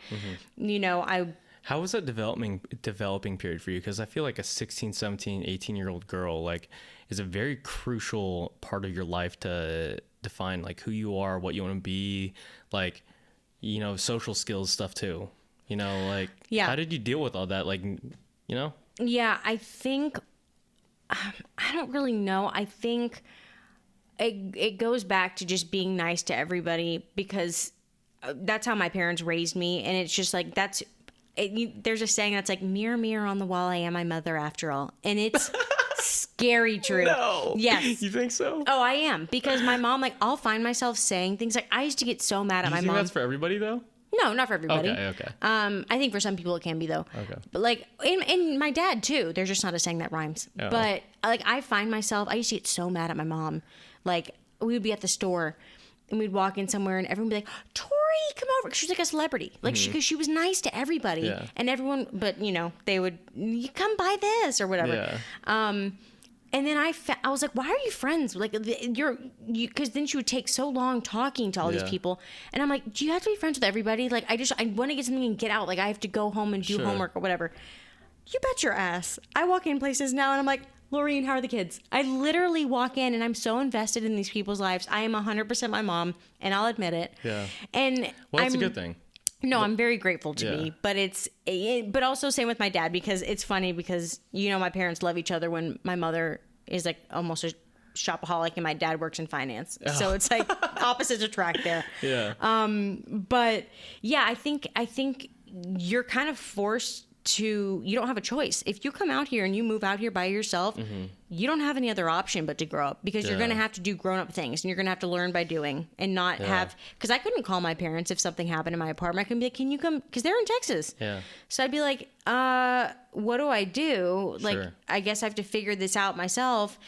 How was that developing period for you? Because I feel like a 16, 17, 18-year-old girl, like, is a very crucial part of your life to define like who you are, what you want to be, like, social skills stuff too. Like, how did you deal with all that? Like, Yeah, I think, I don't really know. I think it goes back to just being nice to everybody because that's how my parents raised me. And it's just like, there's a saying that's like, mirror, mirror on the wall, I am my mother after all. And it's scary true. No. Yes. You think so? Oh, I am. Because my mom, like, I'll find myself saying things like, I used to get so mad at Do you my think mom. that's for everybody though? No, not for everybody. Okay. I think for some people it can be though. Okay. But like, and my dad too. There's just not a saying that rhymes. Oh. But like, I find myself, I used to get so mad at my mom. Like, we would be at the store and we'd walk in somewhere and everyone would be like, Tori, come over. She's like a celebrity. Like, because she was nice to everybody. Yeah. And everyone, but they would, you come buy this or whatever. Yeah. And then I was like, why are you friends? Like, because then she would take so long talking to all these people. And I'm like, do you have to be friends with everybody? Like, I want to get something and get out. Like, I have to go home and do homework or whatever. You bet your ass. I walk in places now and I'm like, Laureen, how are the kids? I literally walk in and I'm so invested in these people's lives. I am 100% my mom, and I'll admit it. Yeah. And Well, that's a good thing. No, I'm very grateful to be, but but also same with my dad because it's funny because, my parents love each other when my mother is like almost a shopaholic and my dad works in finance. Oh. So it's like opposites attract there. Yeah. But yeah, I think you're kind of forced to, you don't have a choice. If you come out here and you move out here by yourself, you don't have any other option but to grow up because you're going to have to do grown up things and you're going to have to learn by doing and not have, because I couldn't call my parents if something happened in my apartment. I couldn't be like, can you come? Because they're in Texas. Yeah. So I'd be like, what do I do? Like, I guess I have to figure this out myself.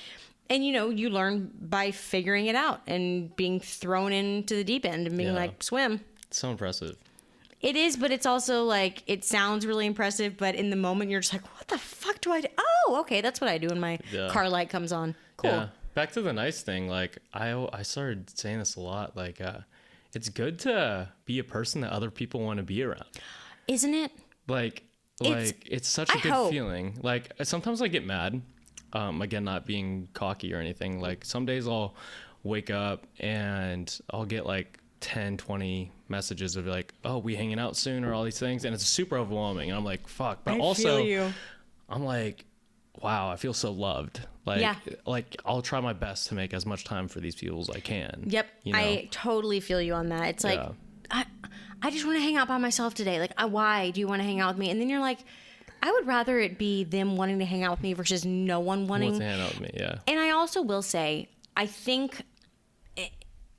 And, you learn by figuring it out and being thrown into the deep end and being like, swim. It's so impressive. It is, but it's also like, it sounds really impressive, but in the moment you're just like, what the fuck do I do? Oh, okay, that's what I do when my car light comes on. Cool. Yeah. Back to the nice thing, like, I started saying this a lot, like, it's good to be a person that other people want to be around. Isn't it? Like it's such a good feeling. Like, sometimes I get mad, again, not being cocky or anything. Like, some days I'll wake up and I'll get like 10, 20 messages of like, oh, we hanging out soon or all these things. And it's super overwhelming. And I'm like, fuck. But also, I'm like, wow, I feel so loved. Like, Yeah. like I'll try my best to make as much time for these people as I can. Yep. You know? I totally feel you on that. It's like, Yeah. I just want to hang out by myself today. Like, why do you want to hang out with me? And then you're like, I would rather it be them wanting to hang out with me versus no one wanting Wants to hang out with me, yeah. And I also will say, I think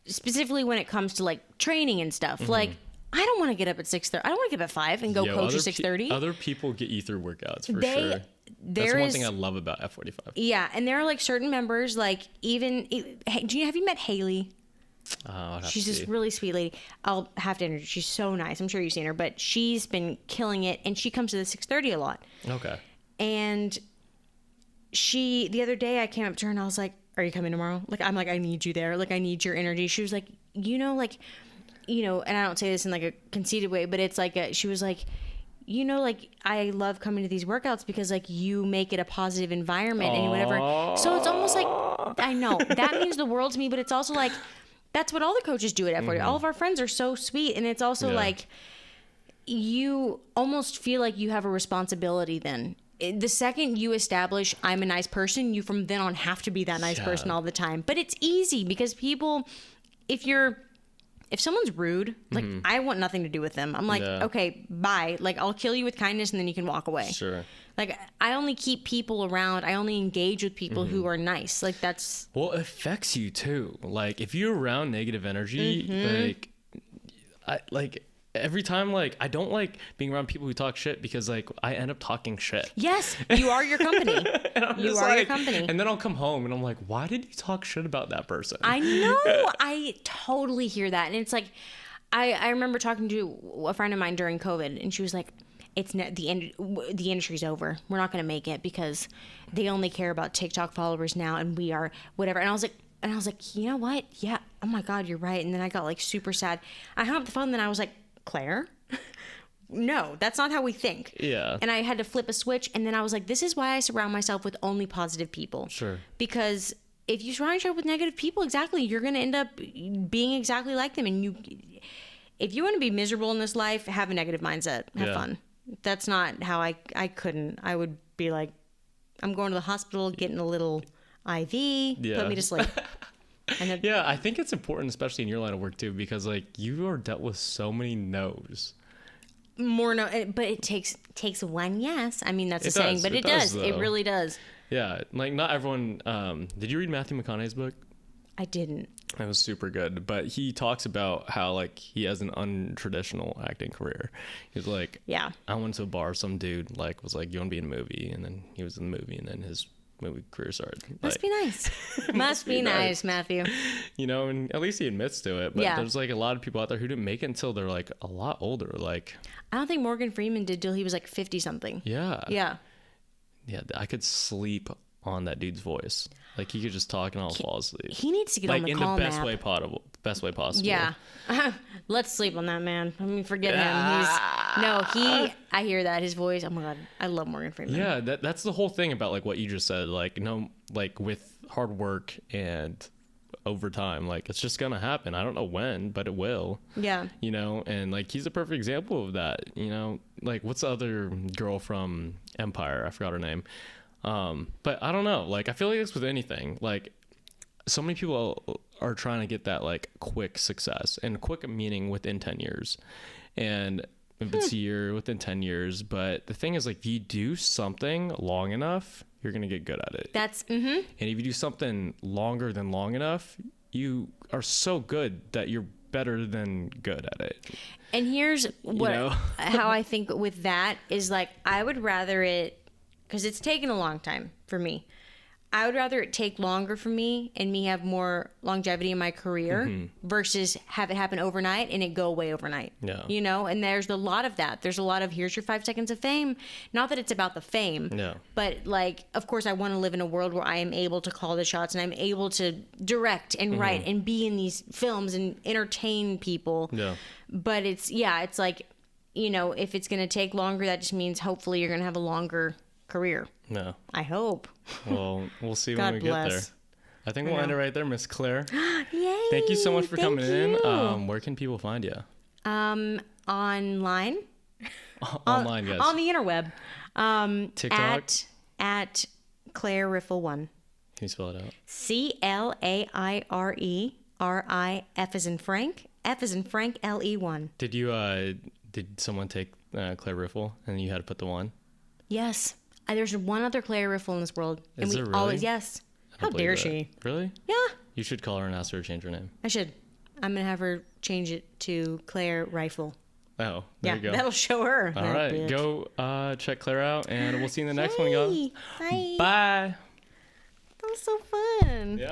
specifically when it comes to like training and stuff, like I don't want to get up at 6:30. I don't want to get up at 5 and go coach at 6:30. Other people get you through workouts for They- sure. There That's one is- thing I love about F45. Yeah, and there are like certain members, like even have you met Haley? She's this really sweet lady. I'll have to introduce. She's so nice. I'm sure you've seen her, but she's been killing it, and she comes to the 6:30 a lot. Okay. And the other day I came up to her and I was like, "Are you coming tomorrow?" Like I'm like, "I need you there. Like I need your energy." She was like, and I don't say this in like a conceited way, but it's like she was like, like I love coming to these workouts because like you make it a positive environment and whatever. So it's almost like, I know that means the world to me, but it's also like, that's what all the coaches do at F40. All of our friends are so sweet. And it's also like, you almost feel like you have a responsibility then. The second you establish I'm a nice person, you from then on have to be that nice person all the time. But it's easy because people, if someone's rude, like I want nothing to do with them. I'm like, okay, bye. Like I'll kill you with kindness and then you can walk away. Sure. Like I only keep people around. I only engage with people who are nice. Like that's. Well, it affects you too. Like if you're around negative energy, like every time, like I don't like being around people who talk shit because like I end up talking shit. Yes, you are your company. You are your company. And then I'll come home and I'm like, why did you talk shit about that person? I know. I totally hear that. And it's like, I remember talking to a friend of mine during COVID and she was like, the industry's over. We're not going to make it because they only care about TikTok followers now and we are whatever. And I was like, you know what? Yeah. Oh my God, you're right. And then I got like super sad. I hung up the phone and then I was like, Claire? No, that's not how we think. Yeah. And I had to flip a switch. And then I was like, this is why I surround myself with only positive people. Sure. Because if you surround yourself with negative people, exactly, you're going to end up being exactly like them. And if you want to be miserable in this life, have a negative mindset. Have fun. That's not how I couldn't. I would be like, I'm going to the hospital, getting a little IV, put me to sleep. And yeah, I think it's important, especially in your line of work too, because like you are dealt with so many no's. More no, but it takes one yes. I mean, that's a saying, but it does. It really does. Yeah, like not everyone. Did you read Matthew McConaughey's book? I didn't. It was super good, but he talks about how like he has an untraditional acting career. He's like, yeah, I went to a bar. Some dude like was like, you want to be in a movie, and then he was in the movie, and then his movie career started. Must be nice. Must be nice, Matthew. And at least he admits to it. But yeah. There's like a lot of people out there who didn't make it until they're like a lot older. Like, I don't think Morgan Freeman did till he was like 50 something. Yeah. Yeah. Yeah. I could sleep on that dude's voice. Like he could just talk and I'll fall asleep. He needs to get on the call in the map. best way possible. Yeah. Let's sleep on that man. I mean, forget him. I hear that his voice. Oh my God, I love Morgan Freeman. Yeah, that's the whole thing about like what you just said. Like like with hard work and overtime, like it's just gonna happen. I don't know when, but it will. Yeah. And like he's a perfect example of that. Like what's the other girl from Empire? I forgot her name. But I don't know. Like I feel like it's with anything. Like so many people are trying to get that like quick success, and quick meaning within 10 years. And if it's a year, within 10 years. But the thing is, like, if you do something long enough, you're going to get good at it. And if you do something longer than long enough, you are so good that you're better than good at it. And here's how I think with that is like, I would rather it, because it's taken a long time for me. I would rather it take longer for me and me have more longevity in my career versus have it happen overnight and it go away overnight. Yeah. And there's a lot of that. There's a lot of here's your 5 seconds of fame. Not that it's about the fame. No. But like, of course, I want to live in a world where I am able to call the shots and I'm able to direct and write and be in these films and entertain people. Yeah. But it's like, if it's going to take longer, that just means hopefully you're going to have a longer career. No. I hope. Well, we'll see God when we bless. get there. I think we'll end it right there, Miss Claire. Yay! Thank you so much for coming you. in. Where can people find you? Online. Online, yes. On the interweb. TikTok? At Claire Riffle 1. Can you spell it out? CLAIRE F as in Frank, F as in Frank, LE1. Did someone take Claire Riffle and you had to put the 1? Yes. There's one other Claire Riffle in this world. And Is we there really? always, yes. How dare she? Really? Yeah. You should call her and ask her to change her name. I should. I'm going to have her change it to Claire Rifle. Oh, there you go. That'll show her. All right, bitch. Go check Claire out, and we'll see you in the next one, Yay. y'all. Bye. Bye. That was so fun. Yeah.